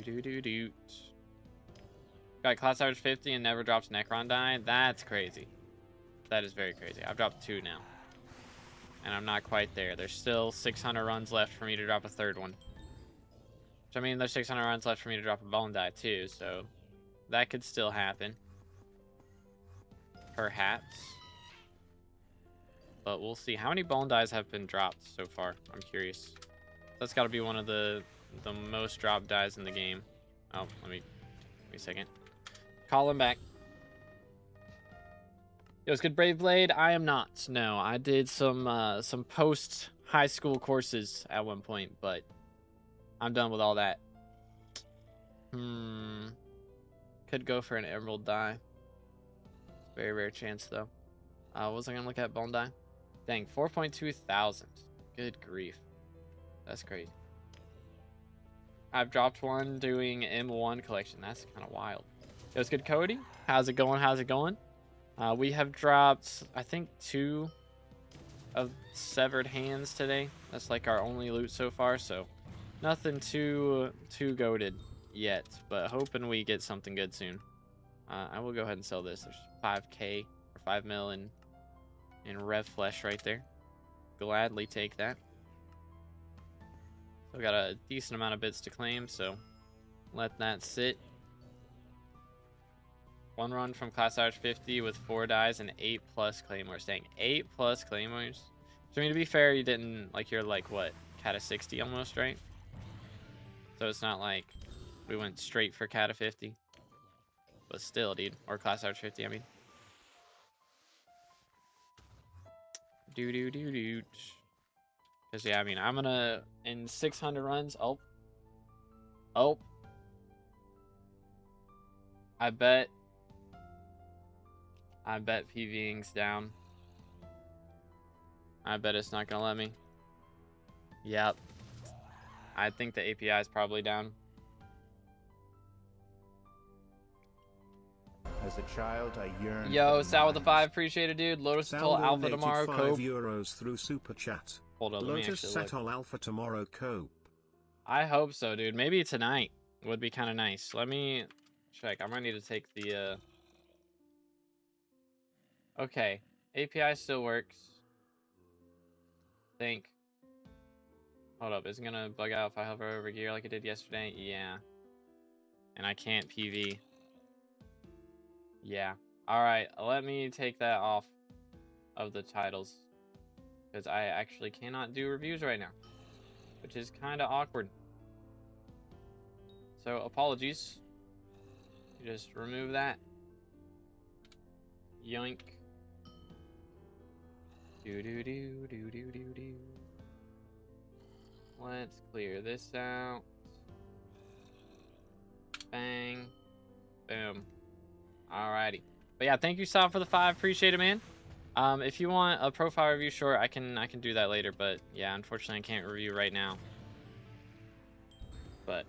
Do. Got class average 50 and never drops Necron die. That's crazy. That is very crazy. I've dropped 2 now. And I'm not quite there. There's still 600 runs left for me to drop a 3rd one. Which, I mean, there's 600 runs left for me to drop a bone die too, so that could still happen. Perhaps. But we'll see. How many bone dies have been dropped so far? I'm curious. That's got to be one of the most dropped dies in the game. Oh, let me a second. Call him back. Yo, it's good, Brave Blade. I am not. No, I did some post high school courses at one point, but I'm done with all that. Could go for an emerald die. Very rare chance though. What was I gonna look at? Bone die. Dang, 4.2 thousand. Good grief. That's crazy. I've dropped one doing M1 collection. That's kind of wild. It was good, Cody. How's it going? How's it going? We have dropped, I think, 2 of severed hands today. That's like our only loot so far, so nothing too goated yet, but hoping we get something good soon. I will go ahead and sell this. There's 5k or 5 mil in rev flesh right there. Gladly take that. Still got a decent amount of bits to claim, so let that sit. 1 run from class average 50 with 4 dies and 8+ claymores. Dang, 8+ claymores. So I mean, to be fair, you didn't, like, you're like what, Cata 60 almost, right? So it's not like we went straight for Cata 50, but still, dude, or class average 50. I mean, do. Because yeah, I mean, I'm gonna in 600 runs. Oh. I bet PVing's down. I bet it's not gonna let me. Yep. I think the API is probably down. As a child, I yearned. Yo, Sal with the 5, appreciate it, dude. Lotus Atoll Alpha tomorrow, Cope. €5 through Super Chat. Hold on, let me Lotus actually look. Atoll Alpha tomorrow, Cope. I hope so, dude. Maybe tonight would be kind of nice. Let me check. I might need to take the Okay, API still works. Think. Hold up, is it gonna bug out if I hover over gear like it did yesterday? Yeah. And I can't PV. Yeah. Alright, let me take that off of the titles. Because I actually cannot do reviews right now. Which is kind of awkward. So, apologies. Just remove that. Yoink. Do. Let's clear this out. Bang. Boom. Alrighty. But yeah, thank you, Sal, for the 5. Appreciate it, man. If you want a profile review, sure, I can do that later. But yeah, unfortunately, I can't review right now. But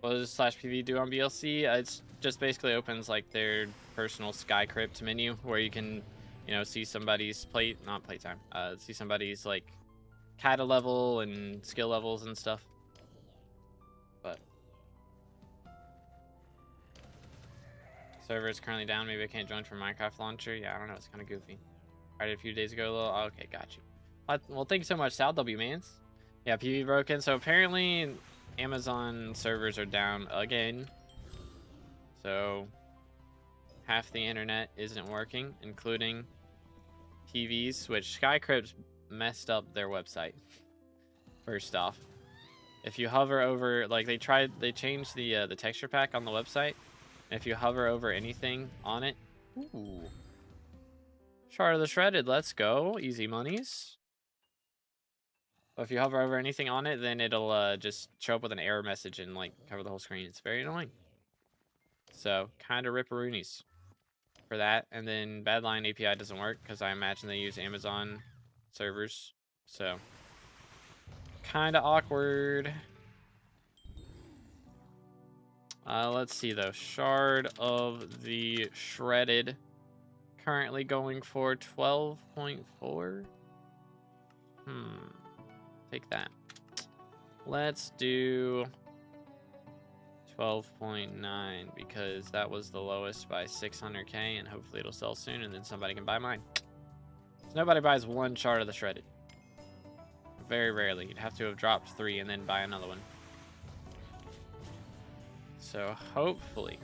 what does /PV do on BLC? It's just basically opens like their personal Sky Crypt menu where you can, you know, see somebody's see somebody's like Kata level and skill levels and stuff. But server is currently down. Maybe I can't join from Minecraft launcher. Yeah, I don't know. It's kind of goofy. Alright, a few days ago, okay, got you. Well, thank you so much, Sal. W Mans. Yeah, PV broken. So apparently Amazon servers are down again. So half the internet isn't working, including TVs, which SkyCrypt messed up their website. First off, if you hover over, like they changed the texture pack on the website. And if you hover over anything on it, ooh, Shard of the Shredded, let's go, easy monies. But if you hover over anything on it, then it'll just show up with an error message and like cover the whole screen. It's very annoying. So kind of ripperoonies for that. And then Badline API doesn't work because I imagine they use Amazon servers. So kind of awkward. Let's see though. Shard of the Shredded currently going for 12.4. Take that. Let's do 12.9 because that was the lowest by 600k, and hopefully it'll sell soon and then somebody can buy mine. So nobody buys one chart of the shredded. Very rarely. You'd have to have dropped 3 and then buy another one. So hopefully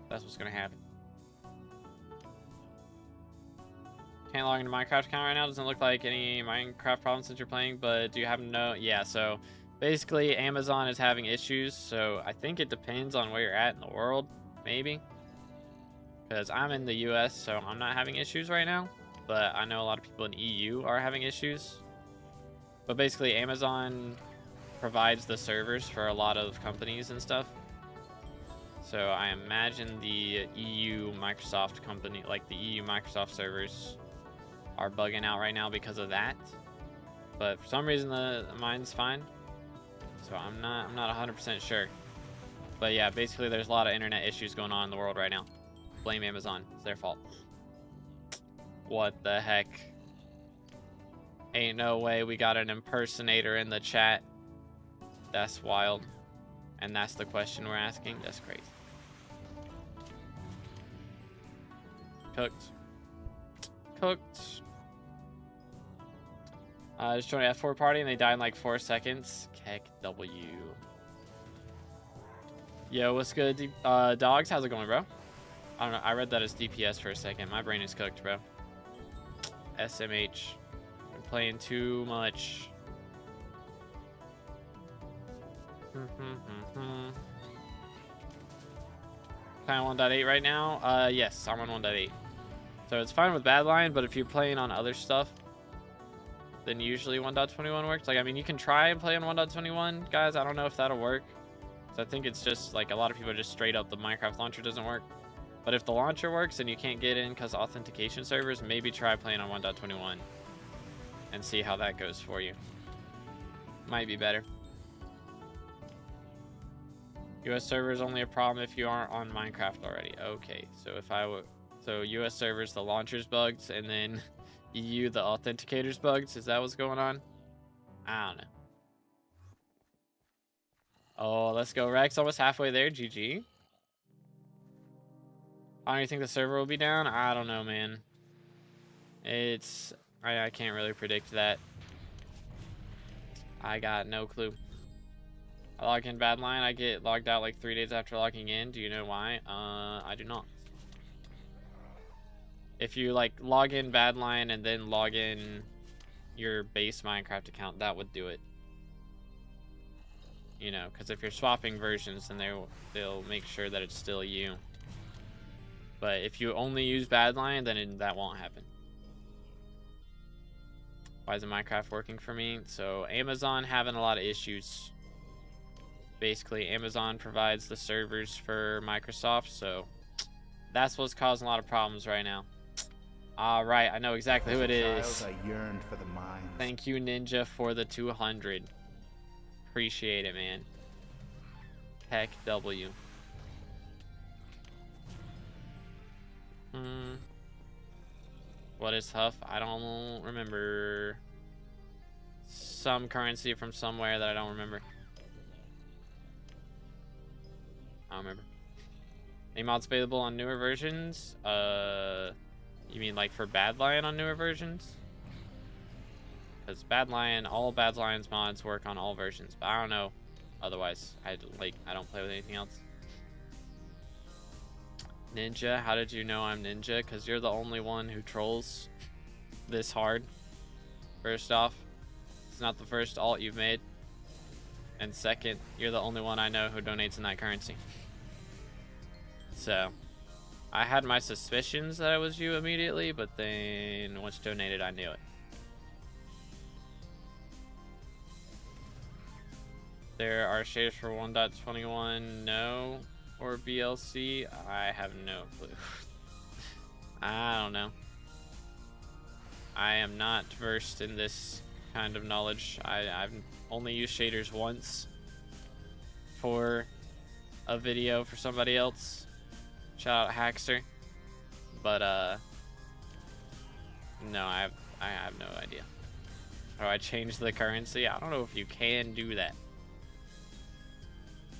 that's what's gonna happen. Can't log into Minecraft account right now. Doesn't look like any Minecraft problems since you're playing, but do you happen to know? Yeah, so basically Amazon is having issues, so I think it depends on where you're at in the world, maybe. Because I'm in the US, so I'm not having issues right now, but I know a lot of people in EU are having issues. But basically Amazon provides the servers for a lot of companies and stuff. So I imagine the EU Microsoft company, like the EU Microsoft servers, are bugging out right now because of that. But for some reason mine's fine. So I'm not 100% sure. But yeah, basically there's a lot of internet issues going on in the world right now. Blame Amazon. It's their fault. What the heck? Ain't no way we got an impersonator in the chat. That's wild. And that's the question we're asking? That's crazy. Cooked. Cooked. Just joined a F4 party and they died in like 4 seconds. Heck W. Yo, what's good? Dogs, how's it going, bro? I don't know. I read that as DPS for a second. My brain is cooked, bro. SMH. I'm playing too much. Playing 1.8 right now? Yes, I'm on 1.8. So it's fine with Badline, but if you're playing on other stuff, then usually 1.21 works. Like, I mean, you can try and play on 1.21, guys. I don't know if that'll work. So I think it's just, like, a lot of people are just straight up the Minecraft launcher doesn't work. But if the launcher works and you can't get in because authentication servers, maybe try playing on 1.21 and see how that goes for you. Might be better. US server is only a problem if you aren't on Minecraft already. Okay, so if I would... So US servers, the launcher's bugs, and then EU, the authenticator's bugs. Is that what's going on? I don't know. Oh, let's go. Rex, almost halfway there. GG. I don't even think the server will be down. I don't know, man. It's... I can't really predict that. I got no clue. I log in Badline. I get logged out like 3 days after logging in. Do you know why? I do not. If you like log in Badline and then log in your base Minecraft account, that would do it. You know, because if you're swapping versions, then they'll make sure that it's still you. But if you only use Badline, then that won't happen. Why isn't Minecraft working for me? So Amazon having a lot of issues. Basically, Amazon provides the servers for Microsoft, so that's what's causing a lot of problems right now. All right, I know exactly who it is. I yearned for the mines. Thank you, Ninja, for the 200. Appreciate it, man. Heck W. What is Huff? I don't remember. Some currency from somewhere that I don't remember. I don't remember. Any mods available on newer versions? You mean like for Badlion on newer versions? Because Badlion, all Badlion's mods work on all versions, but I don't know. Otherwise, I don't play with anything else. Ninja, how did you know I'm Ninja? Because you're the only one who trolls this hard. First off, it's not the first alt you've made. And second, you're the only one I know who donates in that currency. So, I had my suspicions that it was you immediately, but then once you donated, I knew it. There are shaders for 1.21, no, or BLC. I have no clue. I don't know. I am not versed in this kind of knowledge. I've only used shaders once for a video for somebody else. Shout out Hackster. But no, I have no idea. How do I change the currency? I don't know if you can do that.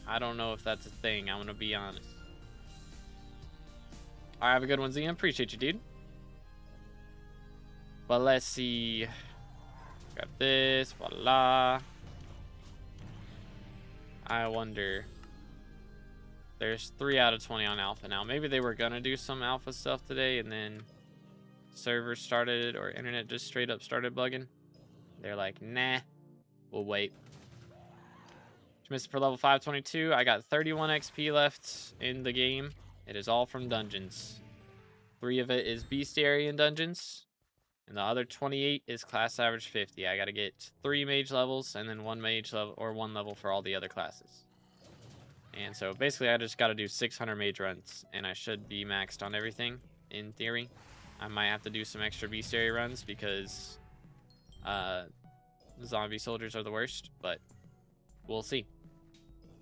I don't know if that's a thing. I'm gonna be honest. All right, have a good one, Zian. Appreciate you, dude. But let's see. Grab this. Voila. I wonder. There's 3 out of 20 on alpha now. Maybe they were gonna do some alpha stuff today, and then servers started or internet just straight up started bugging. They're like, nah, we'll wait. Missed for level 522. I got 31 XP left in the game. It is all from dungeons. 3 of it is bestiary and dungeons, and the other 28 is class average 50. I gotta get 3 mage levels and then 1 mage level or 1 level for all the other classes. And so basically I just gotta do 600 mage runs, and I should be maxed on everything in theory. I might have to do some extra bestiary runs because zombie soldiers are the worst, but we'll see.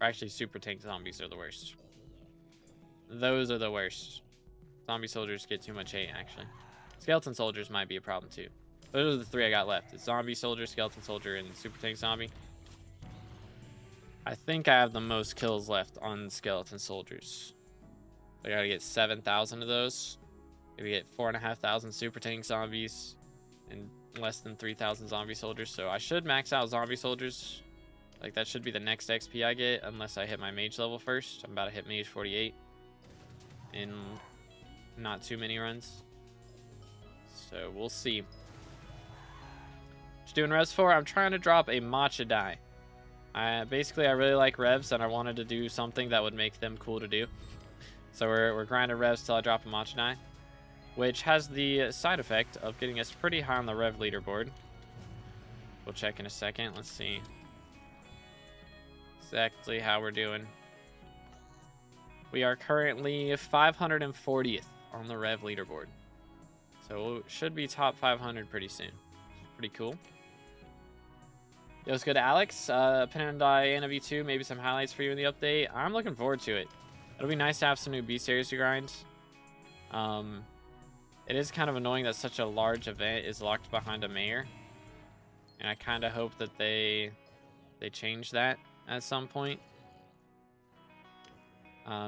Or actually, super tank zombies are the worst. Those are the worst. Zombie soldiers get too much hate, actually. Skeleton soldiers might be a problem, too. Those are the 3 I got left. It's zombie soldier, skeleton soldier, and super tank zombie. I think I have the most kills left on skeleton soldiers. I gotta get 7,000 of those. Maybe get 4,500 super tank zombies and less than 3,000 zombie soldiers. So I should max out zombie soldiers. Like, that should be the next XP I get, unless I hit my mage level first. I'm about to hit mage 48 in not too many runs. So we'll see. What you doing revs for? I'm trying to drop a matcha die. Basically, I really like revs, and I wanted to do something that would make them cool to do. So we're grinding revs till I drop a matcha die, which has the side effect of getting us pretty high on the rev leaderboard. We'll check in a second. Let's see exactly how we're doing. We are currently 540th on the rev leaderboard, so it should be top 500 pretty soon. Pretty cool. Yo, let's go to Alex. Pen and Die NW2, maybe some highlights for you in the update. I'm looking forward to it. It'll be nice to have some new B series to grind. It is kind of annoying that such a large event is locked behind a mayor, and I kind of hope that they change that at some point.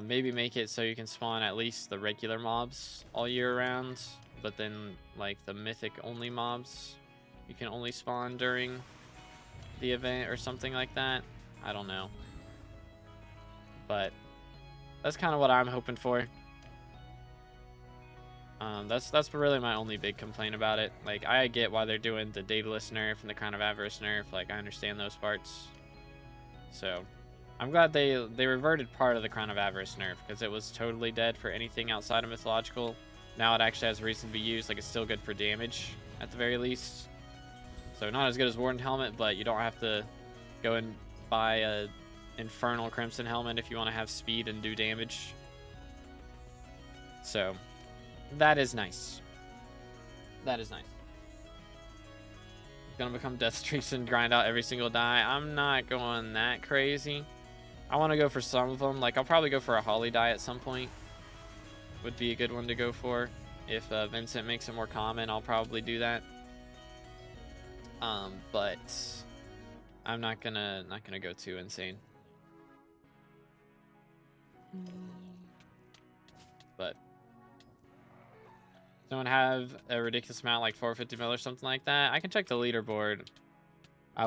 Maybe make it so you can spawn at least the regular mobs all year round, but then like the mythic only mobs you can only spawn during the event or something like that. I don't know, but that's kind of what I'm hoping for. That's really my only big complaint about it. Like, I get why they're doing the dataless nerf and the Crown of Avarice nerf. Like, I understand those parts. So I'm glad they reverted part of the Crown of Avarice nerf, because it was totally dead for anything outside of mythological. Now it actually has a reason to be used. Like, it's still good for damage at the very least. So not as good as Warden Helmet, but you don't have to go and buy a Infernal Crimson Helmet if you want to have speed and do damage. So that is nice. That is nice. Gonna become Death Streaks and grind out every single die. I'm not going that crazy. I want to go for some of them. Like, I'll probably go for a Holly die at some point. Would be a good one to go for. If Vincent makes it more common, I'll probably do that. But I'm not gonna go too insane. But someone have a ridiculous amount, like 450 mil or something like that? I can check the leaderboard.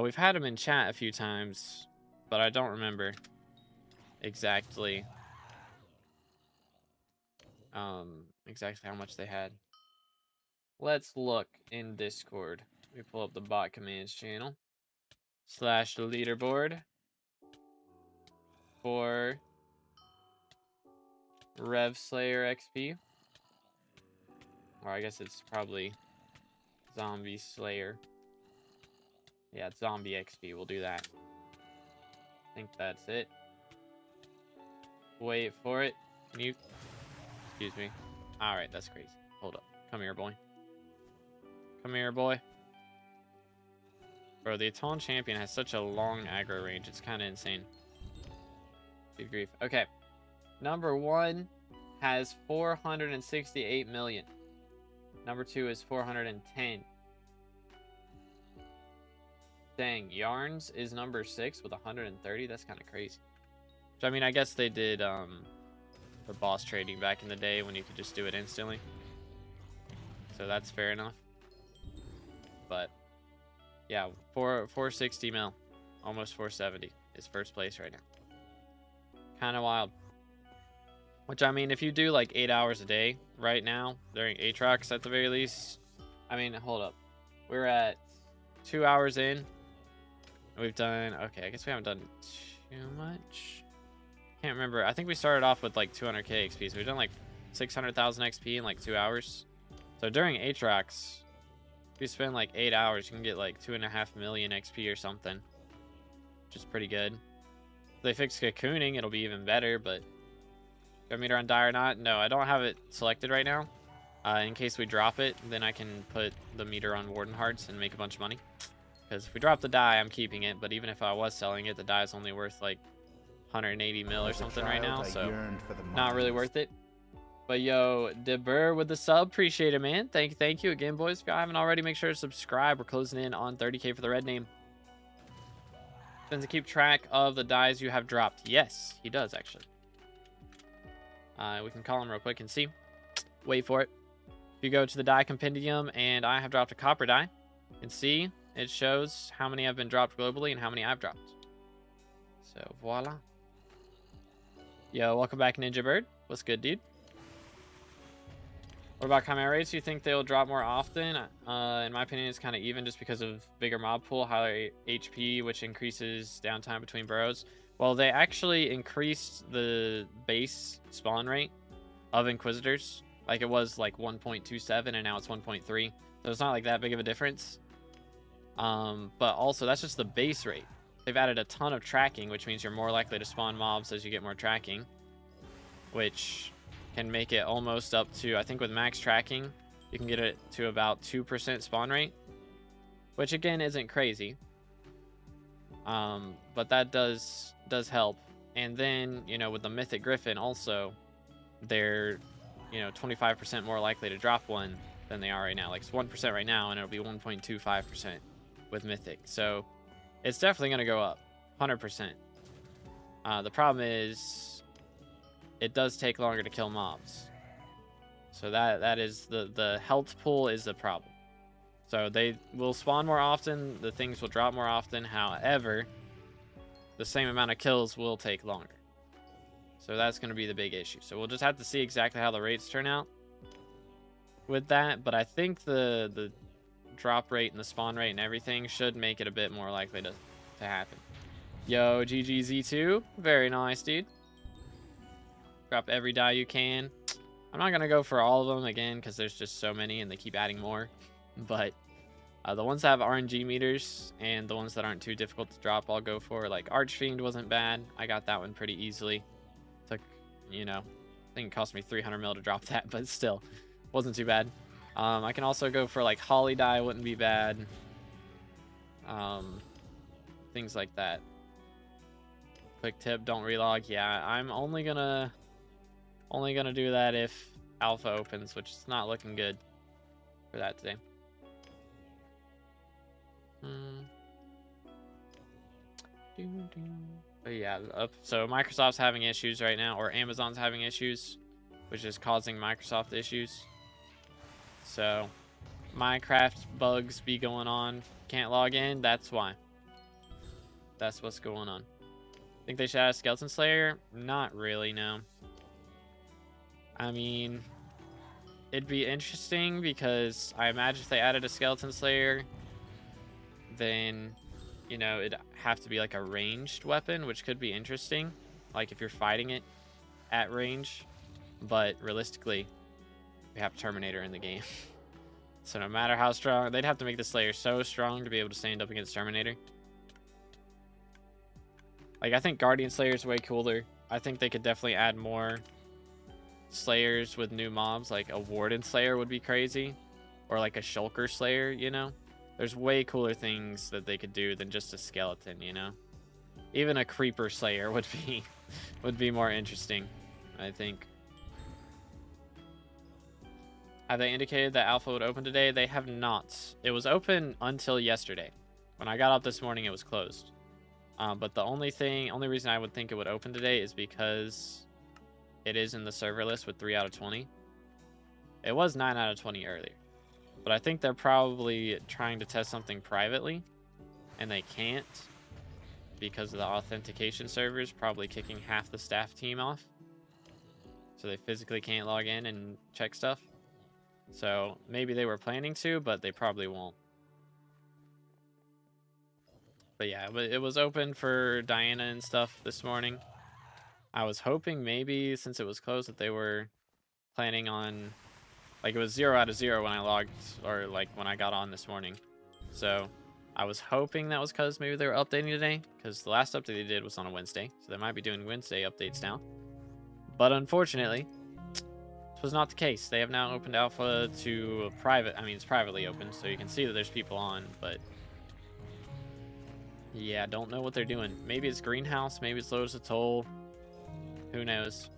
We've had him in chat a few times, but I don't remember exactly exactly how much they had. Let's look in Discord. Let me pull up the bot commands channel / leaderboard for Rev Slayer XP. Or I guess it's probably Zombie Slayer. Yeah, it's Zombie XP. We'll do that. I think that's it. Wait for it. Mute. Excuse me. Alright, that's crazy. Hold up. Come here, boy. Come here, boy. Bro, the Aton champion has such a long aggro range. It's kind of insane. Good grief. Okay. Number 1 has 468 million. Number 2 is 410. Dang, Yarns is number 6 with 130. That's kind of crazy. Which, I mean, I guess they did the boss trading back in the day when you could just do it instantly. So that's fair enough. But yeah, 460 mil, almost 470 is first place right now. Kind of wild. Which, I mean, if you do like 8 hours a day right now during Aatrox at the very least, I mean, hold up, we're at 2 hours in. We've done, okay, I guess we haven't done too much. Can't remember. I think we started off with like 200k XP, so we've done like 600,000 XP in like 2 hours. So during Aatrox, if you spend like 8 hours, you can get like 2.5 million XP or something, which is pretty good. If they fix cocooning, it'll be even better. But do I meter on die or not? No, I don't have it selected right now. In case we drop it, then I can put the meter on Warden Hearts and make a bunch of money. Because if we drop the die, I'm keeping it. But even if I was selling it, the die is only worth like 180 mil or something right now. So not really worth it. But yo, DeBur with the sub, appreciate it, man. Thank you again, boys. If you haven't already, make sure to subscribe. We're closing in on 30k for the red name. Does it keep track of the dies you have dropped? Yes, he does actually. We can call him real quick and see. Wait for it. If you go to the die compendium and I have dropped a copper die, you can see it shows how many have been dropped globally and how many I've dropped. So voila. Yo, welcome back, Ninja Bird. What's good, dude? What about chimera rates? You think they'll drop more often? In my opinion, it's kind of even just because of bigger mob pool, higher HP, which increases downtime between burrows. Well, they actually increased the base spawn rate of Inquisitors. Like, it was like 1.27 and now it's 1.3. So it's not like that big of a difference. But also, that's just the base rate. They've added a ton of tracking, which means you're more likely to spawn mobs as you get more tracking, which can make it almost up to, I think with max tracking, you can get it to about 2% spawn rate, which again isn't crazy. But that does help. And then, you know, with the Mythic Griffin also, they're, you know, 25% more likely to drop one than they are right now. Like, it's 1% right now, and it'll be 1.25% with Mythic. So it's definitely going to go up 100%. The problem is it does take longer to kill mobs. So that is the health pool is the problem. So they will spawn more often, the things will drop more often. However, the same amount of kills will take longer. So that's going to be the big issue. So we'll just have to see exactly how the rates turn out with that. But I think the drop rate and the spawn rate and everything should make it a bit more likely to happen. Yo, GGZ2. Very nice, dude. Drop every die you can. I'm not going to go for all of them again because there's just so many and they keep adding more. But the ones that have RNG meters and the ones that aren't too difficult to drop, I'll go for. Like Archfiend wasn't bad. I got that one pretty easily. Took, you know, I think it cost me 300 mil to drop that, but still wasn't too bad. I can also go for like Holly die, wouldn't be bad. Things like that. Quick tip, don't relog. Yeah, I'm only gonna do that if alpha opens, which is not looking good for that today. But yeah, so Microsoft's having issues right now, or Amazon's having issues, which is causing Microsoft issues. So Minecraft bugs be going on. Can't log in. That's why. That's what's going on. Think they should add a Skeleton Slayer? Not really, no. I mean, it'd be interesting because I imagine if they added a Skeleton Slayer, then, you know, it'd have to be like a ranged weapon, which could be interesting. Like if you're fighting it at range. But realistically, we have Terminator in the game. So no matter how strong, they'd have to make the Slayer so strong to be able to stand up against Terminator. Like, I think Guardian Slayer is way cooler. I think they could definitely add more Slayers with new mobs. Like a Warden Slayer would be crazy. Or like a Shulker Slayer, you know? There's way cooler things that they could do than just a skeleton, you know? Even a Creeper Slayer would be more interesting, I think. Have they indicated that alpha would open today? They have not. It was open until yesterday. When I got up this morning, it was closed. But the only reason I would think it would open today is because it is in the server list with 3 out of 20. It was 9 out of 20 earlier. But I think they're probably trying to test something privately, and they can't because of the authentication servers probably kicking half the staff team off. So they physically can't log in and check stuff. So maybe they were planning to, but they probably won't. But yeah, it was open for Diana and stuff this morning. I was hoping maybe since it was closed that they were planning on, like, it was 0 out of 0 when I logged, or like when I got on this morning. So I was hoping that was because maybe they were updating today, because the last update they did was on a Wednesday. So they might be doing Wednesday updates now. But unfortunately, this was not the case. They have now opened alpha to private. I mean, it's privately open, so you can see that there's people on, but yeah, don't know what they're doing. Maybe it's Greenhouse, maybe it's Lotus Atoll. Who knows?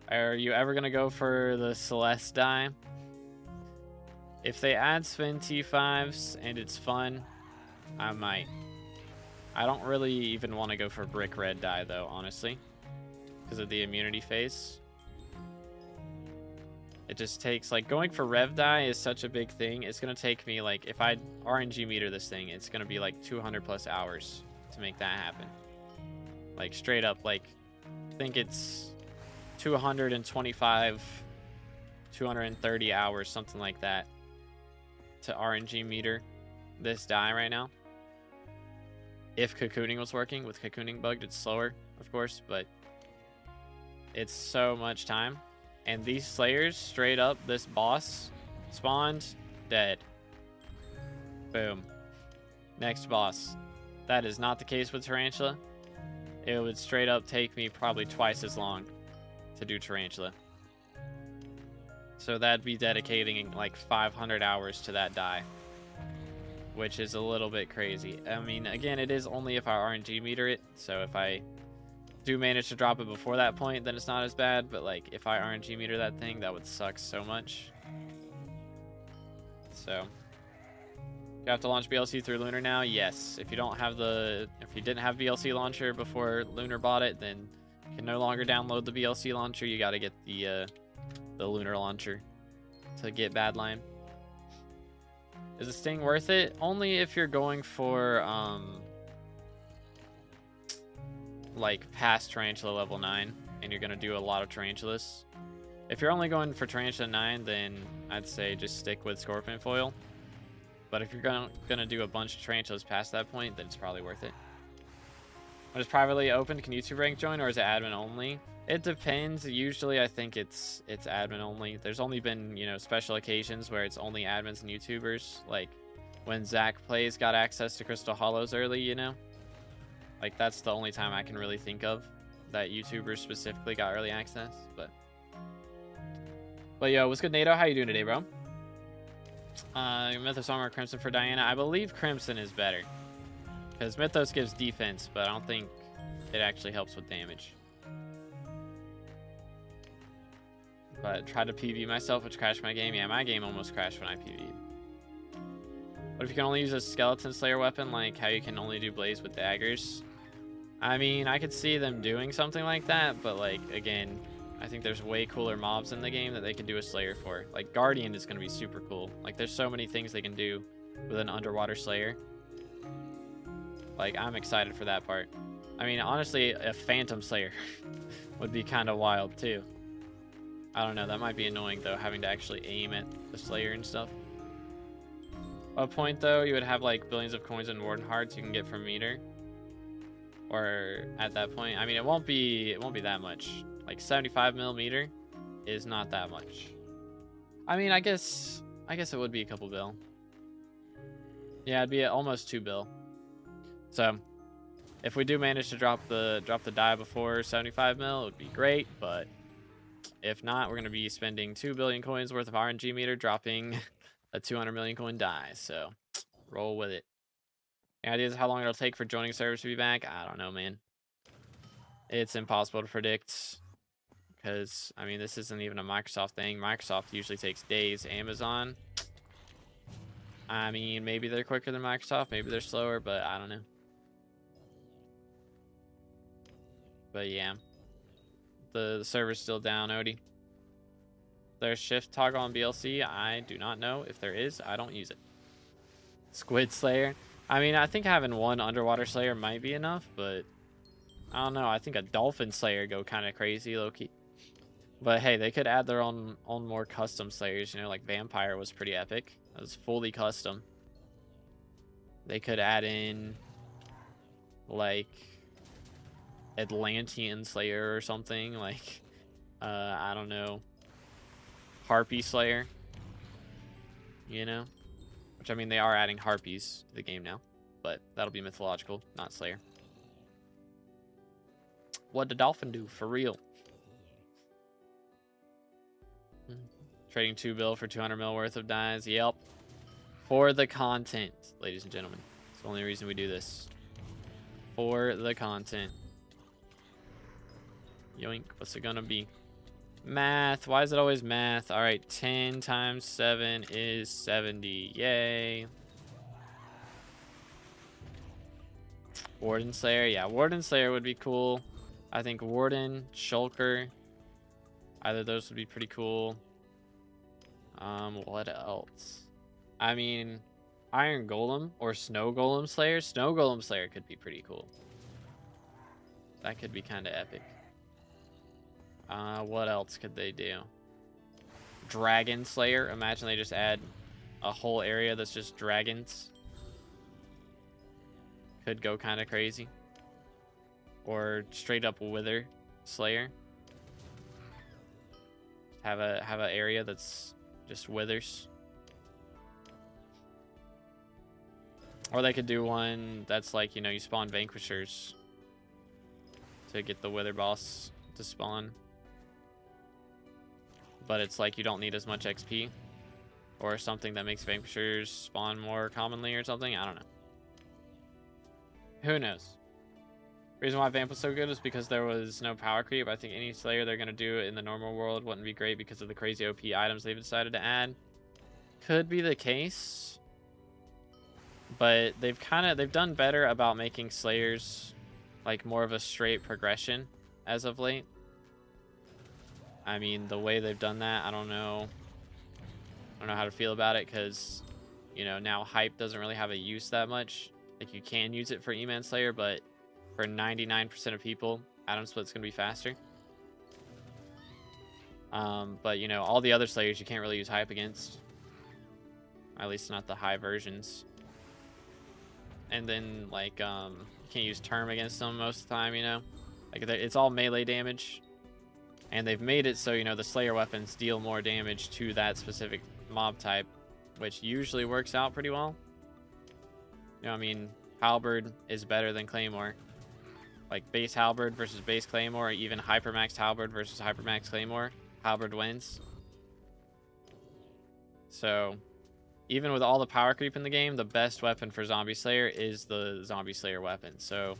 Are you ever going to go for the Celeste die? If they add Spin T5s and it's fun, I might. I don't really even want to go for Brick Red die, though, honestly. Because of the immunity phase. It just takes, like, going for Rev die is such a big thing. It's going to take me, like, if I RNG meter this thing, it's going to be, like, 200 plus hours to make that happen. Like, straight up, like, I think it's 225, 230 hours, something like that, to RNG meter this die right now. If cocooning was working. With cocooning bugged, it's slower, of course, but it's so much time. And these Slayers, straight up, this boss spawned dead. Boom. Next boss. That is not the case with Tarantula. It would straight up take me probably twice as long to do Tarantula. So that'd be dedicating like 500 hours to that die, which is a little bit crazy. I mean, again, it is only if I RNG meter it. So if I do manage to drop it before that point, then it's not as bad. But like if I RNG meter that thing, that would suck so much. So you have to launch BLC through Lunar now? Yes. If you didn't have BLC launcher before Lunar bought it, then you can no longer download the BLC launcher. You got to get the Lunar launcher to get Badline. Is the Sting worth it? Only if you're going for like past Tarantula level 9 and you're gonna do a lot of Tarantulas. If you're only going for Tarantula 9, then I'd say just stick with Scorpion Foil. But if you're gonna do a bunch of Tarantulas past that point, then it's probably worth it. When it's privately open, can YouTube rank join, or is it admin only? It depends. Usually I think it's admin only. There's only been, you know, special occasions where it's only admins and YouTubers, like when Zach Plays got access to Crystal Hollows early, you know? Like that's the only time I can really think of that YouTubers specifically got early access, but yo, what's good, Nato? How you doing today, bro? Mythos Armor Crimson for Diana. I believe Crimson is better because Mythos gives defense, but I don't think it actually helps with damage. But tried to PV myself, which crashed my game. Yeah, my game almost crashed when I PV'd. What if you can only use a Skeleton Slayer weapon, like how you can only do Blaze with daggers? I mean, I could see them doing something like that, but like, again, I think there's way cooler mobs in the game that they can do a Slayer for. Like, Guardian is going to be super cool. Like, there's so many things they can do with an underwater Slayer. Like, I'm excited for that part. I mean, honestly, a Phantom Slayer would be kind of wild, too. I don't know, that might be annoying, though, having to actually aim at the Slayer and stuff. At a point, though, you would have, like, billions of coins and Warden Hearts you can get from meter. Or at that point, I mean, it won't be that much. Like 75 millimeter is not that much. I mean, I guess it would be a couple bill. Yeah, it'd be almost 2 bill. So if we do manage to drop the die before 75 mil, it would be great. But if not, we're gonna be spending 2 billion coins worth of RNG meter dropping a 200 million coin die. So roll with it. Any ideas how long it'll take for joining service to be back? I don't know, man. It's impossible to predict Because, I mean, this isn't even a Microsoft thing. Microsoft usually takes days. Amazon, I mean, maybe they're quicker than Microsoft. Maybe they're slower, but I don't know. But yeah. The server's still down, Odie. There's shift toggle on BLC. I do not know. If there is, I don't use it. Squid Slayer. I mean, I think having one underwater Slayer might be enough, but I don't know. I think a Dolphin Slayer go kind of crazy, low-key. But hey, they could add their own more custom Slayers. You know, like Vampire was pretty epic. It was fully custom. They could add in, like, Atlantean Slayer or something. Like, I don't know. Harpy Slayer, you know, which I mean they are adding harpies to the game now, but that'll be mythological, not Slayer. What'd the dolphin do for real? Trading 2 bill for 200 mil worth of dies. Yep, for the content, ladies and gentlemen. It's the only reason we do this, for the content. Yoink, what's it gonna be? Math. Why is it always math? All right, 10 times 7 is 70. Yay. Warden Slayer. Yeah, Warden Slayer would be cool. I think Warden, Shulker. Either of those would be pretty cool. What else? I mean, Iron Golem or Snow Golem Slayer. Snow Golem Slayer could be pretty cool. That could be kind of epic. What else could they do? Dragon Slayer. Imagine they just add a whole area that's just dragons. Could go kind of crazy. Or straight up Wither Slayer. Have a area that's just withers. Or they could do one that's like, you know, you spawn Vanquishers to get the Wither boss to spawn. But it's like you don't need as much XP. Or something that makes Vanquishers spawn more commonly or something. I don't know. Who knows? The reason why Vamp was so good is because there was no power creep. I think any Slayer they're going to do in the normal world wouldn't be great because of the crazy OP items they've decided to add. Could be the case. But they've done better about making Slayers like more of a straight progression as of late. I mean, the way they've done that, I don't know how to feel about it because, you know, now Hype doesn't really have a use that much. Like, you can use it for E-Man Slayer, but for 99% of people, Atom Split's going to be faster. But, you know, all the other Slayers you can't really use Hype against. At least not the high versions. And then, like, you can't use Term against them most of the time, you know? Like, it's all melee damage. And they've made it so, you know, the Slayer weapons deal more damage to that specific mob type, which usually works out pretty well. You know, I mean, Halberd is better than Claymore. Like, base Halberd versus base Claymore, or even Hypermax Halberd versus Hypermax Claymore, Halberd wins. So, even with all the power creep in the game, the best weapon for Zombie Slayer is the Zombie Slayer weapon. So,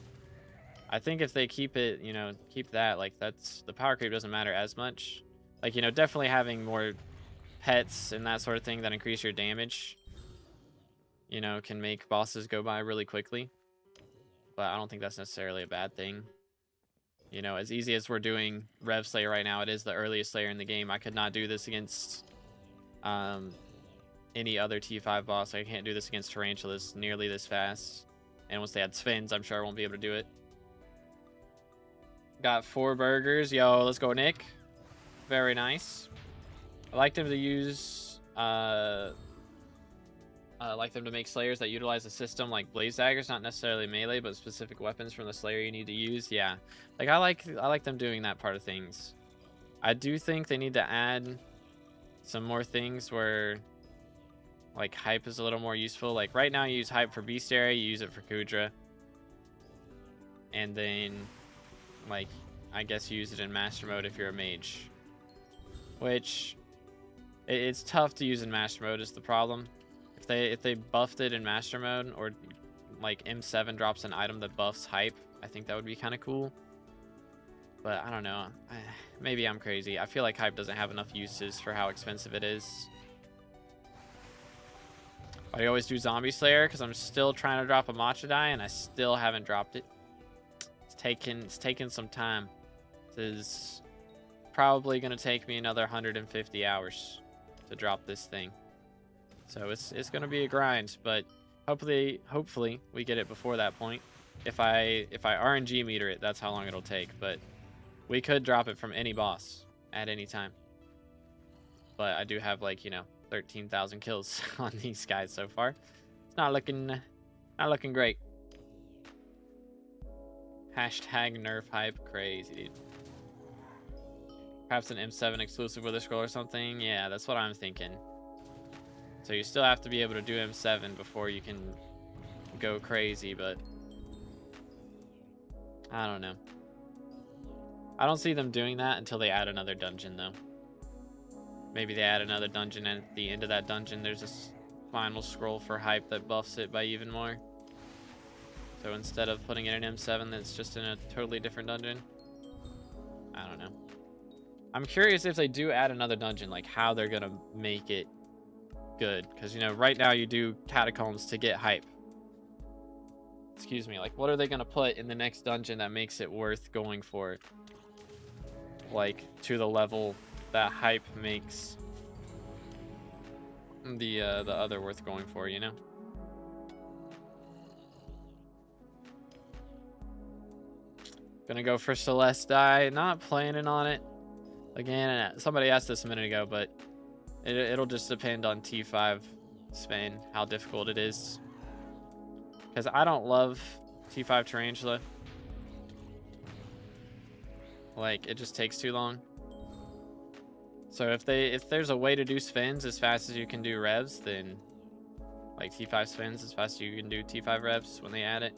I think if they keep it, you know, keep that, like, that's, the power creep doesn't matter as much. Like, you know, definitely having more pets and that sort of thing that increase your damage, you know, can make bosses go by really quickly. But I don't think that's necessarily a bad thing. You know, as easy as we're doing Rev Slayer right now, it is the earliest Slayer in the game. I could not do this against any other T5 boss. I can't do this against Tarantulas nearly this fast. And once they add Sphinx, I'm sure I won't be able to do it. Got 4 burgers. Yo, let's go, Nick. Very nice. I like them to use... I like them to make Slayers that utilize a system like Blaze Daggers, not necessarily melee, but specific weapons from the Slayer you need to use. Yeah, like I like them doing that part of things. I do think they need to add some more things where like Hype is a little more useful. Like right now you use Hype for Bestiary, you use it for Kudra. And then like I guess you use it in Master Mode if you're a mage. Which it's tough to use in Master Mode is the problem. If they buffed it in Master Mode, or like M7 drops an item that buffs Hype, I think that would be kind of cool. But I don't know. Maybe I'm crazy. I feel like hype doesn't have enough uses for how expensive it is. I always do Zombie Slayer because I'm still trying to drop a matcha die and I still haven't dropped it. It's taking some time. This is probably gonna take me another 150 hours to drop this thing. So it's gonna be a grind, but hopefully we get it before that point. If I RNG meter it, that's how long it'll take. But we could drop it from any boss at any time. But I do have, like, you know, 13,000 kills on these guys so far. It's not looking great. Hashtag nerf hype, crazy, dude. Perhaps an M7 exclusive with a scroll or something. Yeah, that's what I'm thinking. So you still have to be able to do M7 before you can go crazy, but I don't know. I don't see them doing that until they add another dungeon, though. Maybe they add another dungeon, and at the end of that dungeon, there's this final scroll for hype that buffs it by even more. So instead of putting it in M7, that's just in a totally different dungeon. I don't know. I'm curious if they do add another dungeon, like how they're gonna make it good. Because, you know, right now you do catacombs to get hype. Excuse me, like what are they gonna put in the next dungeon that makes it worth going for? Like to the level that hype makes the other worth going for, you know? Gonna go for Celeste die. Not planning on it. Again, somebody asked this a minute ago, but it'll just depend on T5 Sven, how difficult it is. Because I don't love T5 Tarantula. Like, it just takes too long. So if there's a way to do Svens as fast as you can do revs, then like T5 Svens as fast as you can do T5 revs when they add it,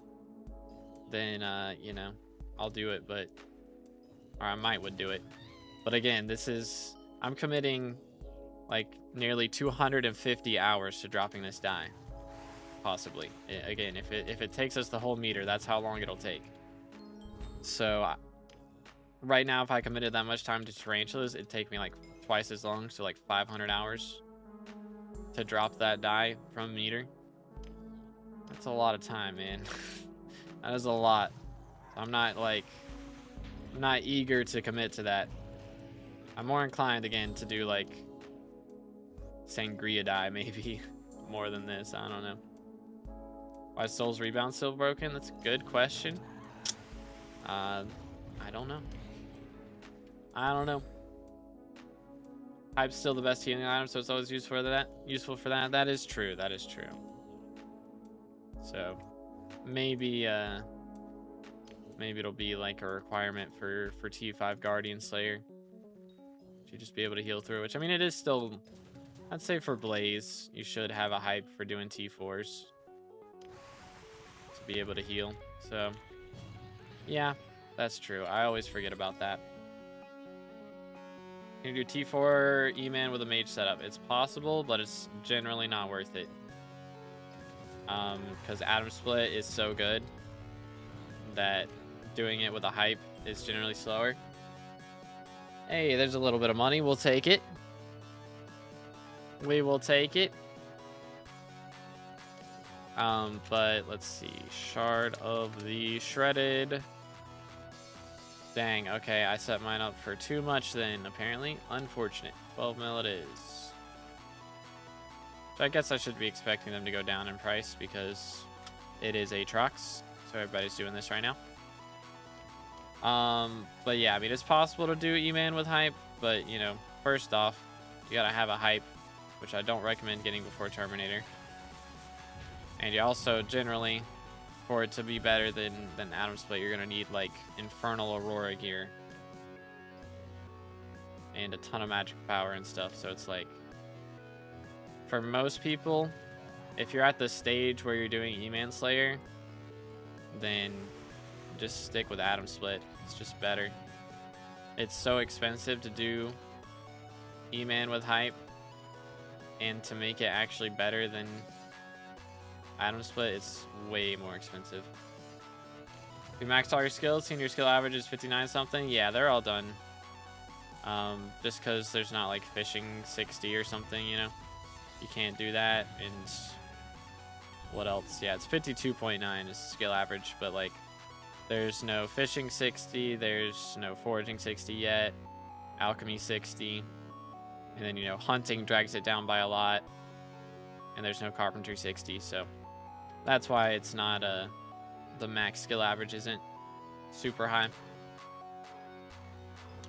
then you know, I'll do it, but or I would do it. But again, I'm committing like nearly 250 hours to dropping this die. Possibly. Again, if it takes us the whole meter, that's how long it'll take. So right now, if I committed that much time to tarantulas, it'd take me like twice as long, so like 500 hours to drop that die from meter. That's a lot of time, man. That is a lot. I'm not eager to commit to that. I'm more inclined again to do like Sangria die maybe more than this. I don't know. Why is Soul's Rebound still broken? That's a good question. I don't know. I don't know. Hype's still the best healing item, so it's always useful for that. That is true. That is true. So maybe it'll be like a requirement for T5 Guardian Slayer to just be able to heal through, which I mean it is still, I'd say for Blaze you should have a hype for doing T4s to be able to heal. So yeah, that's true. I always forget about that. Can you do T4 E-Man with a mage setup? It's possible, but it's generally not worth it. Because Atom Split is so good that doing it with a hype is generally slower. Hey, there's a little bit of money. We'll take it. We will take it. But let's see. Shard of the Shredded. Dang, okay, I set mine up for too much then, apparently. Unfortunate. 12 mil it is. So I guess I should be expecting them to go down in price because it is Aatrox. So everybody's doing this right now. But yeah, I mean, it's possible to do E-Man with hype, but, you know, first off, you gotta have a hype, which I don't recommend getting before Terminator. And you also generally, for it to be better than Atom Split, you're gonna need like Infernal Aurora gear and a ton of magic power and stuff. So it's like, for most people, if you're at the stage where you're doing E-Man Slayer, then just stick with Atom Split. It's just better. It's so expensive to do E-Man with hype, and to make it actually better than Atom Split, it's way more expensive. You maxed all your skills, seeing your skill average is 59 something. Yeah, they're all done. Just because there's not like fishing 60 or something, you know. You can't do that. And what else? Yeah, it's 52.9 is skill average, but like there's no fishing 60, there's no foraging 60 yet, alchemy 60, and then, you know, hunting drags it down by a lot, and there's no carpentry 60, so that's why it's not the max skill average isn't super high.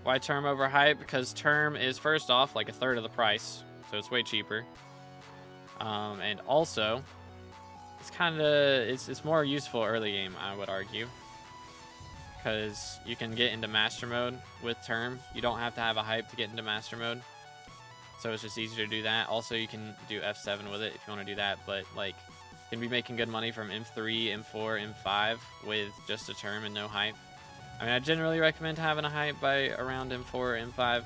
Why term over hype? Because term is, first off, like a third of the price, so it's way cheaper. And also, it's kind of, it's more useful early game, I would argue, because you can get into master mode with term. You don't have to have a hype to get into master mode, so it's just easier to do that. Also, you can do F7 with it if you want to do that, but like, you can be making good money from M3, M4, M5 with just a term and no hype. I mean, I generally recommend having a hype by around M4 or M5,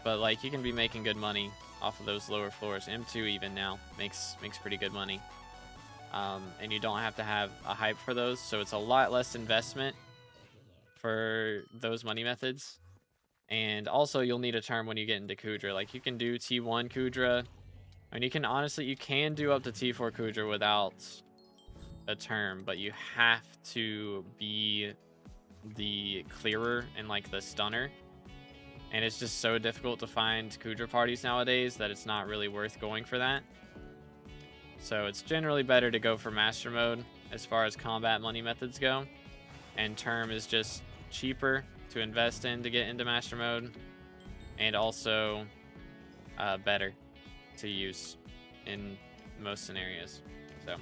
but like, you can be making good money off of those lower floors. M2 even now makes pretty good money, and you don't have to have a hype for those, so it's a lot less investment for those money methods. And also, you'll need a term when you get into Kudra. Like, you can do T1 Kudra. I mean, you can honestly, you can do up to T4 Kudra without a term, but you have to be the clearer and like the stunner. And it's just so difficult to find Kudra parties nowadays that it's not really worth going for that. So it's generally better to go for master mode as far as combat money methods go. And term is just cheaper to invest in to get into master mode, and also better to use in most scenarios. So,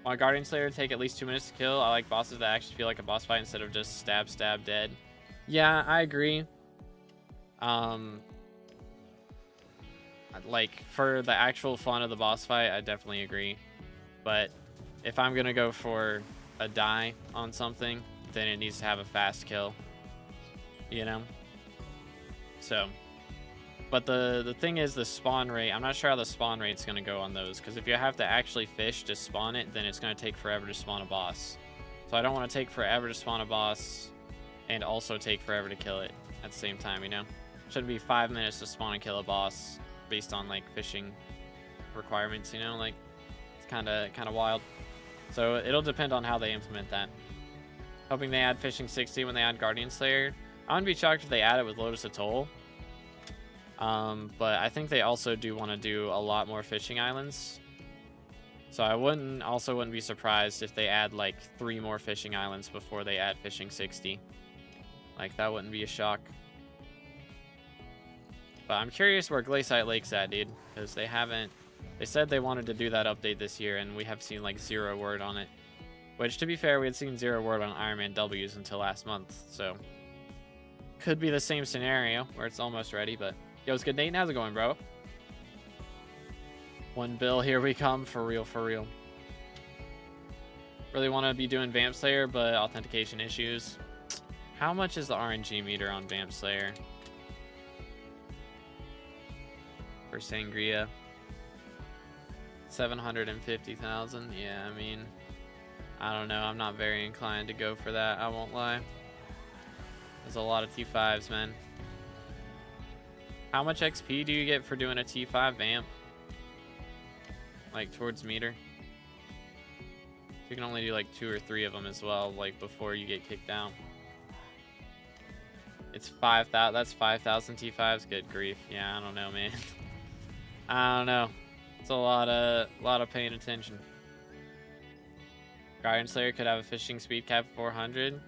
on Guardian Slayer, take at least 2 minutes to kill. I like bosses that actually feel like a boss fight instead of just stab, stab, dead. Yeah, I agree. Like, for the actual fun of the boss fight, I definitely agree. But if I'm gonna go for a die on something, then it needs to have a fast kill, you know? So, but the thing is, the spawn rate, I'm not sure how the spawn rate's gonna go on those, because if you have to actually fish to spawn it, then it's gonna take forever to spawn a boss. So I don't want to take forever to spawn a boss and also take forever to kill it at the same time, you know? Shouldn't be 5 minutes to spawn and kill a boss based on like fishing requirements, you know? Like, it's kind of wild. So it'll depend on how they implement that. Hoping they add fishing 60 when they add Guardian Slayer. I wouldn't be shocked if they add it with Lotus Atoll. But I think they also do want to do a lot more fishing islands. So I wouldn't be surprised if they add like 3 more fishing islands before they add fishing 60. Like, that wouldn't be a shock. But I'm curious where Glaciate Lake's at, dude, because they said they wanted to do that update this year, and we have seen like 0 word on it. Which, to be fair, we had seen 0 word on Iron Man W's until last month, so could be the same scenario where it's almost ready. But yo, what's good, Nate? How's it going, bro? One bill, here we come, for real, for real. Really want to be doing Vamp Slayer, but authentication issues. How much is the RNG meter on Vamp Slayer? For Sangria, 750,000. Yeah, I mean, I don't know. I'm not very inclined to go for that, I won't lie. There's a lot of T5s, man. How much XP do you get for doing a T5 vamp? Like, towards meter? You can only do like 2 or 3 of them as well, like, before you get kicked out. It's 5,000. That's 5,000 T5s. Good grief. Yeah, I don't know, man. I don't know. It's a lot of paying attention. Guardian Slayer could have a fishing speed cap of 400.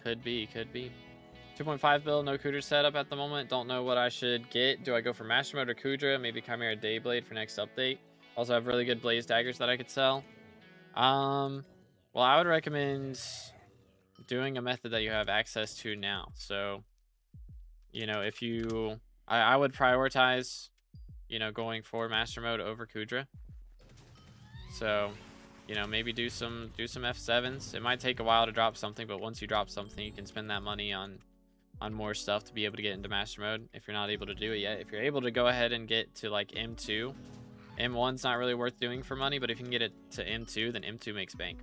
Could be. 2.5 bill, no Kudra setup at the moment. Don't know what I should get. Do I go for Master Mode or Kudra? Maybe Chimera Dayblade for next update. Also have really good Blaze Daggers that I could sell. Well, I would recommend doing a method that you have access to now. So, you know, if you... I would prioritize, you know, going for Master Mode over Kudra. So, you know, maybe do some F7s. It might take a while to drop something, but once you drop something, you can spend that money on more stuff to be able to get into Master Mode if you're not able to do it yet. If you're able to go ahead and get to like M2, M1's not really worth doing for money, but if you can get it to M2, then M2 makes bank.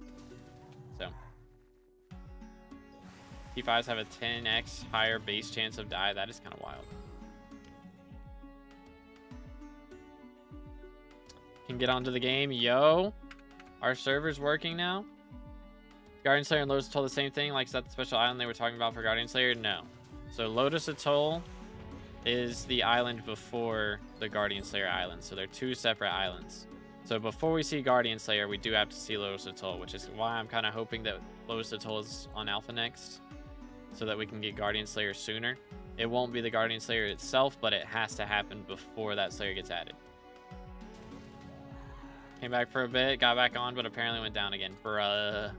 So T5s have a 10x higher base chance of die. That is kind of wild. Can get onto the game. Yo, our server's working now. Guardian Slayer and Lotus Atoll the same thing? Like, is that the special island they were talking about for Guardian Slayer? No. So Lotus Atoll is the island before the Guardian Slayer island. So they're two separate islands. So before we see Guardian Slayer, we do have to see Lotus Atoll, which is why I'm kind of hoping that Lotus Atoll is on Alpha next, so that we can get Guardian Slayer sooner. It won't be the Guardian Slayer itself, but it has to happen before that Slayer gets added. Came back for a bit, got back on, but apparently went down again. Bruh.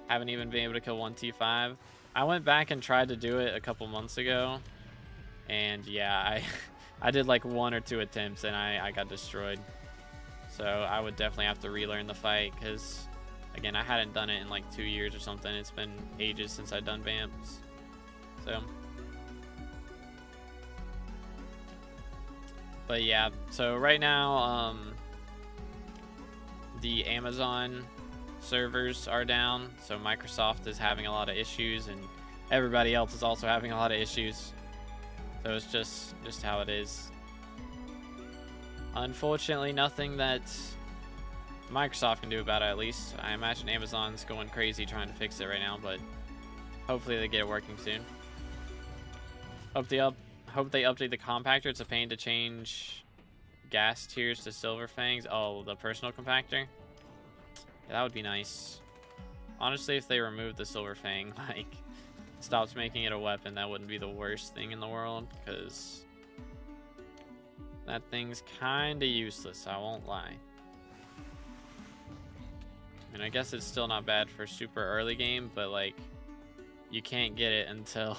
Haven't even been able to kill one T5. I went back and tried to do it a couple months ago, and yeah, I did like 1 or 2 attempts and I got destroyed. So I would definitely have to relearn the fight, because again, I hadn't done it in like 2 years or something. It's been ages since I've done Vamps. So, but yeah, so right now the Amazon servers are down, so Microsoft is having a lot of issues and everybody else is also having a lot of issues. So it's just how it is. Unfortunately, nothing that Microsoft can do about it, at least. I imagine Amazon's going crazy trying to fix it right now, but hopefully they get it working soon. Hope they update the compactor. It's a pain to change gas tiers to Silver Fangs. Oh, the personal compactor? Yeah, that would be nice. Honestly, if they removed the Silver Fang, like, stopped making it a weapon, that wouldn't be the worst thing in the world, because that thing's kind of useless, I won't lie. And I guess it's still not bad for super early game, but like, you can't get it until,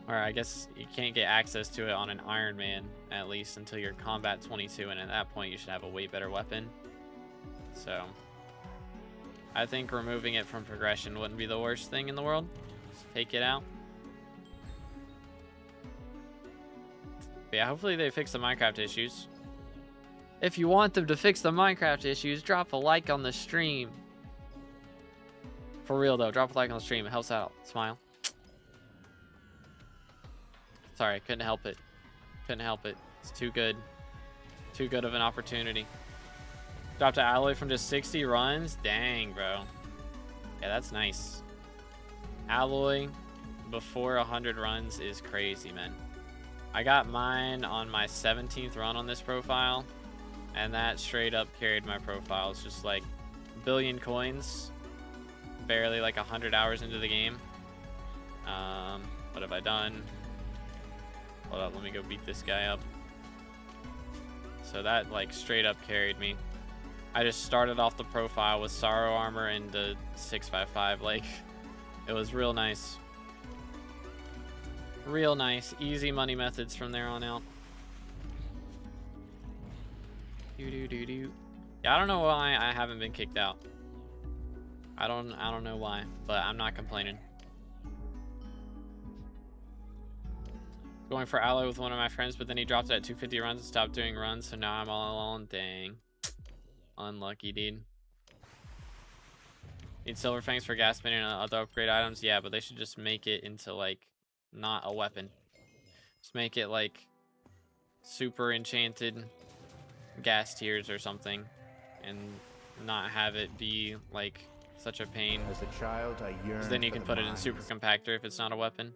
or I guess you can't get access to it on an Iron Man, at least until you're Combat 22, and at that point you should have a way better weapon. So I think removing it from progression wouldn't be the worst thing in the world. Just take it out. But yeah, hopefully they fix the Minecraft issues. If you want them to fix the Minecraft issues, drop a like on the stream. For real though, drop a like on the stream. It helps out. Smile. Sorry, I couldn't help it. Couldn't help it. It's too good. Too good of an opportunity. Dropped an alloy from just 60 runs? Dang, bro. Yeah, that's nice. Alloy before 100 runs is crazy, man. I got mine on my 17th run on this profile, and that straight up carried my profile. It's just like a billion coins, barely like 100 hours into the game. What have I done? Hold up, let me go beat this guy up. So that like straight up carried me. I just started off the profile with Sorrow Armor and the 655. Like, it was real nice. Real nice. Easy money methods from there on out. Yeah, I don't know why I haven't been kicked out. I don't know why, but I'm not complaining. Going for alloy with one of my friends, but then he dropped it at 250 runs and stopped doing runs, so now I'm all alone. Dang. Unlucky, dude. Need Silver Fangs for gas spinning and other upgrade items? Yeah, but they should just make it into, like, not a weapon. Just make it, like, super enchanted gas tiers or something, and not have it be, like, such a pain. As a child, I yearned. 'Cause then you can put it in super compactor if it's not a weapon.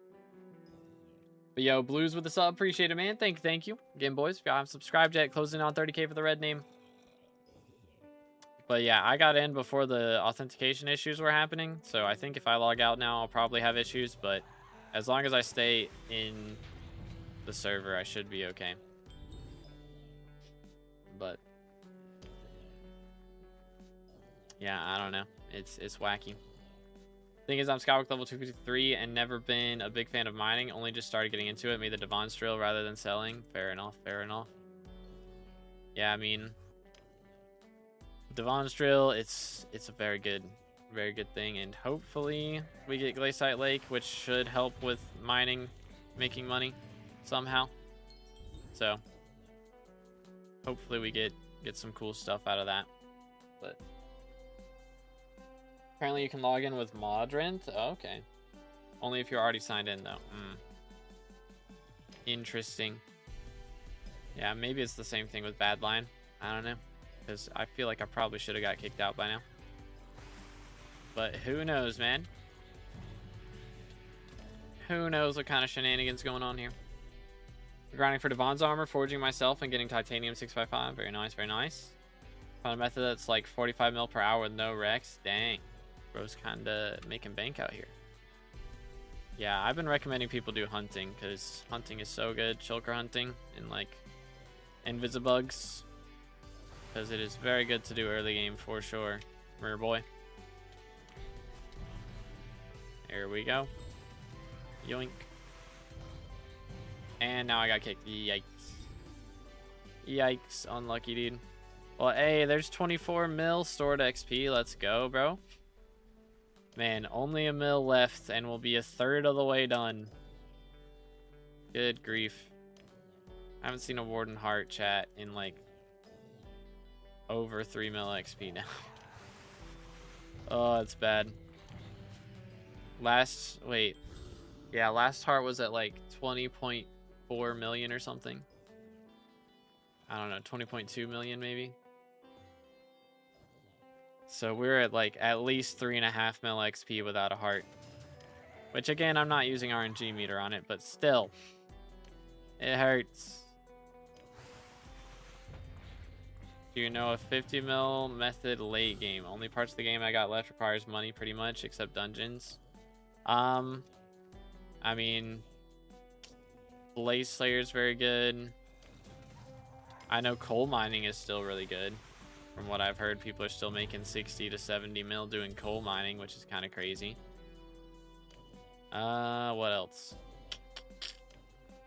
But yo, Blues with the sub, appreciate it, man. Thank you. Again, boys, if you haven't subscribed yet, closing on 30K for the red name. But yeah, I got in before the authentication issues were happening, so I think if I log out now, I'll probably have issues, but as long as I stay in the server, I should be okay. But yeah, I don't know. It's wacky. Thing is, I'm Skywalk level 253 and never been a big fan of mining. Only just started getting into it. Made the Devon's drill rather than selling. Fair enough. Fair enough. Yeah, I mean, Devon's drill. It's a very good thing, and hopefully we get Glaciite Lake, which should help with mining, making money somehow. So hopefully we get some cool stuff out of that. But Apparently you can log in with Modrent. Oh, okay. Only if you're already signed in, though. Interesting. Yeah, maybe it's the same thing with Badline. I don't know. Because I feel like I probably should have got kicked out by now. But who knows, man? Who knows what kind of shenanigans going on here? Grinding for Devon's armor, forging myself, and getting titanium 655. Very nice, very nice. Found a method that's like 45 mil per hour with no Rex. Dang. Bro's kind of making bank out here. Yeah, I've been recommending people do hunting because hunting is so good. Shulker hunting and like Invisibugs. Because it is very good to do early game for sure. Mirror boy. There we go. Yoink. And now I got kicked. Yikes. Yikes. Unlucky, dude. Well, hey, there's 24 mil stored XP. Let's go, bro. Man, only a mil left and we'll be a third of the way done. Good grief. I haven't seen a Warden Heart chat in like over 3 mil XP now. Oh, it's bad. Last heart was at like 20.4 million or something. I don't know, 20.2 million maybe. So we're at like at least 3.5 mil XP without a heart. Which again, I'm not using RNG meter on it, but still. It hurts. Do you know a 50 mil method late game? Only parts of the game I got left requires money pretty much, except dungeons. I mean, Blaze Slayer is very good. I know coal mining is still really good. From what I've heard, people are still making 60 to 70 mil doing coal mining, which is kind of crazy. What else?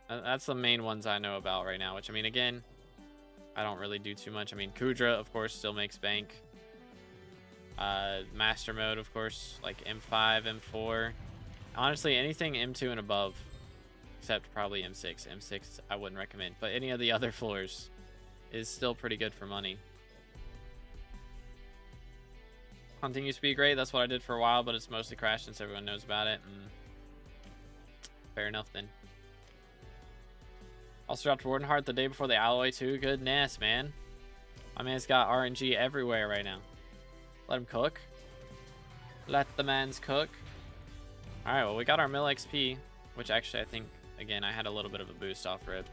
That's the main ones I know about right now, which, I mean, again, I don't really do too much. I mean, Kudra, of course, still makes bank. Master mode, of course, like M5, M4. Honestly, anything M2 and above, except probably M6. M6 I wouldn't recommend, but any of the other floors is still pretty good for money. Hunting used to be great. That's what I did for a while, but it's mostly crashed since everyone knows about it. Fair enough then. Also dropped Warden Heart the day before the alloy too. Goodness, man. My man's got RNG everywhere right now. Let him cook. Let the mans cook. Alright, well, we got our mil XP, which actually I think, again, I had a little bit of a boost off rip.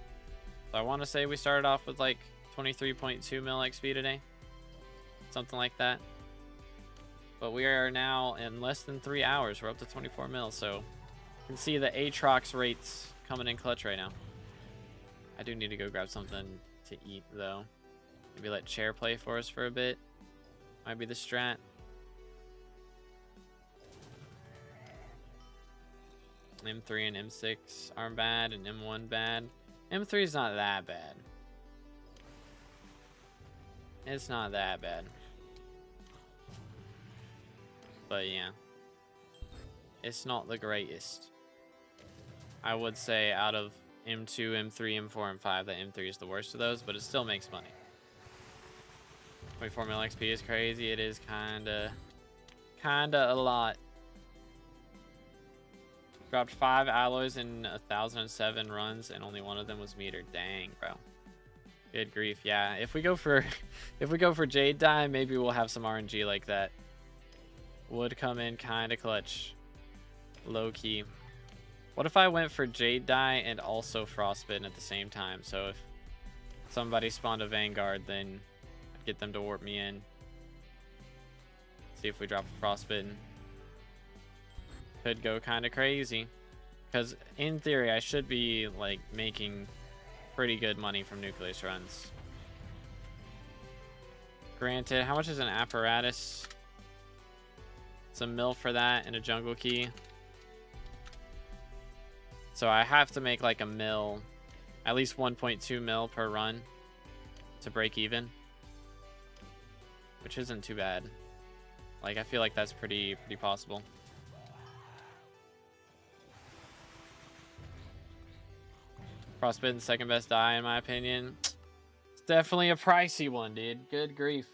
So I want to say we started off with like 23.2 mil XP today. Something like that. But we are now in less than 3 hours. We're up to 24 mil, so you can see the Aatrox rates coming in clutch right now. I do need to go grab something to eat, though. Maybe let Chair play for us for a bit. Might be the strat. M3 and M6 aren't bad, and M1 bad. M3 is not that bad. It's not that bad. But yeah. It's not the greatest. I would say out of M2, M3, M4, and 5, that M3 is the worst of those, but it still makes money. 24 mil XP is crazy. It is kinda a lot. Dropped 5 alloys in 1,007 runs, and only one of them was metered. Dang, bro. Good grief. Yeah, if we go for Jade Dye, maybe we'll have some RNG like that. Would come in kinda clutch. Low key. What if I went for Jade Dye and also Frostbitten at the same time? So if somebody spawned a Vanguard, then I'd get them to warp me in. See if we drop a Frostbitten. Could go kind of crazy. Because in theory, I should be like making pretty good money from Nucleus runs. Granted, how much is an apparatus? It's a mil for that and a jungle key. So I have to make like a mil, at least 1.2 mil per run to break even, which isn't too bad. Like, I feel like that's pretty possible. Frostbitten's second best die in my opinion. It's definitely a pricey one, dude. Good grief.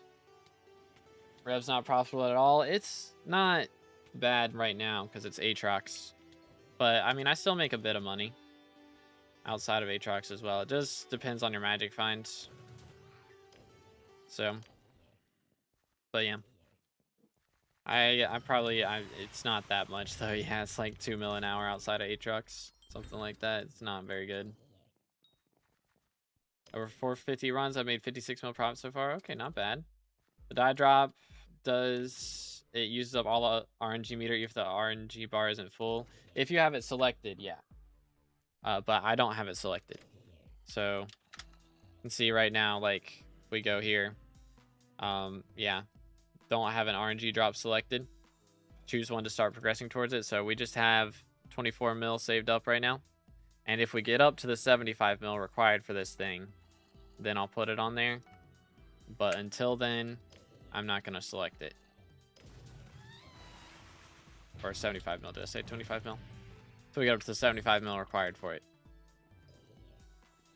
Rev's not profitable at all. It's not bad right now because it's Aatrox. But, I mean, I still make a bit of money outside of Aatrox as well. It just depends on your magic finds. So, but yeah. It's not that much though. Yeah, it's like 2 mil an hour outside of Aatrox. Something like that. It's not very good. Over 450 runs, I made 56 mil profit so far. Okay, not bad. The die drop it uses up all the RNG meter if the RNG bar isn't full. If you have it selected, yeah. But I don't have it selected. So you can see right now, like, if we go here, yeah, don't have an RNG drop selected. Choose one to start progressing towards it. So we just have 24 mil saved up right now. And if we get up to the 75 mil required for this thing, then I'll put it on there. But until then, I'm not going to select it. Or 75 mil. Did I say 25 mil? So we get up to the 75 mil required for it.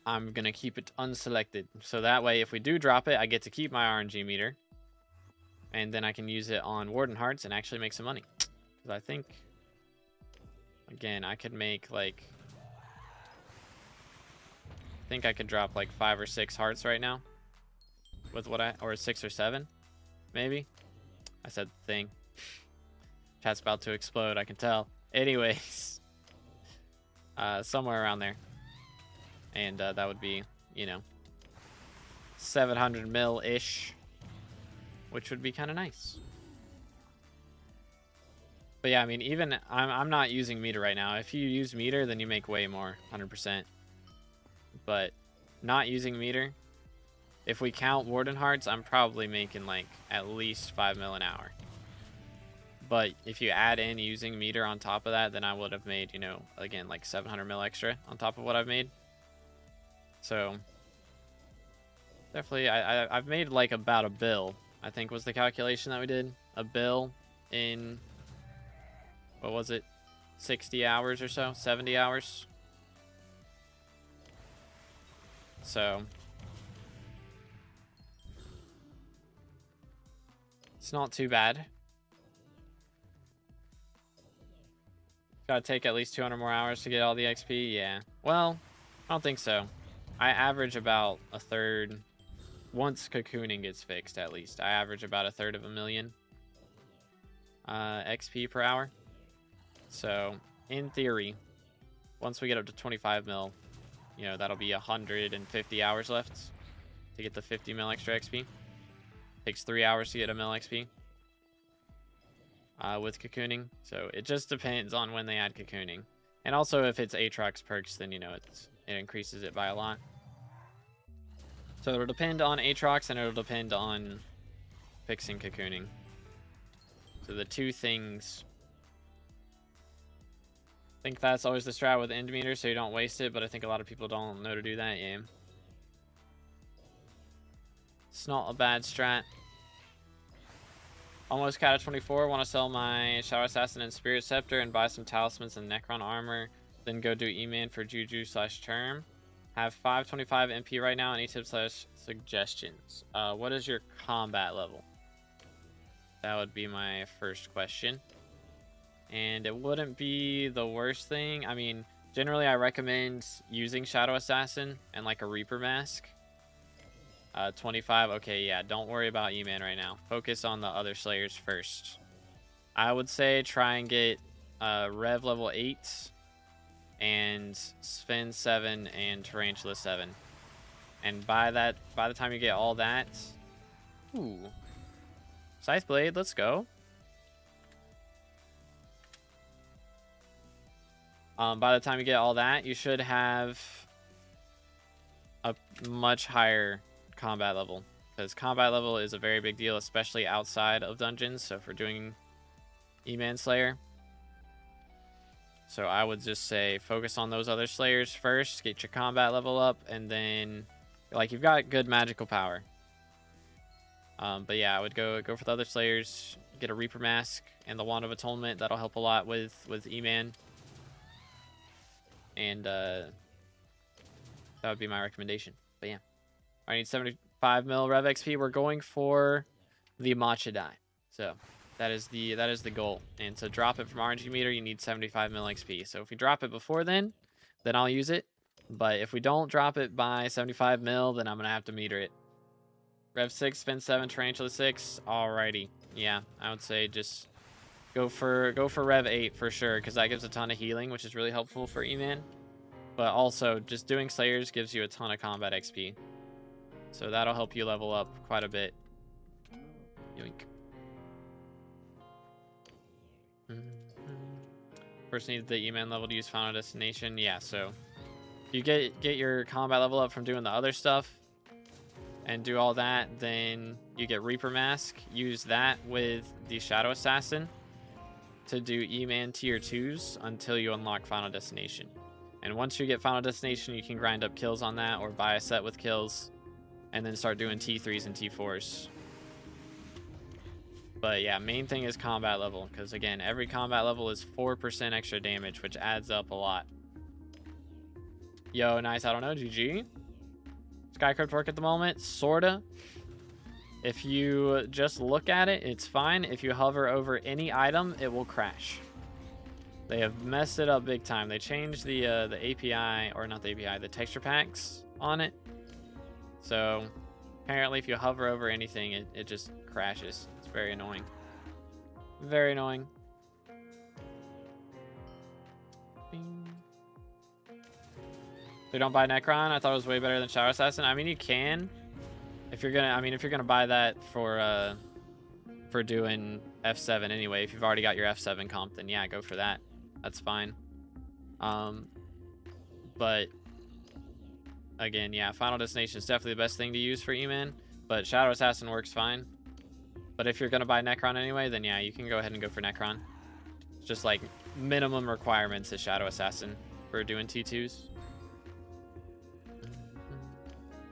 I'm going to keep it unselected. So that way, if we do drop it, I get to keep my RNG meter. And then I can use it on Warden Hearts and actually make some money. Because I think, again, I could make like... I think I could drop like 5 or 6 hearts right now. With or 6 or 7, maybe. I said thing. Chat's about to explode, I can tell. Anyways. Somewhere around there. And that would be, you know, 700 mil-ish. Which would be kind of nice. But yeah, I mean, even I'm not using meter right now. If you use meter, then you make way more, 100%. But not using meter, if we count Warden Hearts, I'm probably making like at least 5 mil an hour. But if you add in using meter on top of that, then I would have made, you know, again, like 700 mil extra on top of what I've made. So definitely, I've made like about a bill, I think was the calculation that we did. A bill in, what was it? 60 hours or so? 70 hours? So it's not too bad. Gotta take at least 200 more hours to get all the XP. Yeah. Well, I don't think so. I average about a third. Once cocooning gets fixed, at least. I average about a third of a million XP per hour. So, in theory, once we get up to 25 mil, you know, that'll be 150 hours left to get the 50 mil extra XP. Takes 3 hours to get a mil XP with cocooning. So it just depends on when they add cocooning. And also if it's Aatrox perks, then, you know, it increases it by a lot. So it'll depend on Aatrox and it'll depend on fixing cocooning. So the two things... I think that's always the strat with end meter, so you don't waste it, but I think a lot of people don't know to do that. Yeah. It's not a bad strat. Almost cat at 24. Want to sell my Shadow Assassin and Spirit Scepter and buy some talismans and Necron armor. Then go do E-Man for Juju/Term. Have 525 MP right now. Any tips/suggestions? What is your combat level? That would be my first question. And it wouldn't be the worst thing. I mean, generally I recommend using Shadow Assassin and like a Reaper Mask. 25, okay, yeah, don't worry about E-Man right now. Focus on the other Slayers first. I would say try and get Rev level 8 and Sven 7 and Tarantula 7. And by the time you get all that... Ooh. Scythe Blade, let's go. By the time you get all that, you should have a much higher combat level. Because combat level is a very big deal, especially outside of dungeons. So if we're doing E-Man Slayer. So I would just say focus on those other Slayers first. Get your combat level up. And then, like, you've got good magical power. But yeah, I would go for the other Slayers. Get a Reaper Mask and the Wand of Atonement. That'll help a lot with E-Man. And that would be my recommendation. But yeah, I need 75 mil Rev XP. We're going for the matcha die. So that is the goal. And to drop it from RNG meter, you need 75 mil XP. So if we drop it before then I'll use it. But if we don't drop it by 75 mil, then I'm gonna have to meter it. Rev 6, spin 7, Tarantula 6. Alrighty. Yeah, I would say just go for Rev 8 for sure, because that gives a ton of healing, which is really helpful for E-Man. But also, just doing Slayers gives you a ton of combat XP. So that'll help you level up quite a bit. Yoink. First need the E-Man level to use Final Destination. Yeah, so you get your combat level up from doing the other stuff and do all that, then you get Reaper Mask. Use that with the Shadow Assassin to do E-Man tier 2s until you unlock Final Destination. And once you get Final Destination, you can grind up kills on that or buy a set with kills and then start doing T3s and T4s. But yeah, main thing is combat level, because again, every combat level is 4% extra damage, which adds up a lot. Yo, nice, I don't know, GG. Skycrypt work at the moment, sorta. If you just look at it, it's fine. If you hover over any item, it will crash. They have messed it up big time. They changed the API, or not the API, the texture packs on it. So apparently if you hover over anything, it just crashes. It's very annoying. Very annoying. Bing. So don't buy Necron. I thought it was way better than Shadow Assassin. I mean, you can, if you're gonna buy that for doing F7 anyway. If you've already got your F7 comp, then yeah, go for that. That's fine. But again, yeah, Final Destination is definitely the best thing to use for E-Man, but Shadow Assassin works fine. But if you're gonna buy Necron anyway, then yeah, you can go ahead and go for Necron. It's just like minimum requirements is Shadow Assassin for doing T2s.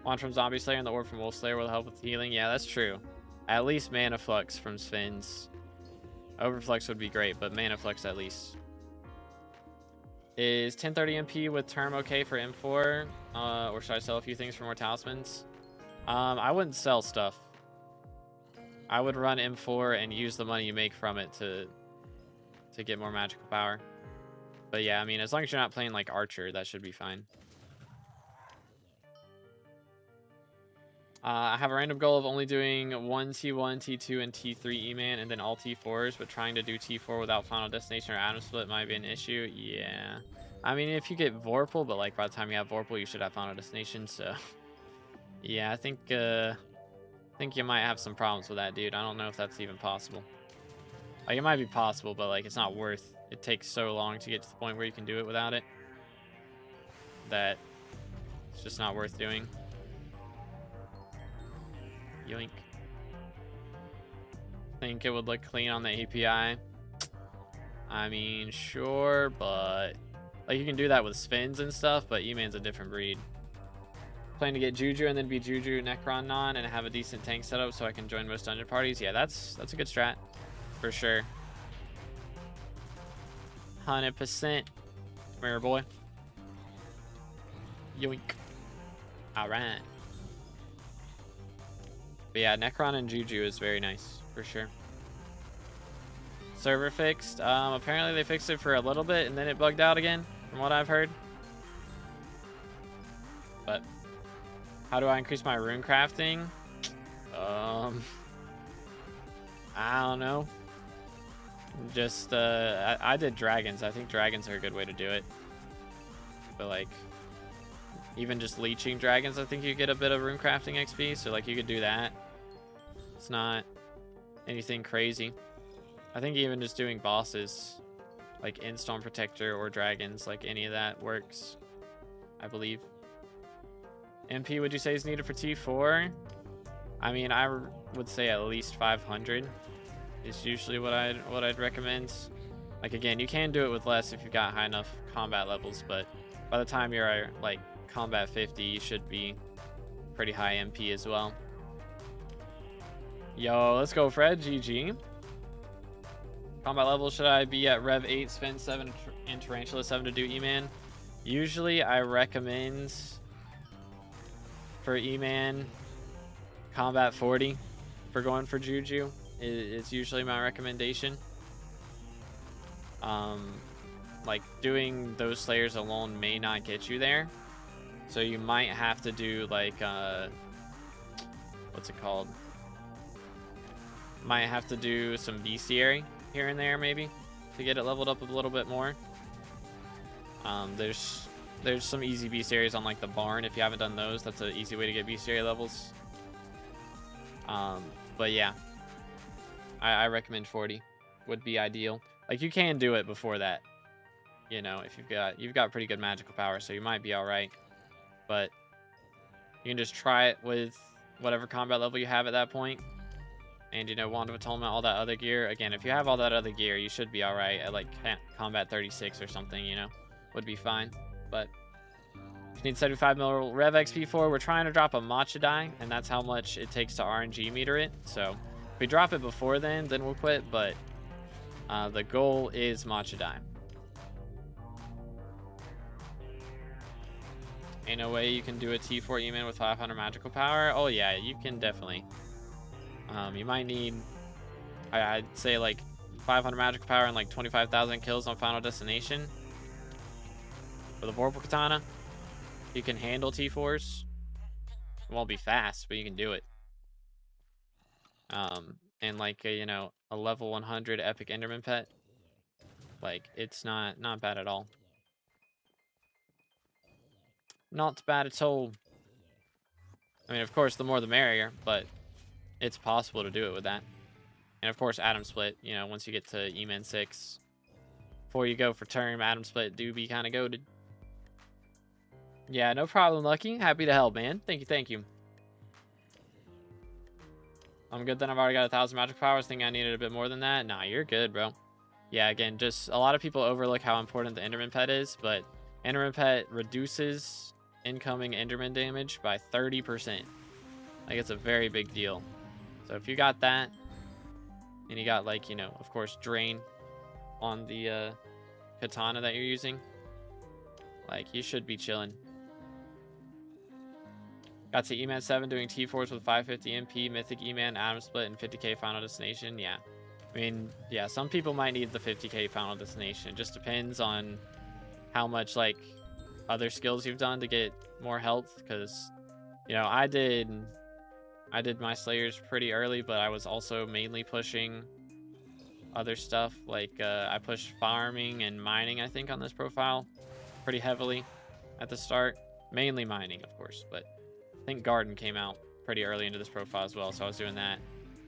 One from Zombie Slayer and the Orb from Wolf Slayer will help with healing. Yeah, that's true. At least Mana Flux from Sphinx. Overflux would be great, but Mana Flux at least. Is 1030 MP with Term okay for M4? Or should I sell a few things for more talismans? I wouldn't sell stuff. I would run M4 and use the money you make from it to get more magical power. But yeah, I mean, as long as you're not playing like Archer, that should be fine. I have a random goal of only doing 1 T1, T2, and T3 E-Man, and then all T4s, but trying to do T4 without Final Destination or Atom Split might be an issue. Yeah. I mean, if you get Vorpal, but like by the time you have Vorpal, you should have Final Destination, so... yeah, I think you might have some problems with that, dude. I don't know if that's even possible. Like, it might be possible, but like, it's not worth... It takes so long to get to the point where you can do it without it, that it's just not worth doing. Yoink. Think it would look clean on the API. I mean, sure, but like you can do that with Sphinx and stuff, but E-Man's a different breed. Plan to get Juju and then be Juju Necron non and have a decent tank setup so I can join most dungeon parties. Yeah, that's a good strat for sure. 100%. Come here, boy. Yoink. All right. But yeah, Necron and Juju is very nice, for sure. Server fixed. Apparently they fixed it for a little bit and then it bugged out again, from what I've heard. But how do I increase my rune crafting? I don't know. Just, I did dragons. I think dragons are a good way to do it. But like, even just leeching dragons, I think you get a bit of rune crafting XP. So like you could do that. It's not anything crazy. I think even just doing bosses like in Storm Protector or dragons, like any of that works, I believe. MP would you say is needed for T4? I mean, I would say at least 500 is usually what I'd recommend. Like again, you can do it with less if you've got high enough combat levels, but by the time you're like combat 50, you should be pretty high MP as well. Yo, let's go, Fred. GG. Combat level, should I be at Rev 8, Spin 7, and Tarantula 7 to do E-Man? Usually, I recommend for E-Man combat 40. for going for Juju. It's usually my recommendation. Like doing those slayers alone may not get you there, so you might have to do like what's it called? Might have to do some bestiary here and there maybe to get it leveled up a little bit more. There's some easy bestiaries on like the barn. If you haven't done those, that's an easy way to get bestiary levels. But yeah, I recommend 40 would be ideal. Like you can do it before that, you know, if you've got pretty good magical power, so you might be all right. But you can just try it with whatever combat level you have at that point. And, you know, Wand of Atonement, all that other gear. Again, if you have all that other gear, you should be all right at, like, combat 36 or something, you know. Would be fine. But if you need 75 mil Rev XP for, we're trying to drop a Matcha die, and that's how much it takes to RNG meter it. So if we drop it before then we'll quit. But the goal is Matcha die. Ain't no way you can do a T4 E-Man with 500 magical power. Oh, yeah, you can definitely. You might need, I'd say, like 500 magical power and like 25,000 kills on Final Destination. With a Vorpal Katana, you can handle T4s. It won't be fast, but you can do it. And like a, you know, a level 100 epic Enderman pet, like it's not bad at all. Not bad at all. I mean, of course, the more the merrier, but it's possible to do it with that. And of course, Atom Split, you know, once you get to E-Man 6, before you go for term, Atom Split do be kind of goated. Yeah, no problem, Lucky. Happy to help, man. Thank you. I'm good then. I've already got 1,000 magic powers. Think I needed a bit more than that? Nah, you're good, bro. Yeah, again, just a lot of people overlook how important the Enderman pet is, but Enderman pet reduces incoming Enderman damage by 30%. Like, it's a very big deal. So if you got that, and you got, like, you know, of course, Drain on the katana that you're using, like, you should be chilling. Got to E-Man 7 doing T4s with 550 MP, Mythic E-Man, Atom Split, and 50k Final Destination. Yeah. I mean, yeah, some people might need the 50k Final Destination. It just depends on how much, like, other skills you've done to get more health. Because, you know, I did my Slayers pretty early, but I was also mainly pushing other stuff. Like, I pushed farming and mining, I think, on this profile pretty heavily at the start. Mainly mining, of course, but I think Garden came out pretty early into this profile as well, so I was doing that.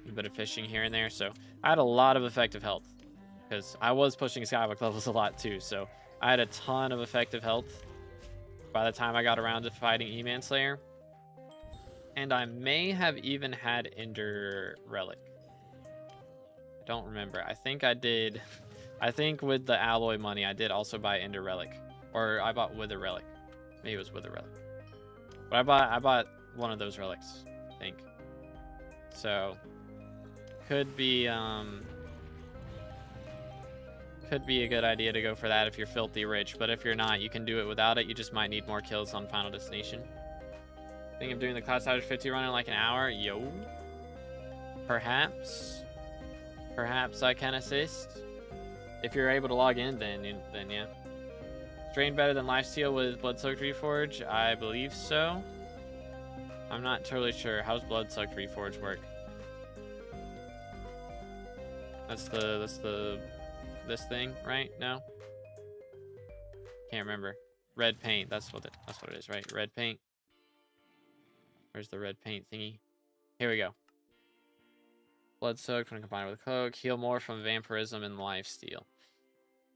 A bit of fishing here and there, so I had a lot of effective health because I was pushing SkyBlock levels a lot too, so I had a ton of effective health by the time I got around to fighting E-Man Slayer. And I may have even had Ender Relic. I don't remember. I think I did. I think with the alloy money, I did also buy Ender Relic. Or I bought Wither Relic. Maybe it was Wither Relic. But I bought one of those relics, I think. So could be a good idea to go for that if you're filthy rich. But if you're not, you can do it without it. You just might need more kills on Final Destination. Think of doing the Class Average 50 run in like an hour? Yo. Perhaps I can assist. If you're able to log in, then yeah. Drain better than Lifesteal with Blood-Soaked Reforge? I believe so. I'm not totally sure. How's Blood-Soaked Reforge work? That's this thing, right? No? Can't remember. Red paint. That's what it is, right? Red paint. Where's the red paint thingy? Here we go. Blood-Soaked when combined with Cloak. Heal more from Vampirism and Lifesteal.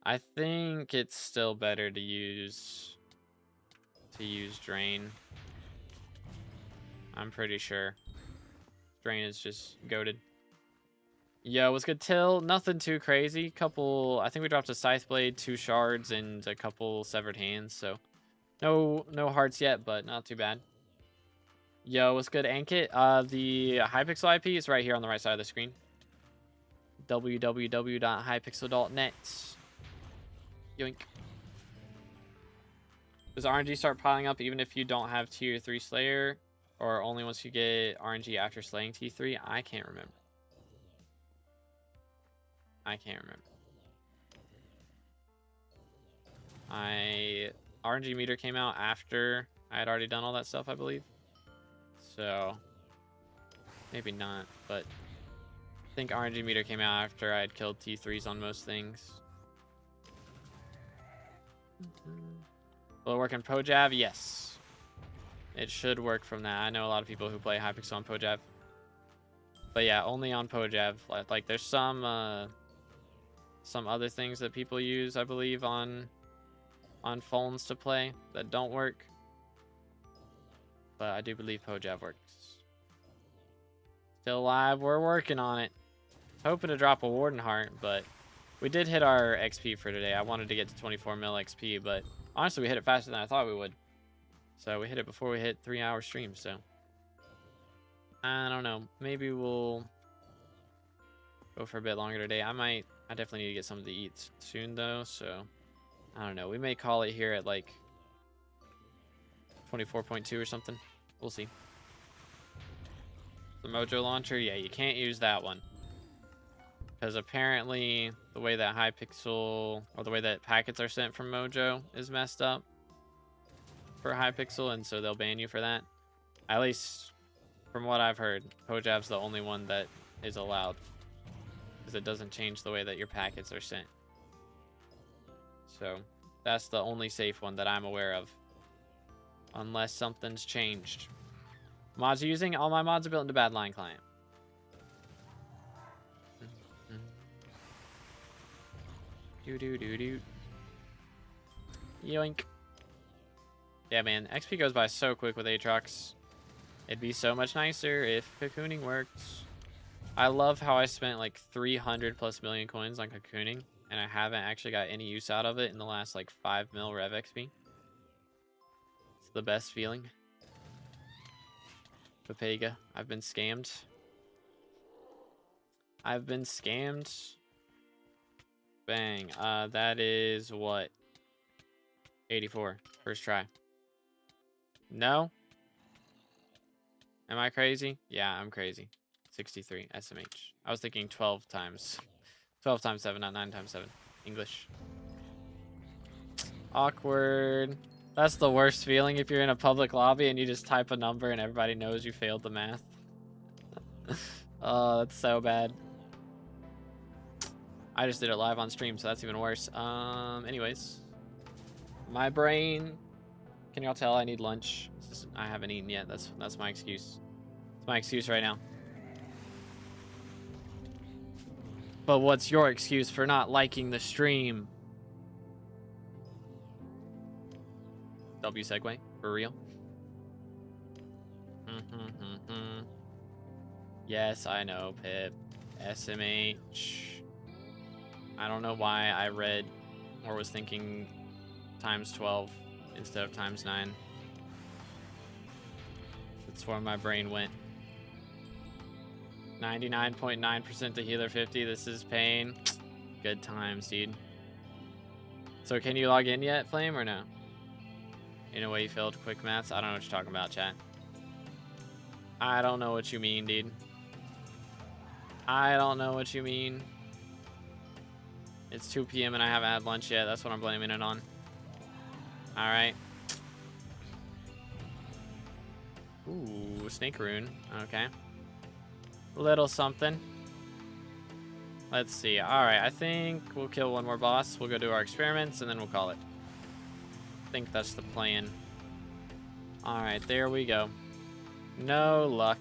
I think it's still better to use Drain. I'm pretty sure. Drain is just goated. Yo, what's good, Till? Nothing too crazy. I think we dropped a Scythe Blade, 2 shards, and a couple severed hands, so no hearts yet, but not too bad. Yo, what's good, Ankit? The Hypixel IP is right here on the right side of the screen. www.hypixel.net. Yoink. Does RNG start piling up even if you don't have tier 3 Slayer? Or only once you get RNG after slaying T3? I can't remember. I can't remember. RNG meter came out after I had already done all that stuff, I believe. So maybe not, but I think RNG meter came out after I had killed T3s on most things. Will it work in PoJav? Yes. It should work from that. I know a lot of people who play Hypixel on PoJav. But yeah, only on PoJav. Like there's some other things that people use, I believe, on phones to play that don't work. But I do believe PoJav works. Still alive. We're working on it. Hoping to drop a Warden Heart, but we did hit our XP for today. I wanted to get to 24 mil XP, but honestly, we hit it faster than I thought we would. So we hit it before we hit 3-hour stream, so I don't know. Maybe we'll go for a bit longer today. I definitely need to get something to eat soon, though, so I don't know. We may call it here at like 24.2 or something. We'll see. The Mojo launcher, yeah, you can't use that one. Because apparently the way that Hypixel, or the way that packets are sent from Mojo is messed up for Hypixel, and so they'll ban you for that. At least from what I've heard, PoJav's the only one that is allowed. Because it doesn't change the way that your packets are sent. So that's the only safe one that I'm aware of. Unless something's changed. Mods are using? All my mods are built into Badline client. Do. Yoink. Yeah, man. XP goes by so quick with Aatrox. It'd be so much nicer if cocooning worked. I love how I spent like 300+ million coins on cocooning, and I haven't actually got any use out of it in the last like 5 mil rev XP. It's the best feeling. Papega, I've been scammed. I've been scammed. Bang. That is what? 84. First try. No? Am I crazy? Yeah, I'm crazy. 63 SMH. I was thinking 12 times. 12 times 7, not 9 times 7. English. Awkward. That's the worst feeling if you're in a public lobby and you just type a number and everybody knows you failed the math. Oh, that's so bad. I just did it live on stream, so that's even worse. Anyways. My brain. Can y'all tell I need lunch? I haven't eaten yet. That's my excuse. It's my excuse right now. But what's your excuse for not liking the stream? W segue, for real. Yes, I know, Pip. SMH. I don't know why I read or was thinking times 12 instead of times 9. That's where my brain went. 99.9% to healer 50. This is pain. Good times, dude. So can you log in yet, Flame, or no? In a way you failed quick maths? I don't know what you're talking about, chat. I don't know what you mean, dude. I don't know what you mean. It's 2 p.m. and I haven't had lunch yet. That's what I'm blaming it on. Alright. Ooh, snake rune. Okay. Little something. Let's see. Alright, I think we'll kill one more boss. We'll go do our experiments and then we'll call it. I think that's the plan. Alright, there we go. No luck.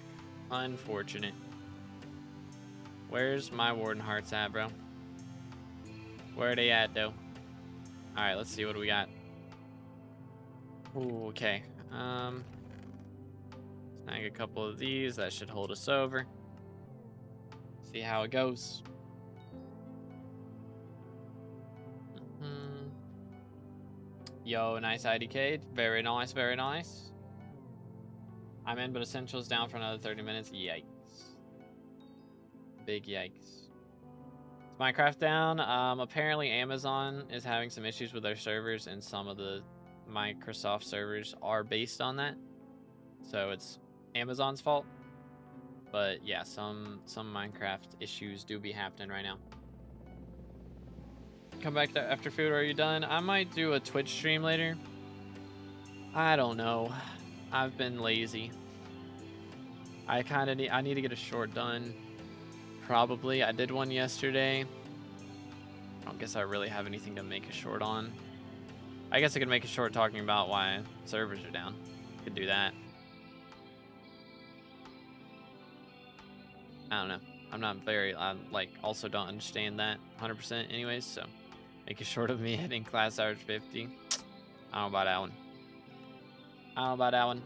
Unfortunate. Where's my Warden Hearts at, bro? Where are they at, though? Alright, let's see what do we got. Ooh, okay. Snag a couple of these. That should hold us over. See how it goes. Yo, nice IDK. Very nice, very nice. I'm in, but Essential's down for another 30 minutes. Yikes. Big yikes. Is Minecraft down? Apparently Amazon is having some issues with their servers, and some of the Microsoft servers are based on that. So it's Amazon's fault. But yeah, some Minecraft issues do be happening right now. Come back to after food. Are you done? I might do a Twitch stream later. I don't know. I've been lazy. I need to get a short done. Probably. I did one yesterday. I don't guess I really have anything to make a short on. I guess I could make a short talking about why servers are down. Could do that. I don't know. I'm not very, I like also don't understand that 100% anyways, so make a short of me hitting class average 50. I don't know about that one. I don't know about that one.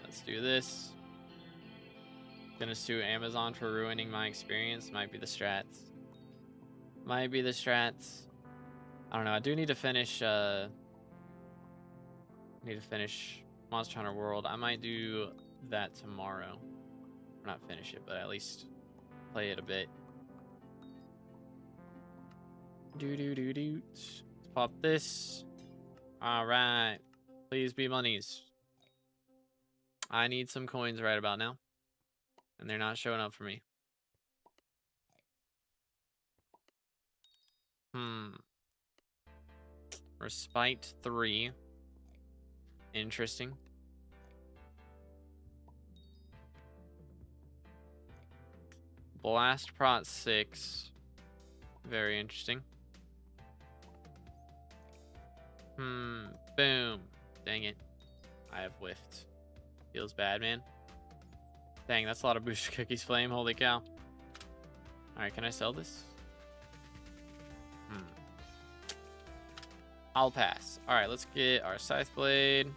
Let's do this. Gonna sue Amazon for ruining my experience. Might be the strats. Might be the strats. I don't know. I do need to finish Monster Hunter World. I might do that tomorrow. Or not finish it, but at least play it a bit. Let's pop this. Alright. Please be monies. I need some coins right about now. And they're not showing up for me. Respite 3. Interesting. Blast Prot 6. Very interesting. Boom. Dang it. I have whiffed. Feels bad, man. Dang, that's a lot of booster cookies, Flame. Holy cow. Alright, can I sell this? I'll pass. Alright, let's get our Scythe Blade.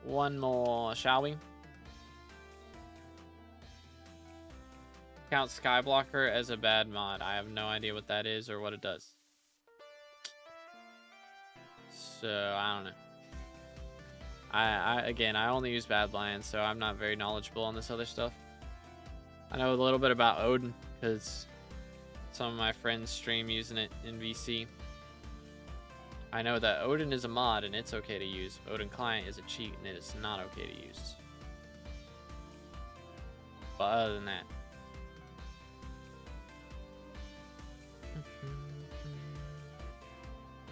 One more, shall we? Count Skyblocker as a bad mod. I have no idea what that is or what it does. So, I don't know. Again, I only use Badlands, so I'm not very knowledgeable on this other stuff. I know a little bit about Odin, because some of my friends stream using it in VC. I know that Odin is a mod, and it's okay to use. Odin Client is a cheat, and it is not okay to use. But other than that...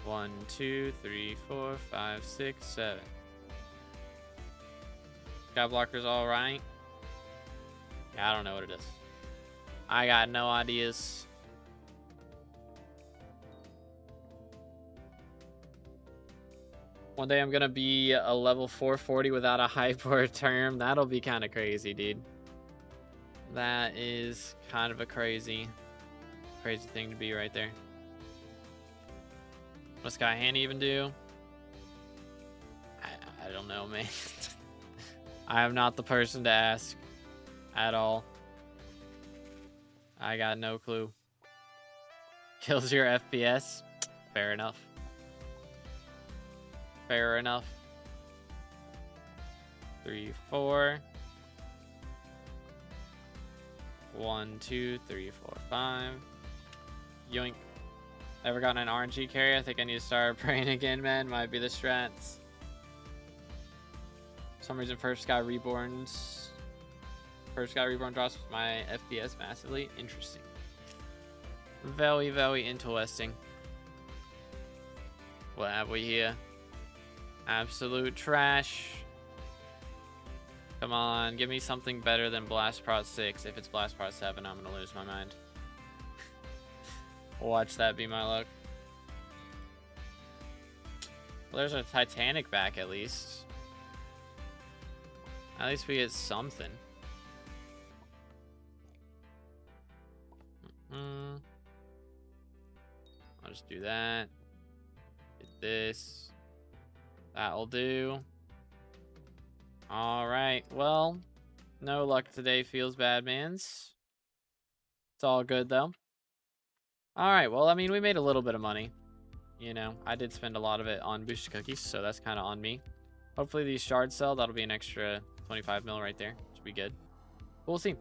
1, 2, 3, 4, 5, 6, 7. Skyblocker's alright. Yeah, I don't know what it is. I got no ideas. One day I'm gonna be a level 440 without a hype or a term. That'll be kind of crazy, dude. That is kind of a crazy thing to be right there. What's Sky Hand even do? I don't know, man. I am not the person to ask at all. I got no clue. Kills your FPS? Fair enough. Fair enough. 3, 4. 1, 2, 3, 4, 5. Yoink. Ever gotten an RNG carry? I think I need to start praying again, man. Might be the strats. For some reason, Furfsky Reborn drops my FPS massively. Interesting. Very, very interesting. What have we here? Absolute trash. Come on, give me something better than Blast Prot 6. If it's Blast Prot 7, I'm gonna lose my mind. Watch that be my luck. Well, there's a Titanic back at least. At least we get something. I'll just do that. Get this. That'll do. Alright, well, no luck today, feels bad, mans. It's all good, though. Alright, well, I mean, we made a little bit of money. You know, I did spend a lot of it on booster cookies, so that's kind of on me. Hopefully these shards sell. That'll be an extra 25 mil right there. Should be good. We'll see.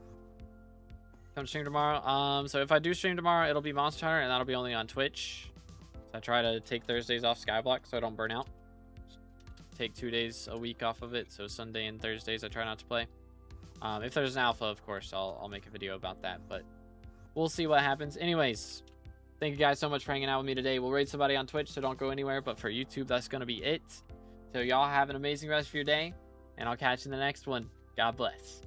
Come stream tomorrow. So if I do stream tomorrow, it'll be Monster Hunter, and that'll be only on Twitch. So I try to take Thursdays off Skyblock so I don't burn out. take 2 days a week off of it. So Sunday and Thursdays I try not to play. If there's an alpha, of course, I'll make a video about that. But we'll see what happens. Anyways, thank you guys so much for hanging out with me today. We'll raid somebody on Twitch, so don't go anywhere. But for YouTube, that's going to be it. So y'all have an amazing rest of your day, and I'll catch you in the next one. God bless.